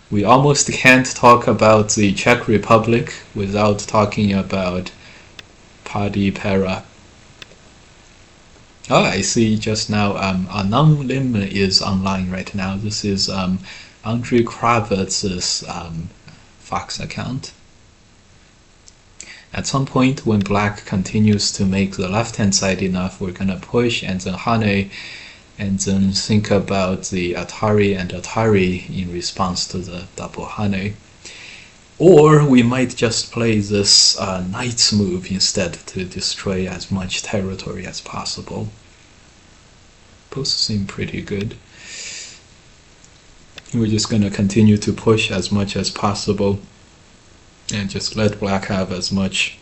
we almost can't talk about the Czech Republic without talking about Padipera. Oh, I see just now Anang Lim is online right now. This is Andrei Kravitz's Fox account. At some point, when Black continues to make the left-hand side enough, we're gonna push, and then Hane and then think about the Atari and Atari in response to the double honey. Or we might just play this knight's move instead to destroy as much territory as possible. Both seem pretty good. We're just going to continue to push as much as possible and just let black have as much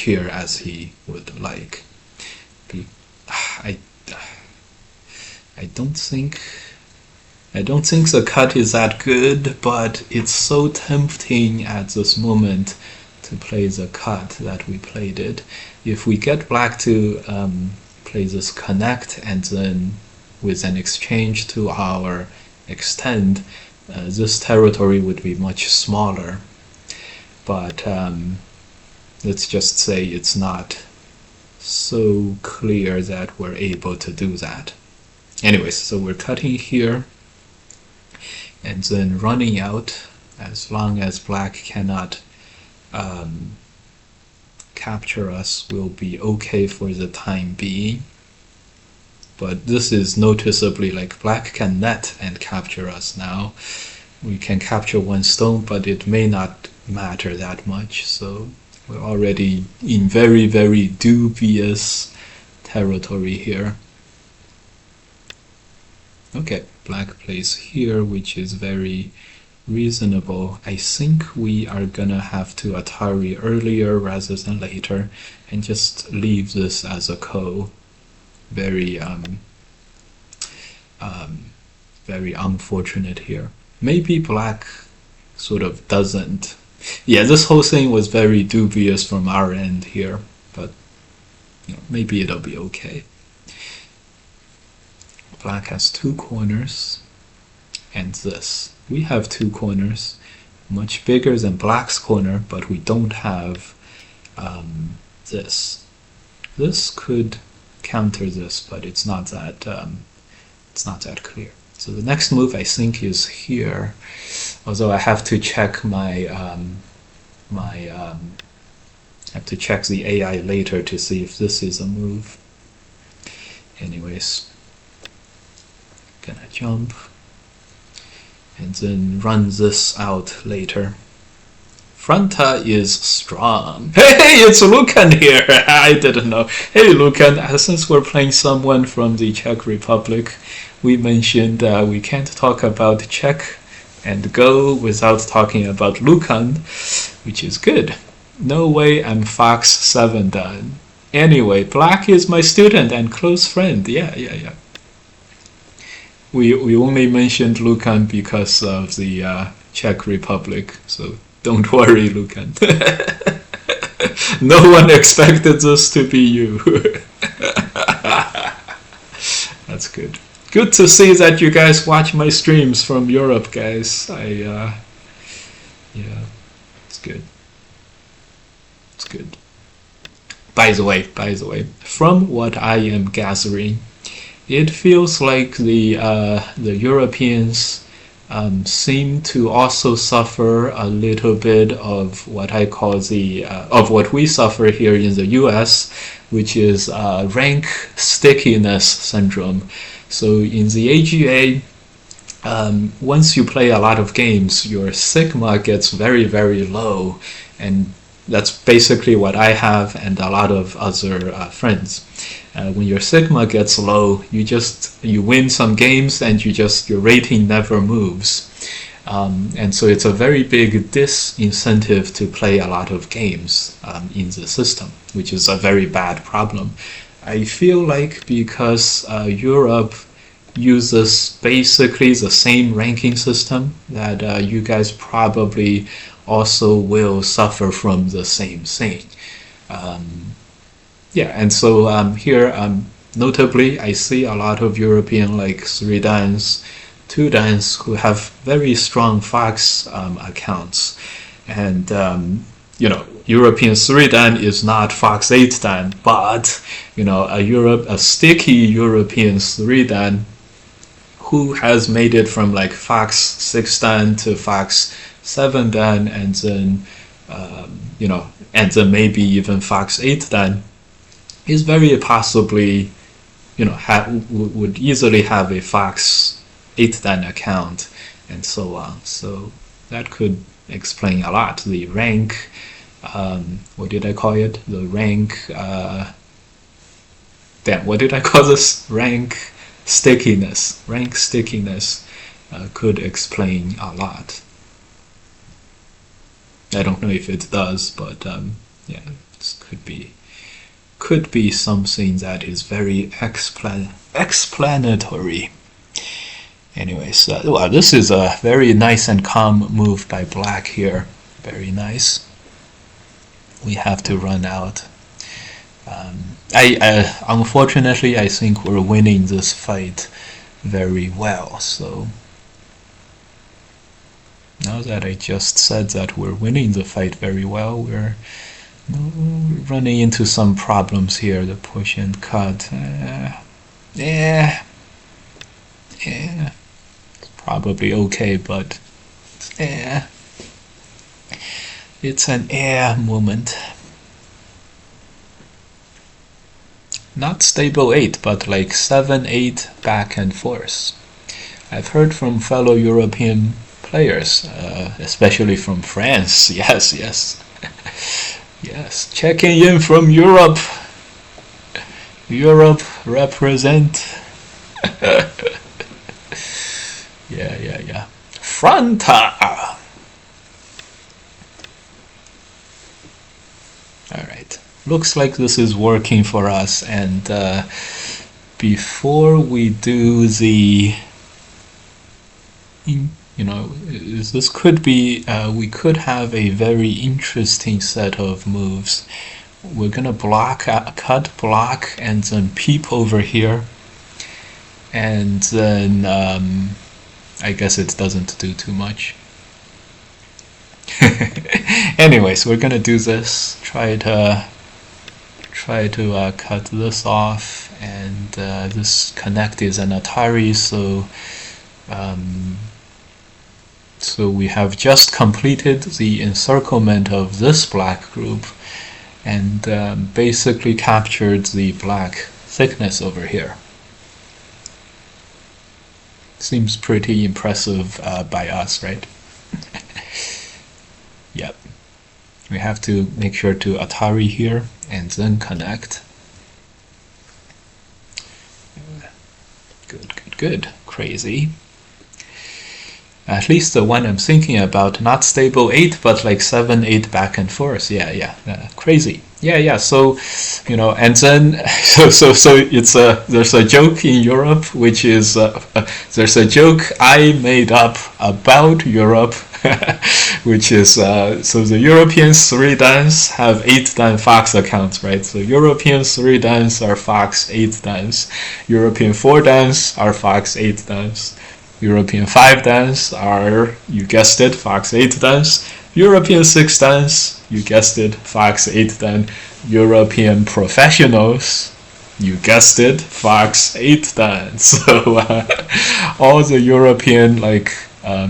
here as he would like. I don't think the cut is that good, but it's so tempting at this moment to play the cut that we played it. If we get black to play this connect and then with an exchange to our extend, this territory would be much smaller. But let's just say it's not so clear that we're able to do that. Anyways, so we're cutting here and then running out as long as black cannot capture us will be okay for the time being. But this is noticeably like black can net and capture us now. We can capture one stone, but it may not matter that much. So we're already in very, very dubious territory here. Okay, black plays here, which is very reasonable. I think we are gonna have to Atari earlier rather than later and just leave this as a ko. Very very unfortunate here. Maybe black sort of doesn't. Yeah, this whole thing was very dubious from our end here, but you know, maybe it'll be okay. Black has two corners and this. We have two corners, much bigger than black's corner, but we don't have this. This could counter this, but it's not that clear. So the next move I think is here, although I have to check my have to check the AI later to see if this is a move. Anyways, gonna jump and then run this out later. Fronta is strong. Hey, it's Lucan here. I didn't know. Hey, Lucan, since we're playing someone from the Czech Republic, we mentioned we can't talk about Czech and Go without talking about Lucan, which is good. No way I'm Fox 7 done. Anyway, Black is my student and close friend. Yeah. We only mentioned Lucan because of the Czech Republic, so don't worry, Lucan. No one expected this to be you. That's good. Good to see that you guys watch my streams from Europe, guys. Yeah, it's good. It's good. By the way, from what I am gathering, it feels like the Europeans seem to also suffer a little bit of what I call of what we suffer here in the US, which is rank stickiness syndrome. So in the AGA, once you play a lot of games, your sigma gets very, very low, and that's basically what I have and a lot of other friends. When your sigma gets low, you win some games and your rating never moves. And so it's a very big disincentive to play a lot of games in the system, which is a very bad problem. I feel like because Europe uses basically the same ranking system, that you guys probably also will suffer from the same thing. And so here, notably, I see a lot of European like 3-dans, 2-dans who have very strong Fox accounts, and European 3-dan is not Fox 8-dan, but a sticky European 3-dan who has made it from like Fox 6-dan to Fox 7-dan, and then and then maybe even Fox 8-dan is very possibly would easily have a Fox 8-dan account and so on. So that could explain a lot. The rank, what did I call it? The rank, what did I call this? Rank stickiness. Rank stickiness could explain a lot. I don't know if it does, but yeah, this could be something that is very explanatory. Anyways, well, this is a very nice and calm move by black here. Very nice. We have to run out. Unfortunately, I think we're winning this fight very well. So now that I just said that we're winning the fight very well, we're running into some problems here. The push and cut. Yeah. It's probably okay, but it's an moment. Not stable 8, but like 7-8 back and forth. I've heard from fellow European players, especially from France. Yes. Yes, checking in from Europe. Europe represent. Yeah. Fronta. All right. Looks like this is working for us. And before we do the, this could be, we could have a very interesting set of moves. We're gonna cut block, and then peep over here, and then I guess it doesn't do too much. Anyways, we're gonna do this. Try to cut this off, and this connect is an Atari, so so we have just completed the encirclement of this black group, and basically captured the black thickness over here. Seems pretty impressive by us, right? Yep. We have to make sure to Atari here and then connect. Good. Crazy. At least the one I'm thinking about, not stable 8, but like 7-8 back and forth. Yeah. Crazy. Yeah. So, and then so it's there's a joke in Europe, which is there's a joke I made up about Europe, which is so the European 3-dans have 8-dan Fox accounts, right? So European 3-dans are Fox 8-dans, European 4-dans are Fox 8-dans. European 5-dans are, you guessed it, Fox 8-dans. European 6-dans, you guessed it, Fox 8-dan. European professionals, you guessed it, Fox 8-dan. So all the European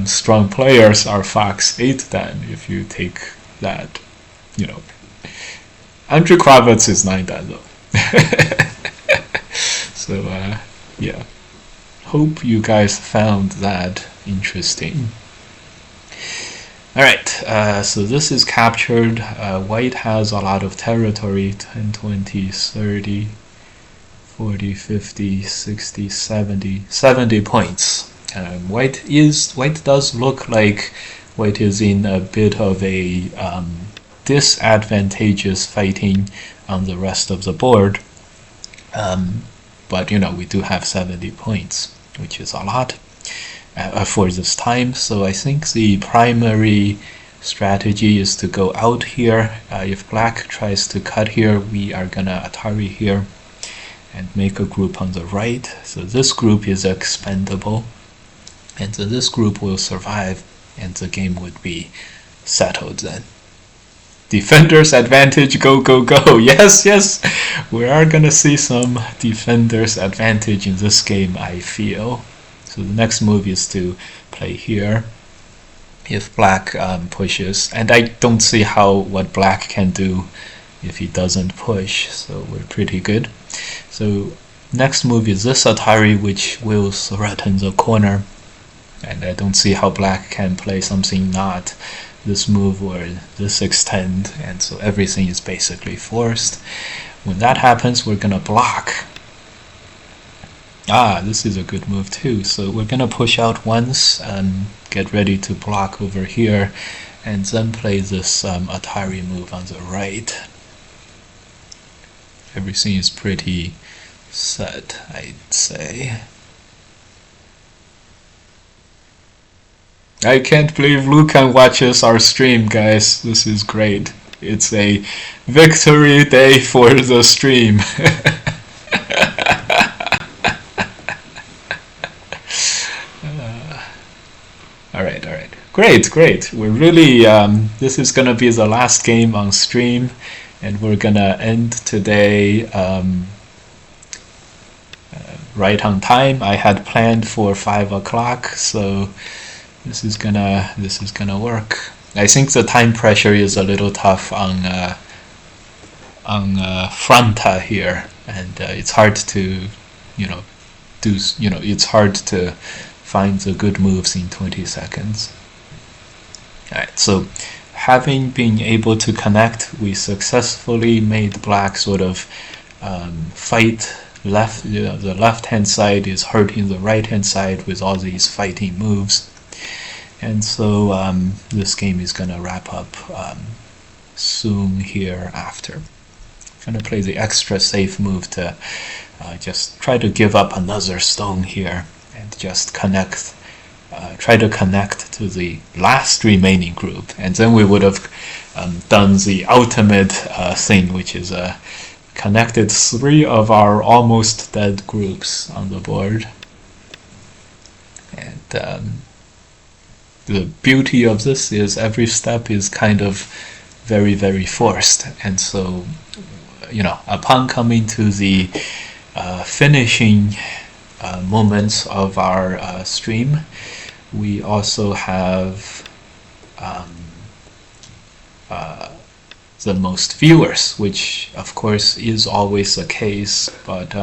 strong players are Fox 8-dan. If you take that, Andrew Kravitz is 9-dan though. So yeah. Hope you guys found that interesting. Alright, so this is captured. White has a lot of territory, 10, 20, 30, 40, 50, 60, 70 points. White does look like White is in a bit of a disadvantageous fighting on the rest of the board. But we do have 70 points, which is a lot for this time. So I think the primary strategy is to go out here. If black tries to cut here, we are gonna Atari here and make a group on the right. So this group is expendable, and so this group will survive, and the game would be settled then. Defender's advantage, go. Yes, we are gonna see some defender's advantage in this game, I feel. So the next move is to play here if black pushes, and I don't see what black can do if he doesn't push, so we're pretty good. So next move is this Atari, which will threaten the corner. And I don't see how black can play something not this move or this extend, and so everything is basically forced. When that happens, we're gonna block. This is a good move too. So we're gonna push out once and get ready to block over here, and then play this Atari move on the right. Everything is pretty set, I'd say. I can't believe Lucan watches our stream, guys. This is great. It's a victory day for the stream. Alright. Great. We're really, this is gonna be the last game on stream, and we're gonna end today right on time. I had planned for 5 o'clock, so this is gonna work. I think the time pressure is a little tough on Franta here, and it's hard to, it's hard to find the good moves in 20 seconds. Alright, so having been able to connect, we successfully made black sort of fight left. The left-hand side is hurting the right-hand side with all these fighting moves. And so this game is gonna wrap up soon here after. I'm gonna play the extra safe move to just try to give up another stone here and just connect, try to connect to the last remaining group, and then we would have done the ultimate thing, which is connected 3 of our almost dead groups on the board. And the beauty of this is every step is kind of very, very forced. And so, upon coming to the finishing moments of our stream, we also have the most viewers, which of course is always the case, but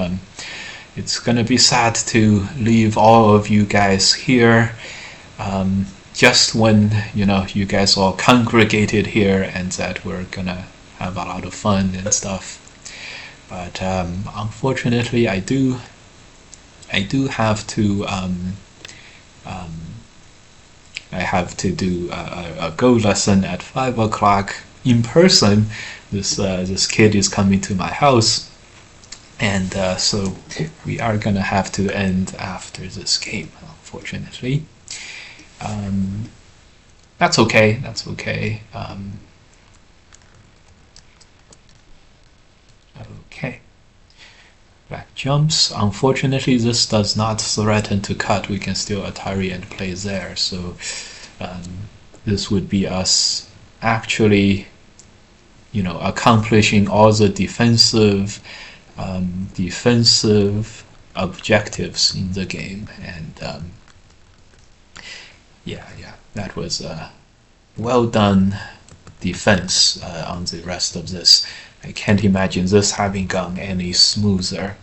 it's gonna be sad to leave all of you guys here just when you guys all congregated here and that we're gonna have a lot of fun and stuff. But unfortunately, I do have to I have to do a Go lesson at 5 o'clock in person. This kid is coming to my house, and so we are gonna have to end after this game, unfortunately. That's okay. Okay. Black jumps. Unfortunately, this does not threaten to cut. We can still Atari and play there. So this would be us actually, accomplishing all the defensive objectives in the game. And yeah, that was a well done defense on the rest of this. I can't imagine this having gone any smoother,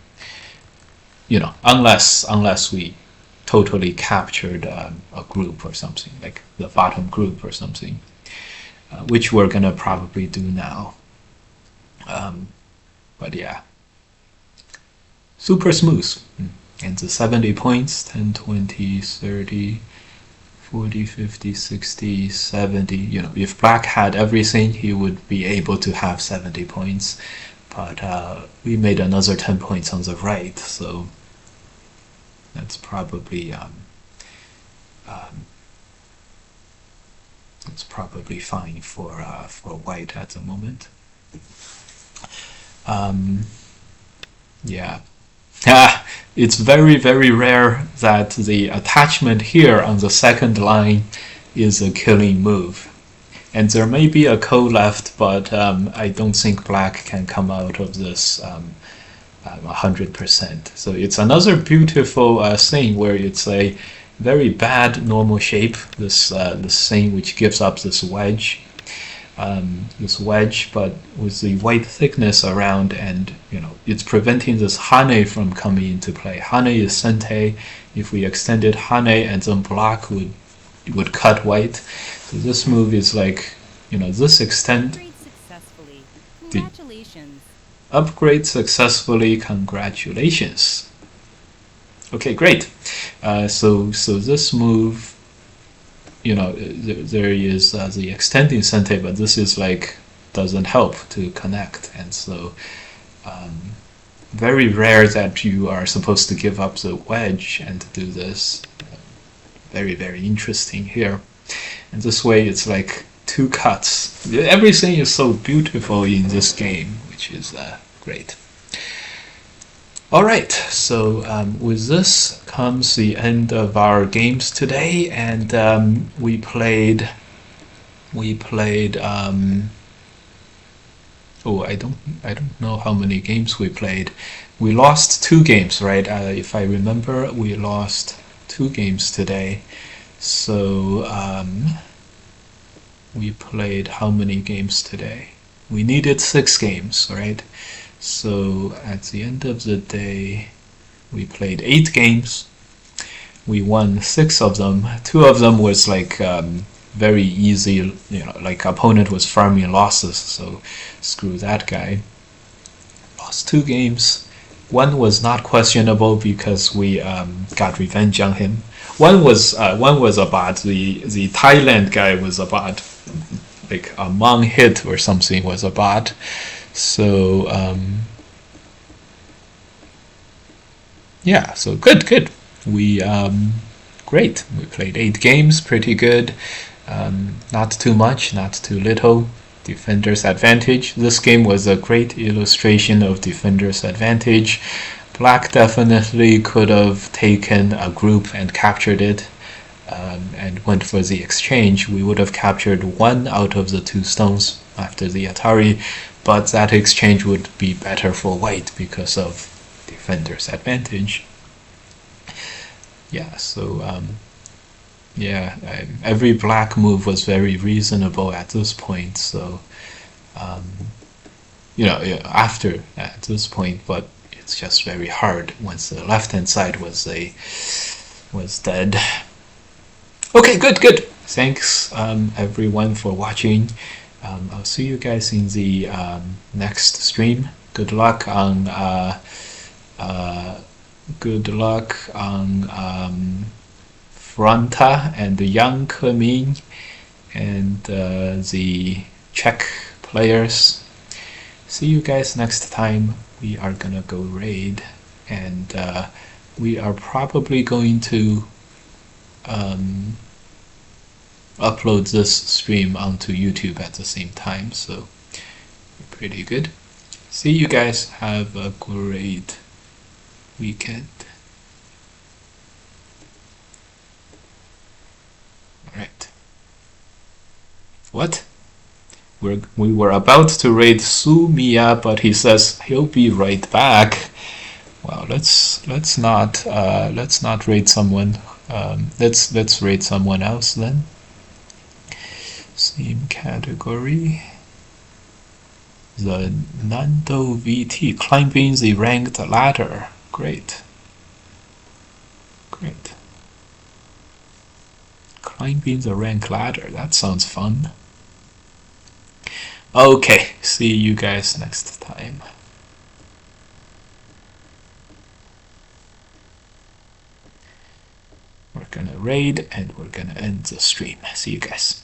unless we totally captured a group or something, like the bottom group or something, which we're gonna probably do now. But yeah, super smooth. And the 70 points, 10, 20, 30, 40, 50, 60, 70. If black had everything, he would be able to have 70 points. But we made another 10 points on the right, so that's probably fine for white at the moment. Yeah. It's very, very rare that the attachment here on the second line is a killing move. And there may be a ko left, but I don't think black can come out of this 100%. So it's another beautiful thing where it's a very bad normal shape, this thing which gives up this wedge. this wedge, but with the white thickness around, and it's preventing this hane from coming into play. Hane is sente. If we extended hane, and then black would cut white. So this move is like, this extend. Upgrade successfully. Congratulations. Upgrade successfully. Congratulations. Okay, great. So this move, there is the extending sente, but this is like doesn't help to connect, and so very rare that you are supposed to give up the wedge and do this. Very, very interesting here. And this way it's like two cuts. Everything is so beautiful in this game, which is great. All right, so with this comes the end of our games today, and we played. Oh, I don't know how many games we played. We lost 2 games, right? If I remember, we lost 2 games today. So we played how many games today? We needed 6 games, right? So at the end of the day, we played 8 games. We won 6 of them. 2 of them was like very easy, like opponent was farming losses, so screw that guy. Lost 2 games. 1 was not questionable because we got revenge on him. One was a bot. The Thailand guy was a bot, like a Mong hit or something was a bot. So yeah, so good. We great. We played 8 games, pretty good. Not too much, not too little. Defender's advantage. This game was a great illustration of defender's advantage. Black definitely could have taken a group and captured it, and went for the exchange. We would have captured 1 out of the 2 stones after the Atari, but that exchange would be better for white because of defender's advantage. Yeah, so every black move was very reasonable at this point. So after at this point, but it's just very hard once the left hand side was dead. Okay, good. Thanks everyone for watching. I'll see you guys in the next stream. Good luck on Fronta and Yang Kemin and the Czech players. See you guys next time. We are gonna go raid, and we are probably going to upload this stream onto YouTube at the same time, so pretty good. See you guys. Have a great weekend. Alright. What? We were about to raid Sumiya, but he says he'll be right back. Well, let's not raid someone. Let's raid someone else then. Same category. The Nando VT, climbing the ranked ladder. Great. Climbing the rank ladder. That sounds fun. Okay, see you guys next time. We're gonna raid and we're gonna end the stream. See you guys.